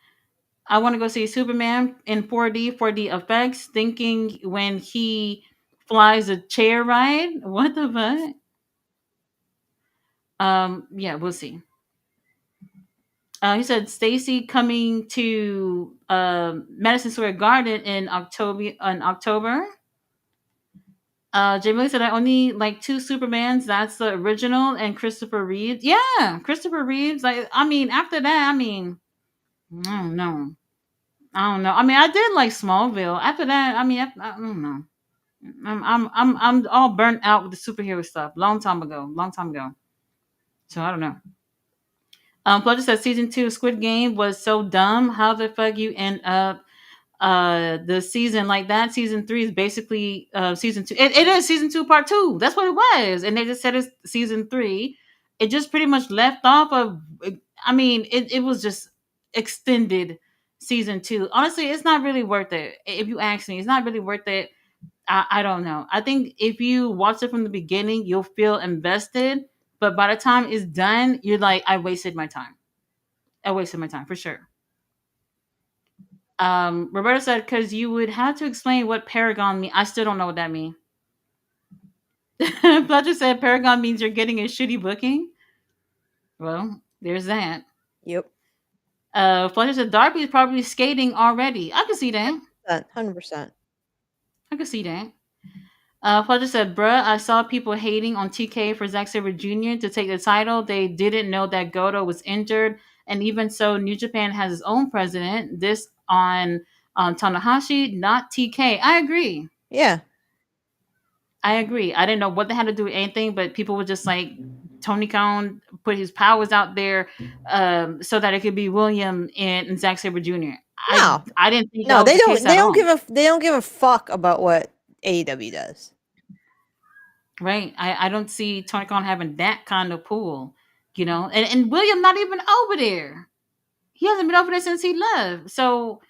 I want to go see Superman in 4D effects, thinking when he flies a chair ride. What the fuck? Yeah, we'll see. He said Stacy coming to Madison Square Garden in October. Jamie said I only like two Supermans. That's the original and Christopher Reeves. Yeah, Christopher Reeves. Like, I mean, after that, I mean, I don't know. I don't know. I mean, I did like Smallville. After that, I mean, I don't know. I'm all burnt out with the superhero stuff. Long time ago. Long time ago. So I don't know. Fletcher said season 2 of Squid Game was so dumb. How the fuck you end up the season like that? Season 3 is basically season 2. It is season 2 part 2. That's what it was. And they just said it's season 3. It just pretty much left off of I mean, it was just extended season 2. Honestly, it's not really worth it. If you ask me, it's not really worth it. I don't know. I think if you watch it from the beginning, you'll feel invested. But by the time it's done, you're like, I wasted my time. I wasted my time for sure. Roberta said, because you would have to explain what Paragon means. I still don't know what that means. Fletcher said Paragon means you're getting a shitty booking. Well, there's that. Yep. Fletcher said Darby is probably skating already. I can see that. 100%. I can see that. Fletcher said, bruh, I saw people hating on TK for Zack Sabre Jr. to take the title. They didn't know that Goto was injured. And even so, New Japan has its own president. This on Tanahashi, not TK. I agree. Yeah. I agree. I didn't know what they had to do with anything, but people were just like, Tony Khan put his powers out there so that it could be William and Zack Sabre Jr. No. I didn't think that No, was the case they at all. don't give a fuck about what AEW does. Right. I don't see Tony Khan having that kind of pull, you know. And William not even over there. He hasn't been over there since he left. So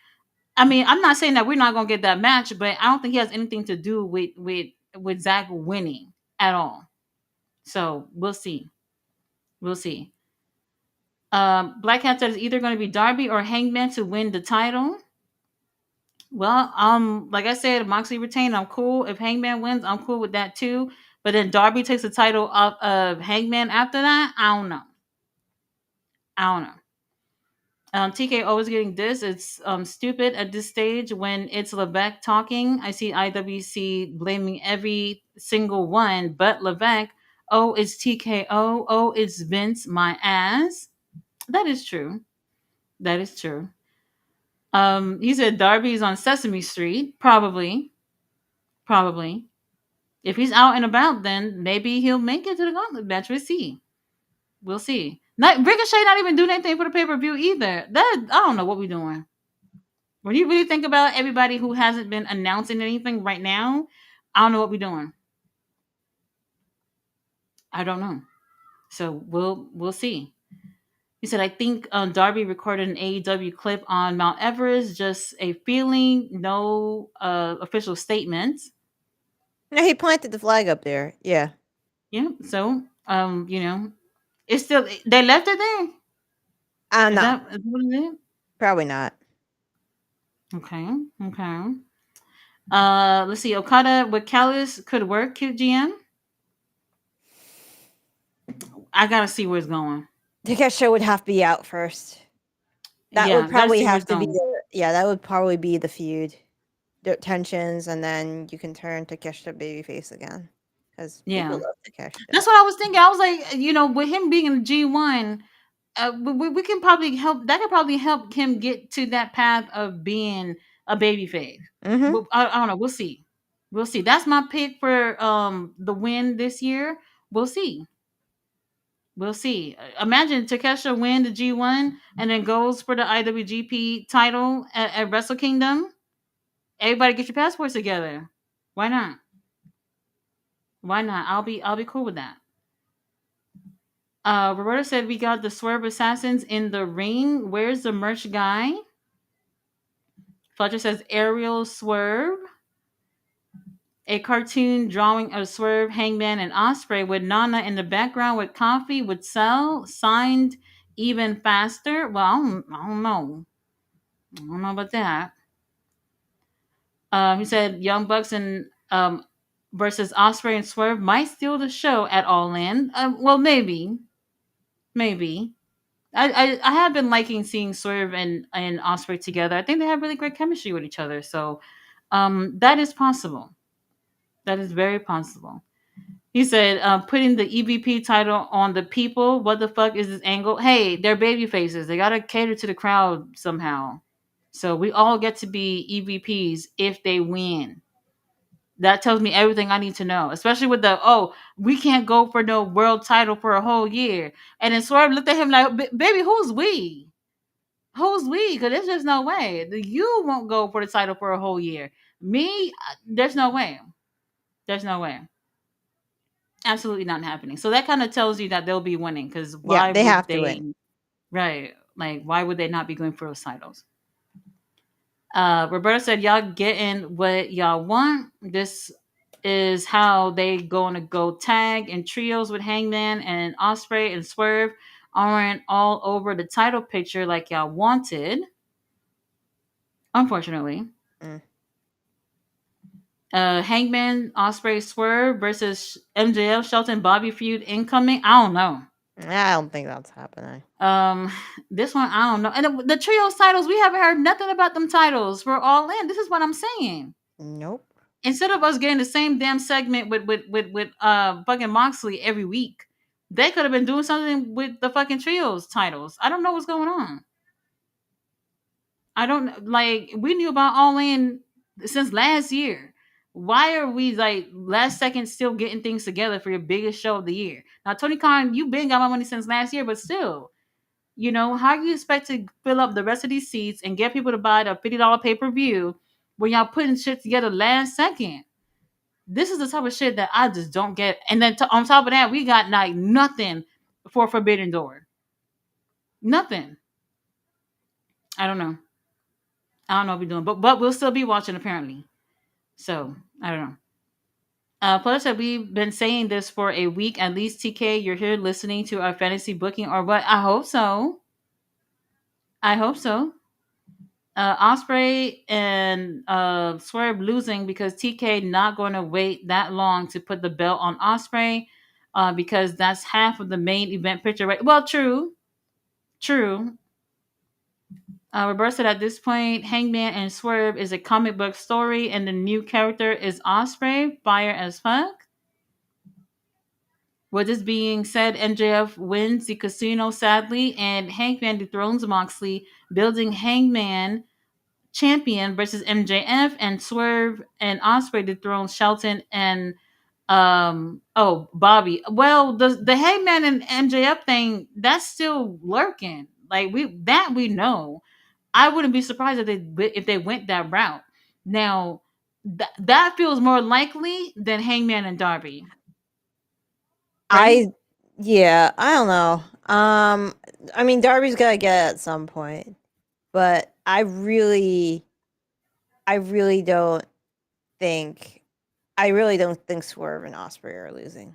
I mean, I'm not saying that we're not gonna get that match, but I don't think he has anything to do with Zach winning at all. So we'll see. We'll see. Black Cat said it's either going to be Darby or Hangman to win the title. Well, like I said, Moxley retained. I'm cool. If Hangman wins, I'm cool with that too. But then Darby takes the title off of Hangman after that. I don't know. I don't know. TKO is getting this. It's stupid at this stage when it's Levesque talking. I see IWC blaming every single one but Levesque. Oh, it's TKO. Oh, it's Vince, my ass. That is true. That is true. He said Darby's on Sesame Street. Probably. Probably. If he's out and about, then maybe he'll make it to the gauntlet match. We'll see. We'll see. Not Ricochet not even doing anything for the pay per view either. That I don't know what we're doing. When you really think about everybody who hasn't been announcing anything right now, I don't know what we're doing. I don't know. So we'll see. He said, I think Darby recorded an AEW clip on Mount Everest, just a feeling, no official statements. No, he planted the flag up there. Yeah. Yeah. So it's still they left it there. No, Is that what it is? probably not. Okay. Okay. Let's see. Okada with Callis could work. Cute GM. I gotta see where it's going. Takesha would have to be out first. That would Yeah, gotta probably see where it's have to be going. that would probably be the feud. The tensions, and then you can turn Takeshita babyface again. Because people Yeah, love Takeshita. that's what I was thinking. I was like, with him being in G1, we can probably help. That could probably help him get to that path of being a baby face. Mm-hmm. But I don't know. We'll see. We'll see. That's my pick for the win this year. We'll see. We'll see. Imagine Takesha win the G1 and then goes for the IWGP title at Wrestle Kingdom. Everybody get your passports together. Why not? Why not? I'll be cool with that. Roberta said we got the Swerve Assassins in the ring. Where's the merch guy? Fletcher says Ariel Swerve. A cartoon drawing of Swerve, Hangman, and Osprey with Nana in the background with coffee would sell. Signed even faster. Well, I don't know. I don't know about that. He said Young Bucks and versus Osprey and Swerve might steal the show at All In. Well, maybe. I have been liking seeing Swerve and Osprey together. I think they have really great chemistry with each other. So, that is possible. That is very possible. He said, putting the EVP title on the people. What the fuck is this angle? Hey, they're baby faces. They gotta cater to the crowd somehow. So we all get to be EVPs if they win. That tells me everything I need to know. Especially with we can't go for no world title for a whole year. And then Swerve looked at him like, baby, who's we? Who's we? Because there's just no way. You won't go for the title for a whole year. Me, there's no way. There's no way. Absolutely not happening. So that kind of tells you that they'll be winning. Because Yeah, why they would have to they? win. Right. Like, why would they not be going for those titles? Roberta said, y'all getting what y'all want. This is how they gonna go tag in trios with Hangman and Osprey and Swerve aren't all over the title picture like y'all wanted. Unfortunately. Mm. Hangman, Osprey, Swerve versus MJF, Shelton, Bobby feud incoming. I don't know. I don't think that's happening. Um, this one I don't know. And the trios titles, we haven't heard nothing about them titles. We're all in. This is what I'm saying. Nope. Instead of us getting the same damn segment with fucking Moxley every week, they could have been doing something with the fucking trios titles. I don't know what's going on. I don't like we knew about All In since last year. Why are we like last second still getting things together for your biggest show of the year? Now, Tony Khan, you've been got my money since last year, but still, how do you expect to fill up the rest of these seats and get people to buy the $50 pay per view when y'all putting shit together last second? This is the type of shit that I just don't get. And then on top of that, we got like nothing for Forbidden Door. Nothing. I don't know. I don't know what we're doing, but we'll still be watching apparently. So I don't know. Plus, we've been saying this for a week at least. TK, you're here listening to our fantasy booking or what? I hope so. I hope so. Osprey and Swerve losing because TK not going to wait that long to put the belt on Osprey, because that's half of the main event picture. Right? Well, true, true. Roberta said at this point, Hangman and Swerve is a comic book story, and the new character is Osprey. Fire as fuck. With this being said, MJF wins the casino sadly, and Hangman dethrones Moxley, building Hangman champion versus MJF, and Swerve and Osprey dethrones Shelton and Bobby. Well, the Hangman and MJF thing that's still lurking. Like we know. I wouldn't be surprised if they went that route. Now, that feels more likely than Hangman and Darby, right? I yeah, I don't know. I mean Darby's gotta get it at some point, but I really don't think I really don't think Swerve and Osprey are losing.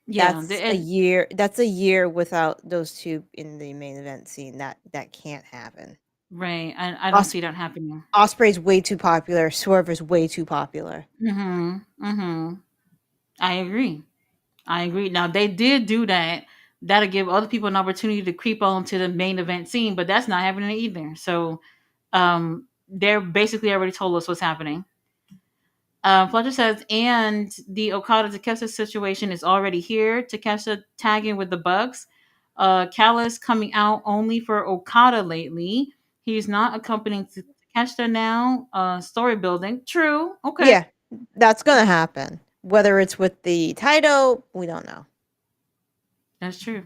Yeah, That's a year without those two in the main event scene. That can't happen. right. I don't Os- see that happening. Osprey's way too popular. Swerve is way too popular. Mm-hmm. I agree. I agree. Now they did do that. That'll give other people an opportunity to creep on to the main event scene, but that's not happening either. So they're basically already told us what's happening. Fletcher says, and the Okada Takeshita situation is already here. Takeshita tagging with the Bucks. Callis coming out only for Okada lately. He's not accompanying Takeshita now. Story building. True. Okay. Yeah, that's gonna happen. Whether it's with the title, we don't know. That's true.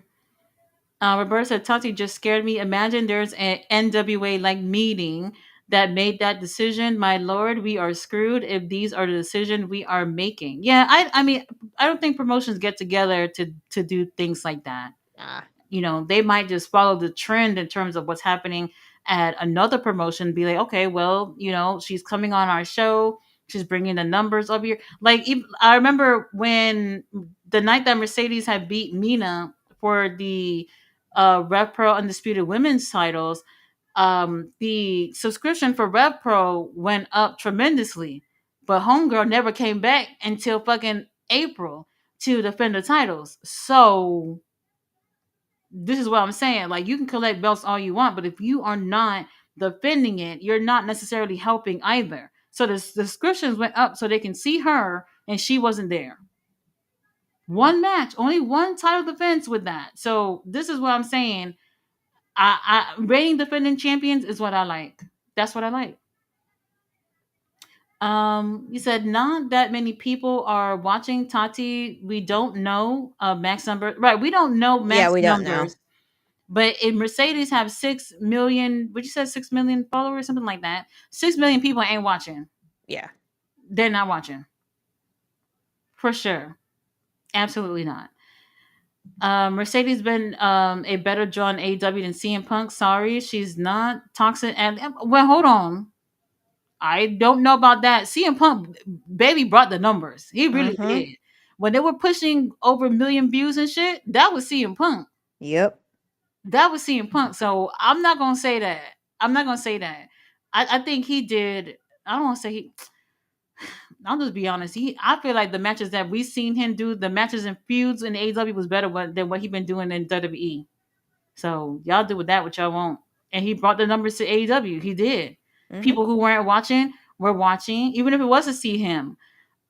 Roberta said, Tati just scared me. Imagine there's an NWA like meeting that made that decision. My lord, we are screwed if these are the decisions we are making. Yeah, I mean, I don't think promotions get together to do things like that. Ah, They might just follow the trend in terms of what's happening at another promotion. Be like, okay, well, she's coming on our show. She's bringing the numbers over here. Like, I remember when the night that Mercedes had beat Mina for the Rev Pro Undisputed Women's titles, the subscription for Rev Pro went up tremendously. But Homegirl never came back until fucking April to defend the titles. So this is what I'm saying. Like, you can collect belts all you want, but if you are not defending it, you're not necessarily helping either. So the subscriptions went up so they can see her, and she wasn't there. One match, only one title defense with that. So this is what I'm saying. I rating defending champions is what I like. That's what I like. You said not that many people are watching Tati. We don't know max number. Right, we don't know yeah, max we don't know. numbers. But if Mercedes have 6 million, would you say 6 million followers, something like that? 6 million people ain't watching. Yeah. They're not watching for sure. Absolutely not. Mercedes been a better draw in AEW than CM Punk. Sorry, she's not toxic. And well, hold on. I don't know about that. CM Punk, baby, brought the numbers. He really Mhm. did. When they were pushing over a million views and shit, that was CM Punk. Yep. That was CM Punk. So I'm not gonna say that. I'm not gonna say that. I think he did. I don't want to say he. I'll just be honest. I feel like the matches that we seen him do, the matches and feuds in AEW was better than what he been doing in WWE. So y'all do with that what y'all want. And he brought the numbers to AEW. He did. Mhm. People who weren't watching were watching, even if it was to see him.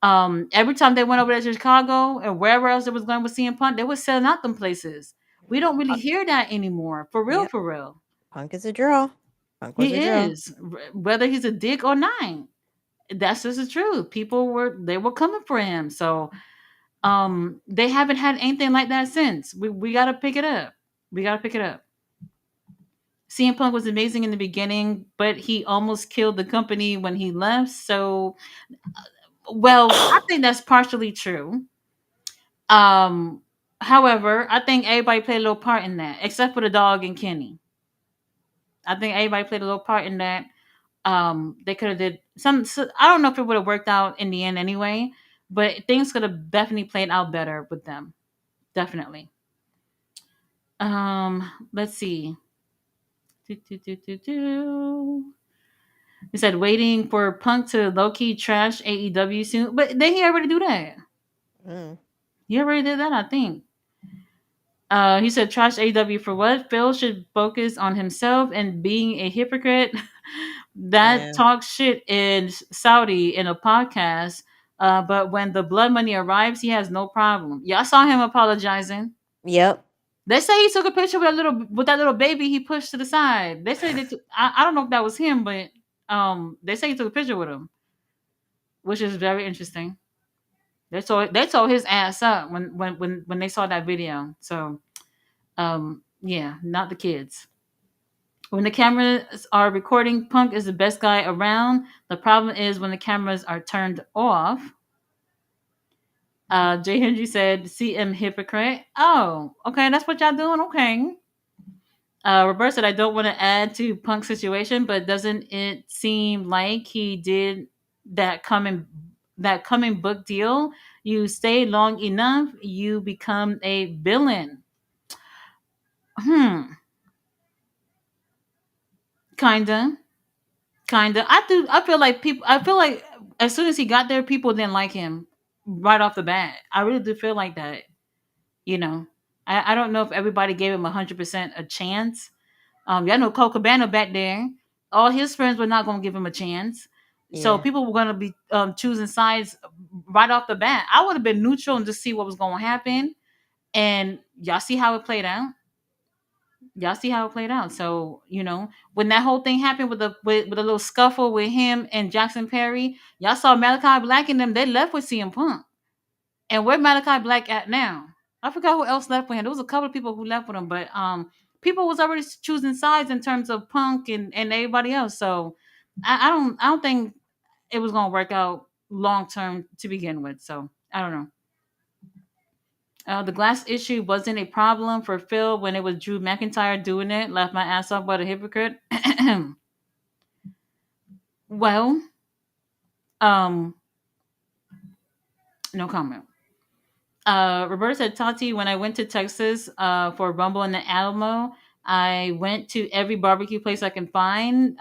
Every time they went over to Chicago and wherever else it was going with CM Punk, they were selling out them places. We don't really Punk, hear that anymore. For real, yep. for real. Punk is a draw. Punk was a He draw. is. Whether he's a dick or not. That's just the truth. People were coming for him. So they haven't had anything like that since. We gotta pick it up. We gotta pick it up. CM Punk was amazing in the beginning, but he almost killed the company when he left. So well, I think that's partially true. Um However, I think everybody played a little part in that, except for the dog and Kenny. I think everybody played a little part in that. They could have did some, so I don't know if it would have worked out in the end anyway, but things could have definitely played out better with them. Definitely. Let's see. Do, do, do, do, do. He said waiting for Punk to low key trash AEW soon, but then he already do that. Mm. He already did that, I think. He said, "Trash AW for what? Phil should focus on himself and being a hypocrite that Yeah. talks shit in Saudi in a podcast. But when the blood money arrives, he has no problem." Yeah, I saw him apologizing. Yep. They say he took a picture with that little baby he pushed to the side. They say I don't know if that was him, but they say he took a picture with him, which is very interesting. They tore his ass up when they saw that video. So yeah, not the kids. When the cameras are recording, Punk is the best guy around. The problem is when the cameras are turned off. Jay Hendry said, "CM hypocrite." Oh, okay, that's what y'all doing. Okay. Roberta said, "I don't want to add to Punk's situation, but doesn't it seem like he did that coming that coming book deal? You stay long enough, you become a villain." Hmm. Kinda. Kinda. I do. I feel like people. I feel like as soon as he got there, people didn't like him right off the bat. I really do feel like that. You know, I don't know if everybody gave him 100% a chance. Y'all know Cole Cabana back there. All his friends were not going to give him a chance. So Yeah. people were going to be choosing sides right off the bat. I would have been neutral and just see what was going to happen. And y'all see how it played out. Y'all see how it played out. So when that whole thing happened with a little scuffle with him and Jackson Perry, y'all saw Malachi Black and them. They left with CM Punk, and where Malachi Black at now? I forgot who else left with him. There was a couple of people who left with him, but people was already choosing sides in terms of Punk and everybody else. So I don't think it was gonna work out long term to begin with. So I don't know. The glass issue wasn't a problem for Phil when it was Drew McIntyre doing it. Left my ass off, but a hypocrite. Well, um, no comment. Roberta said, "Tati, when I went to Texas for Rumble in the Alamo, I went to every barbecue place I can find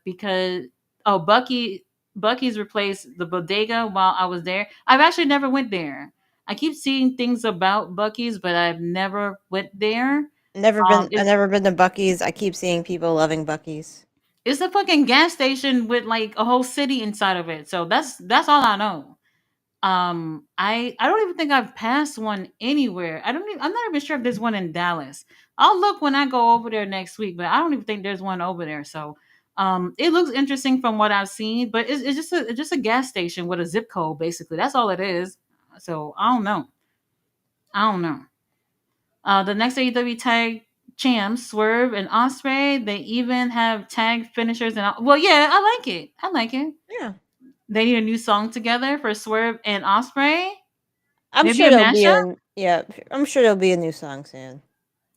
because Bucky's replaced the bodega while I was there. I've actually never went there. I keep seeing things about Bucky's, but I've never went there. Never been. I've It's never been to Bucky's. I keep seeing people loving Bucky's. it's a fucking gas station with like a whole city inside of it. So that's all I know. I don't even think I've passed one anywhere. I'm not even sure if there's one in Dallas. I'll look when I go over there next week, but I don't even think there's one over there. So it looks interesting from what I've seen, but it's just a gas station with a zip code basically. That's all it is. So I don't know. I don't know. The next AEW tag champs, Swerve and Osprey, they even have tag finishers and well, yeah, I like it. I like it. Yeah. They need a new song together for Swerve and Osprey. I'm Maybe sure a there'll be mashup. a yeah. I'm sure there'll be a new song soon.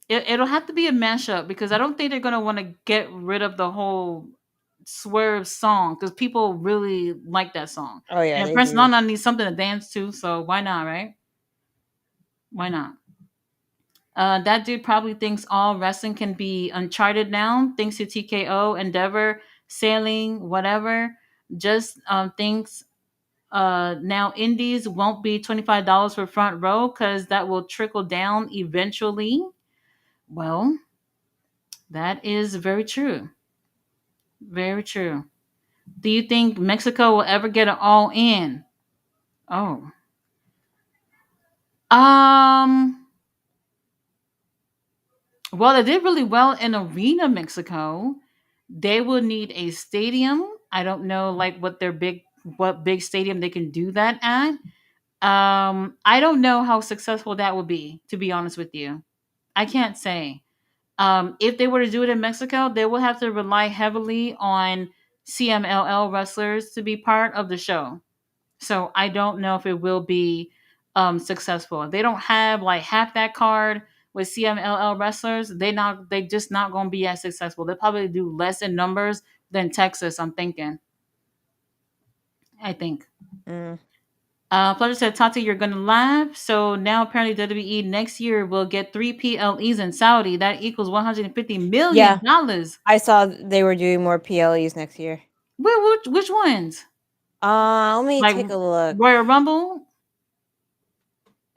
It'll have to be a mashup because I don't think they're gonna want to get rid of the whole Swerve song because people really like that song. Oh yeah, And they Prince do. Nana needs something to dance to, so why not, right? Why not? That dude probably thinks all wrestling can be uncharted now. Thanks to TKO, Endeavor, Sailing, whatever. Just thinks now indies won't be $25 for front row because that will trickle down eventually. Well, that is very true. Very true. Do you think Mexico will ever get it all in? Oh. Um well, they did really well in Arena Mexico. They will need a stadium. I don't know like what big stadium they can do that at. I don't know how successful that would be, to be honest with you. I can't say. If they were to do it in Mexico, they will have to rely heavily on CMLL wrestlers to be part of the show. So I don't know if it will be successful. If they don't have like half that card with CMLL wrestlers, they just not gonna be as successful. They'll probably do less in numbers than Texas, I'm thinking. I think. Mm. Pleasure said, Tati, you're gonna laugh. So now apparently WWE next year will get three PLEs in Saudi. That equals $150 Yeah, million. I saw they were doing more PLEs next year. Which ones? Let me Like take a look. Royal Rumble?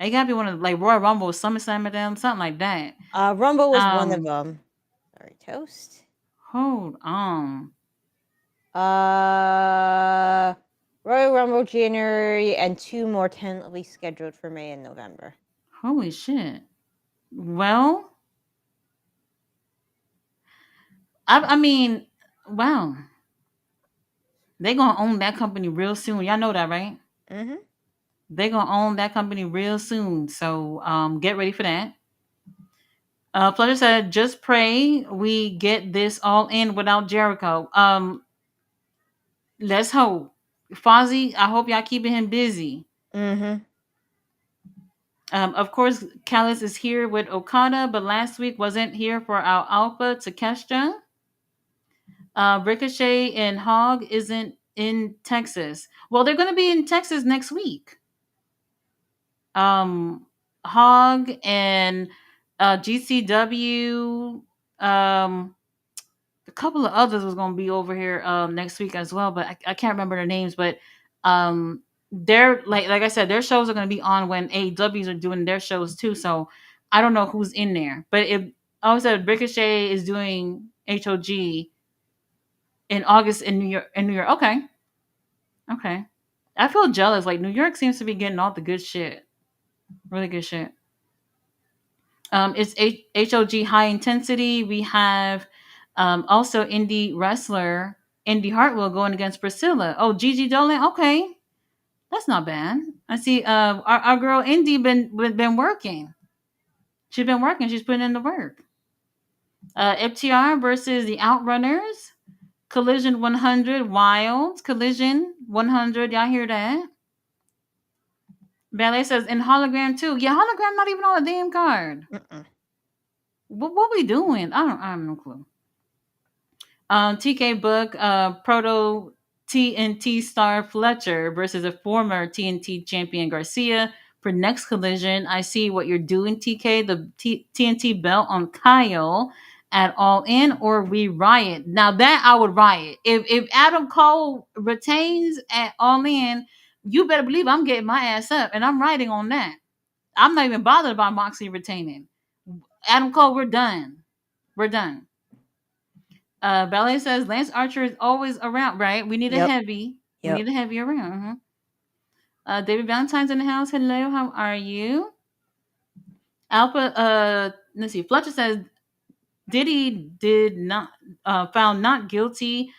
It gotta be one of like Royal Rumble, SummerSlam, or them, something like that. Rumble was one of Um, them. Sorry, toast. hold on. Uh, Royal Rumble January and two more tentatively scheduled for May and November. Holy shit. Well, I mean, wow. They gonna own that company real soon. Y'all know that, right? Mm-hmm. They gonna own that company real soon. So get ready for that. Flutter said, just pray we get this all in without Jericho. Let's hope. Fozzy, I hope y'all keeping him busy. Mm-hmm. Of course, Callis is here with Okada, but last week wasn't here for our Alpha Takeshita. Ricochet and Hog isn't in Texas. Well, they're going to be in Texas next week. Um, Hog and GCW. Um, a couple of others was going to be over here next week as well, but I can't remember their names. But they're like I said, their shows are going to be on when AEWs are doing their shows too. So I don't know who's in there. But if I always said Ricochet is doing HOG in August in New York. In New York, okay, okay. I feel jealous. Like New York seems to be getting all the good shit, really good shit. It's HOG High Intensity. We have also indie wrestler Indy Hartwell going against Priscilla. Oh, Gigi Dolan. Okay, that's not bad. I see. Our girl Indy been working. She's been working. She's putting in the work. FTR versus the Outrunners. Collision 100 Wilds. Collision 100. Y'all hear that? Ballet says in hologram too. Yeah, hologram not even on the damn card. Mm-mm. What we doing? I have no clue. TK Book, Proto TNT star Fletcher versus a former TNT champion Garcia for next collision. I see what you're doing, TK. The TNT belt on Kyle at All In, or we riot. Now that I would riot. If Adam Cole retains at All In, you better believe I'm getting my ass up and I'm riding on that. I'm not even bothered about Moxley retaining. Adam Cole, we're done. We're done. Ballet says Lance Archer is always around, right? We need a Yep. heavy. We Yep. need a heavy around. David Valentine's in the house. Hello, how are you? Alpha, let's see. Fletcher says Diddy did not found not guilty.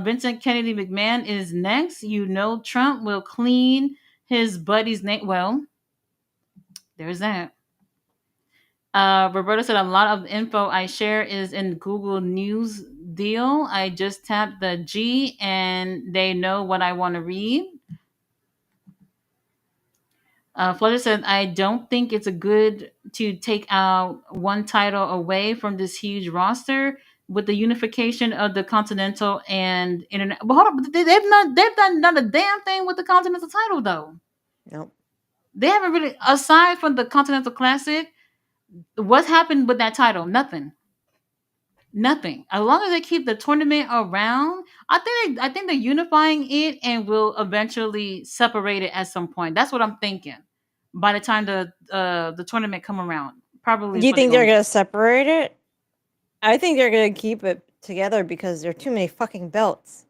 Vincent Kennedy McMahon is next. You know Trump will clean his buddy's name. Well, there's that. Roberta said a lot of the info I share is in Google News deal. I just tap the G and they know what I want to read. Flutter said, I don't think it's a good to take out one title away from this huge roster with the unification of the Continental and Internet. But hold on, they've done not a damn thing with the Continental title though. Nope. They haven't really, aside from the Continental Classic, what's happened with that title? Nothing. Nothing. As long as they keep the tournament around, I think they're unifying it and will eventually separate it at some point. That's what I'm thinking. By the time the tournament come around, probably Do is you what they're think they're going to do. gonna separate it? I think they're gonna keep it together because there are too many fucking belts.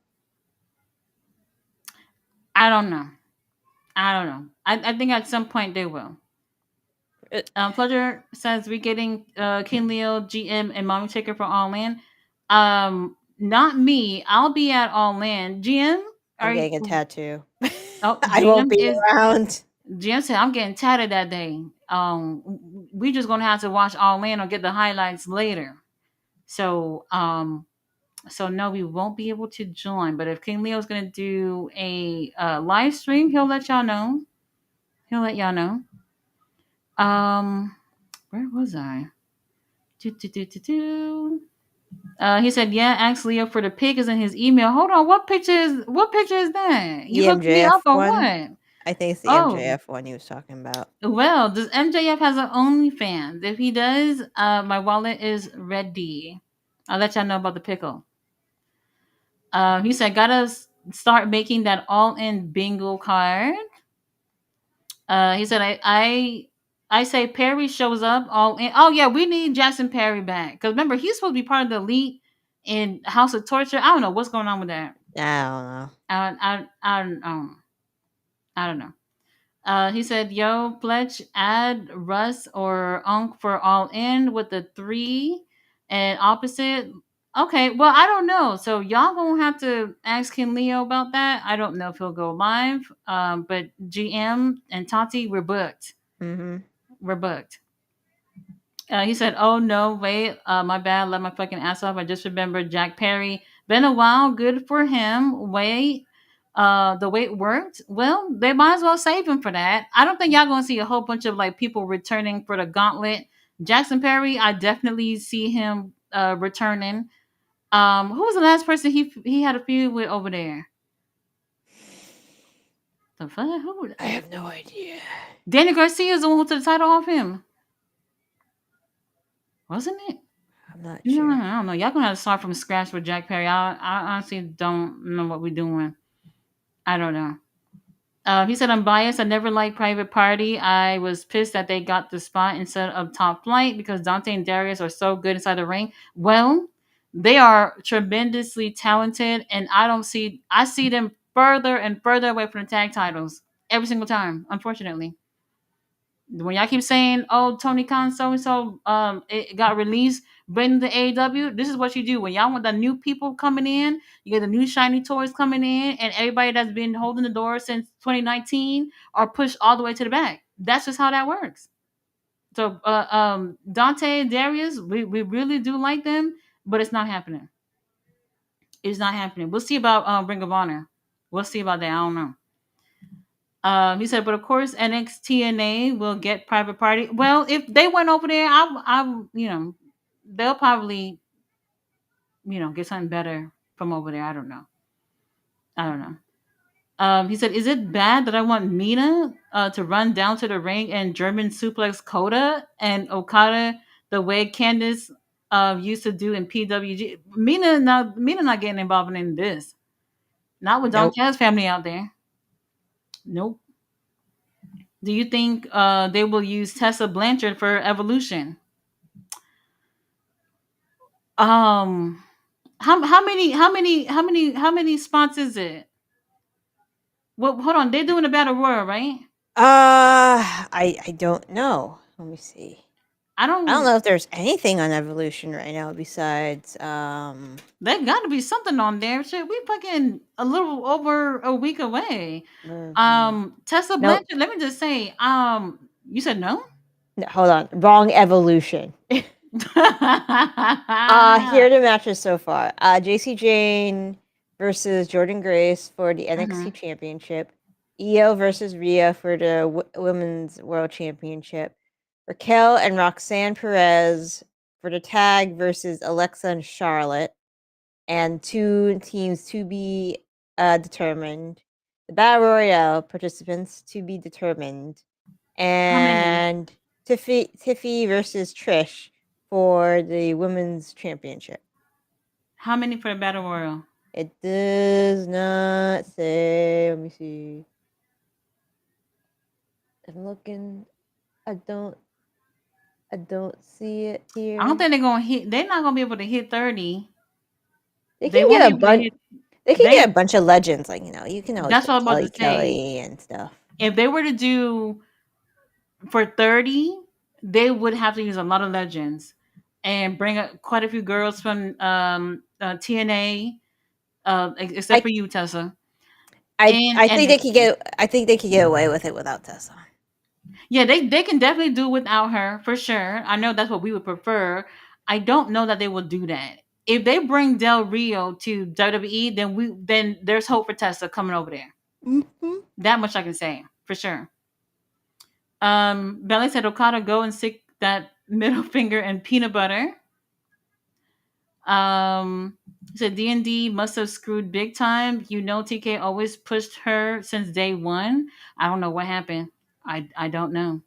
I don't know. I don't know. I think at some point they will. It, Pleasure says we getting King Leo, GM, and Mommy Taker for All In. Not me. I'll be at All In. GM, I'm are you? getting a tattoo. Oh, I won't be is around. GM said I'm getting tatted that day. We just gonna have to watch All In or get the highlights later. So so no, we won't be able to join. But if King Leo's gonna do a live stream, he'll let y'all know. He'll let y'all know. Where was I? Do, do, do, do, do. He said, "Yeah, ask Leo for the pic is in his email." Hold on, what picture is that? You The hooked me up MJF or one. what? I think it's the Oh, MJF one he was talking about. well, does MJF has an OnlyFans? If he does, my wallet is ready. I'll let y'all know about the pickle. He said, "Gotta start making that all-in bingo card." He said, I say Perry shows up all in. Oh yeah, we need Jackson Perry back because remember he's supposed to be part of the elite in House of Torture. I don't know what's going on with that. I don't know. I don't know. He said, "Yo, Fletch, add Russ or Unk for all in with the three and opposite." Okay, well, I don't know. So y'all gonna have to ask Ken Leo about that. I don't know if he'll go live. But GM and Tati, we're booked. Mm-hmm. We're booked. He said, "Oh no, wait, my bad. Let my fucking ass off. I just remembered Jack Perry. Been a while. Good for him. Wait, the wait worked. Well, they might as well save him for that. I don't think y'all gonna see a whole bunch of like people returning for the gauntlet. Jackson Perry, I definitely see him returning. Who was the last person he had a feud with over there? The fuck? Who? I have no idea. Danny Garcia is the one who took the title off him, wasn't it? I'm not No, sure. I don't know. Y'all gonna have to start from scratch with Jack Perry. I honestly don't know what we're doing. I don't know. He said, I'm biased. I never liked Private Party. I was pissed that they got the spot instead of Top Flight because Dante and Darius are so good inside the ring. Well, they are tremendously talented, and I see them further and further away from the tag titles every single time, unfortunately. When y'all keep saying, "Oh, Tony Khan so and so, it got released," bring the AEW. This is what you do when y'all want the new people coming in. You get the new shiny toys coming in, and everybody that's been holding the door since 2019 are pushed all the way to the back. That's just how that works. So, Dante and Darius, we really do like them, but it's not happening. It's not happening. We'll see about Ring of Honor. We'll see about that. I don't know. He said, but of course NXT will get Private Party. Well, if they went over there, they'll probably, get something better from over there. I don't know. I don't know. He said, is it bad that I want Mina to run down to the ring and German suplex Coda and Okada the way Candice used to do in PWG? Mina not getting involved in this. Not with Don Nope. Callis family out there. Nope. Do you think they will use Tessa Blanchard for Evolution? Um, how many spots is it? Well, hold on, they're doing a battle royal, right? I don't know. Let me see. I I don't don't. know if there's anything on Evolution right now besides There got to be something on there. Shit, we fucking a little over a week away. Tessa no, Blanchard. Let me just say. You said no. no, hold on, wrong Evolution. Here are the matches so far. JC Jane versus Jordan Grace for the NXT Mhm. Championship. Io versus Rhea for the Women's World Championship. Raquel and Roxanne Perez for the tag versus Alexa and Charlotte. And two teams to be determined. The Battle Royale participants to be determined. How many? And Tiffy versus Trish for the women's championship. How many for the battle royal? It does not say. Let me see. I'm looking. I don't. I don't see it I don't here. think they're gonna hit. They're not gonna be able to hit 30. They They can won't get be a able to bunch. hit. They can get They. a bunch of legends, like you can always That's get what I'm about to Kelly say. Kelly and stuff. If they were to do for 30, they would have to use a lot of legends and bring quite a few girls from TNA, except I for you, Tessa. I And think they could NXT. get. I think they could get away with it without Tessa. Yeah, they can definitely do without her for sure. I know that's what we would prefer. I don't know that they will do that. If they bring Del Rio to WWE, then there's hope for Tessa coming over there. Mm-hmm. That much I can say for sure. Belly said Okada go and stick that middle finger in peanut butter. Said D&D must have screwed big time. You know, TK always pushed her since day one. I don't know what happened. I don't know.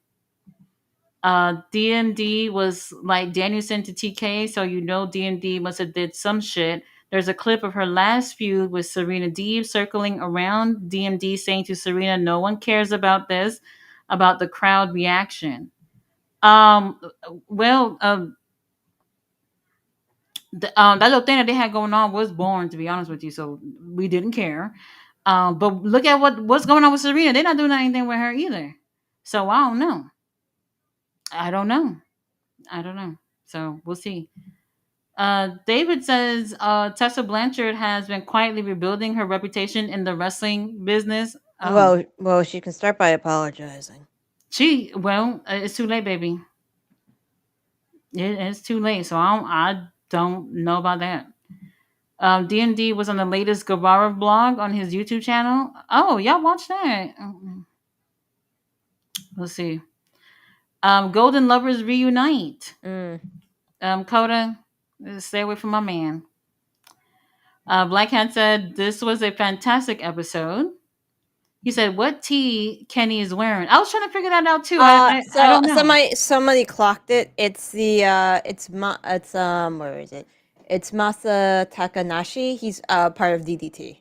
DMD was like Danielson to TK, so you know DMD must have did some shit. There's a clip of her last feud with Serena Deeb circling around DMD saying to Serena, no one cares about this, about the crowd reaction. Um, well, that little thing that they had going on was boring, to be honest with you. So we didn't care. But look at what's going on with Serena. They're not doing anything with her either. So I don't know. I don't know. I don't know. So we'll see. David says Tessa Blanchard has been quietly rebuilding her reputation in the wrestling business. Oh, Well, she can start by apologizing. it's too late, baby. It's too late. So I don't know about that. D&D was on the latest Guevara vlog on his YouTube channel. Oh, y'all watch that? Let's see. Golden Lovers reunite. Mm. Coda, stay away from my man. Black Hat said this was a fantastic episode. He said, "What tea Kenny is wearing?" I was trying to figure that out too. I So don't know. somebody clocked it. It's the where is it? It's Masa Takanashi. He's part of DDT.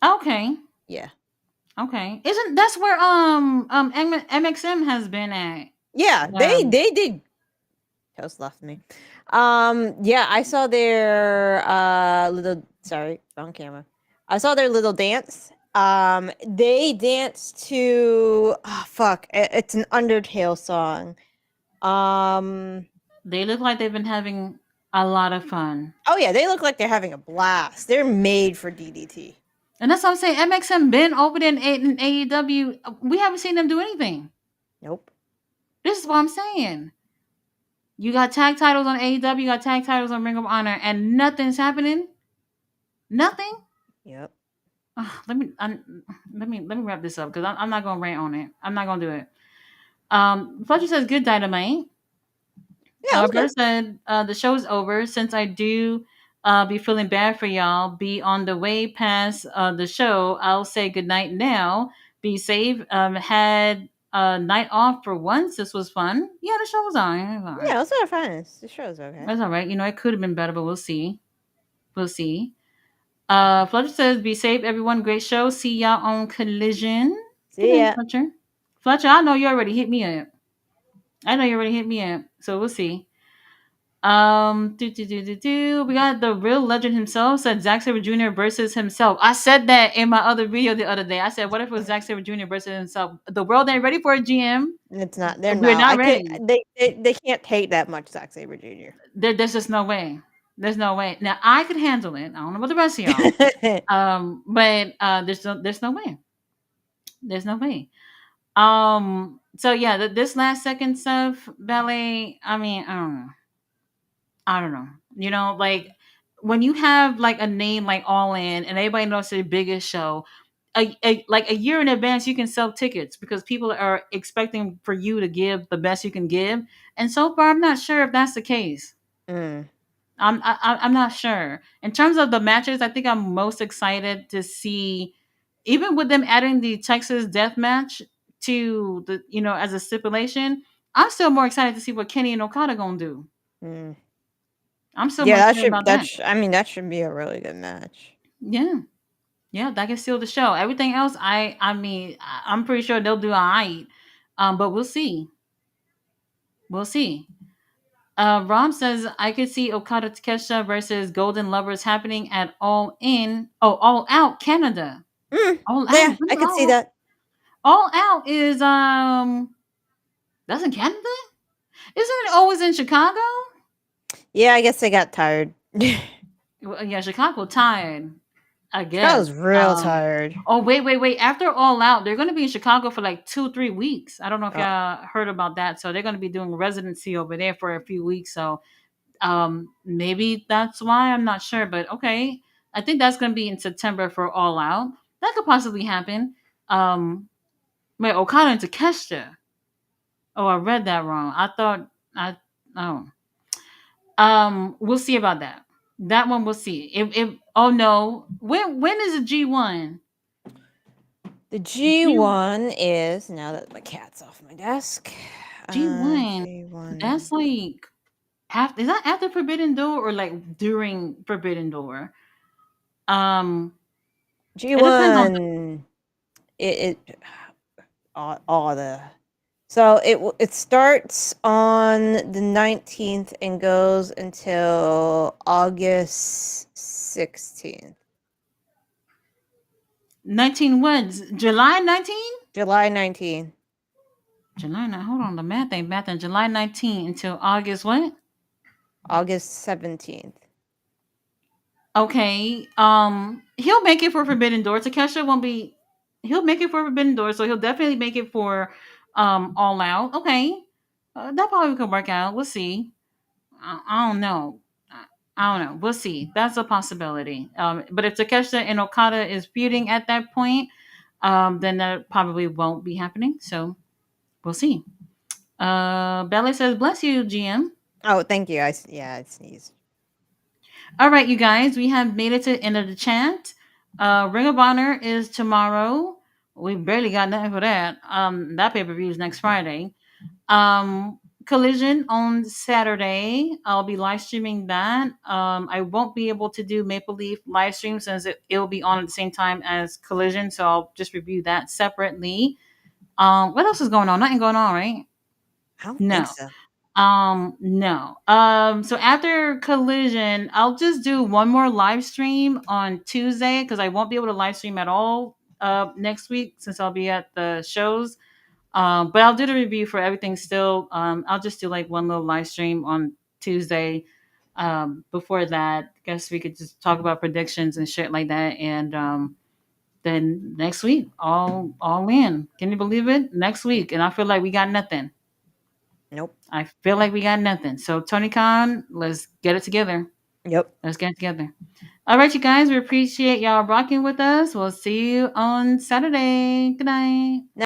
Okay, Yeah. okay. Isn't that's where MXM has been at? Yeah, Um, they did. Toast left me. Yeah, I saw their little, sorry, wrong camera. I saw their little dance. They danced to, oh fuck, it's an Undertale song. Um, they look like they've been having a lot of fun, oh yeah, they look like they're having a blast. They're made for DDT. and that's what I'm saying. MXM been over there in AEW. We haven't seen them do anything. Nope. This is what I'm saying. You got tag titles on AEW, you got tag titles on Ring of Honor, and nothing's happening. Nothing. Yep. Let me wrap this up because I'm not gonna rant on it. I'm not gonna do it. Fletcher says good Dynamite. Yeah, it was good. Bert said the show's over. Since I do be feeling bad for y'all, be on the way past the show. I'll say good night now. Be safe. Had a night off for once. This was fun. Yeah, the show was on. It was all Yeah, right. it was not fun. The show's okay. That's all right. You know, it could have been better, but we'll see. We'll see. Fletcher says, "Be safe, everyone. Great show. See y'all on Collision." Good See night, ya. Fletcher. Fletcher, I know you already hit me up. I know you already hit me up. So we'll see. We got the real legend himself. Said Zack Sabre Jr. versus himself. I said that in my other video the other day. I said, "What if it was Zack Sabre Jr. versus himself?" The world ain't ready for a GM. It's not. They're We're not. not I can't. ready. They can't take that much Zack Saber Jr. There's just no way. There's no way. Now I could handle it. I don't know about the rest of y'all. But there's no way. There's no way. So yeah, this last second stuff, ballet. I mean, I don't know. I don't know. You know, like when you have like a name like All In, and everybody knows it's the biggest show. Like a year in advance, you can sell tickets because people are expecting for you to give the best you can give. And so far, I'm not sure if that's the case. Mm. I'm not sure. In terms of the matches, I think I'm most excited to see, even with them adding the Texas Death Match to the as a stipulation. I'm still more excited to see what Kenny and Okada gonna do. Mm. I'm still more Yeah, excited about that. I mean, that should be a really good match. Yeah, yeah, that can seal the show. Everything else, I'm pretty sure they'll do all right. But we'll see. We'll see. Rom says I could see Okada Takeshita versus Golden Lovers happening at All Out Canada. Mm. All Out. Yeah, When I is could see All Out? that. All Out is that's in Canada. Isn't it always in Chicago? Yeah, I guess they got tired. Well, yeah, Chicago tired. I guess. Chicago's real tired. Oh wait. After All Out, they're going to be in Chicago for like 2-3 weeks. I don't know if Oh. y'all heard about that. So they're going to be doing residency over there for a few weeks. So maybe that's why, I'm not sure, but okay. I think that's going to be in September for All Out. That could possibly happen. Wait, Okada and Takeshita. Oh, I read that wrong. I thought I oh. We'll see about that. That one we'll see. If oh no, when is the G1? The G G1 is, now that my cat's off my desk. G1. G1. That's like after, is that after Forbidden Door or like during Forbidden Door? Um, it depends on G1. It all the So it starts on the 19th and goes until August 16th. 19 what? July 19? July 19th. July 9. Hold on, the math ain't math. July 19 until August what? August 17th. Okay. He'll make it for Forbidden Door. Takesha won't be. He'll make it for Forbidden Door, so he'll definitely make it for All Out. Okay. That probably could work out. We'll see. I don't know. I don't know. We'll see. That's a possibility. But if Takesha and Okada is feuding at that point, then that probably won't be happening. So we'll see. Belly says, "Bless you, GM." Oh, thank you. Yeah, I sneezed. All right, you guys, we have made it to the end of the chat. Ring of Honor is tomorrow. We barely got nothing for that. That pay per view is next Friday. Collision on Saturday. I'll be live streaming that. I won't be able to do Maple Leaf live stream since it'll be on at the same time as Collision, so I'll just review that separately. What else is going on? Nothing going on, right? I don't think No. so. No. So after Collision, I'll just do one more live stream on Tuesday because I won't be able to live stream at all next week since I'll be at the shows. But I'll do the review for everything still. I'll just do like one little live stream on Tuesday. Before that, I guess we could just talk about predictions and shit like that. And then next week, all in. Can you believe it? Next week, and I feel like we got nothing. Nope. I feel like we got nothing. So Tony Khan, let's get it together. Yep. Let's get it together. All right, you guys. We appreciate y'all rocking with us. We'll see you on Saturday. Good night.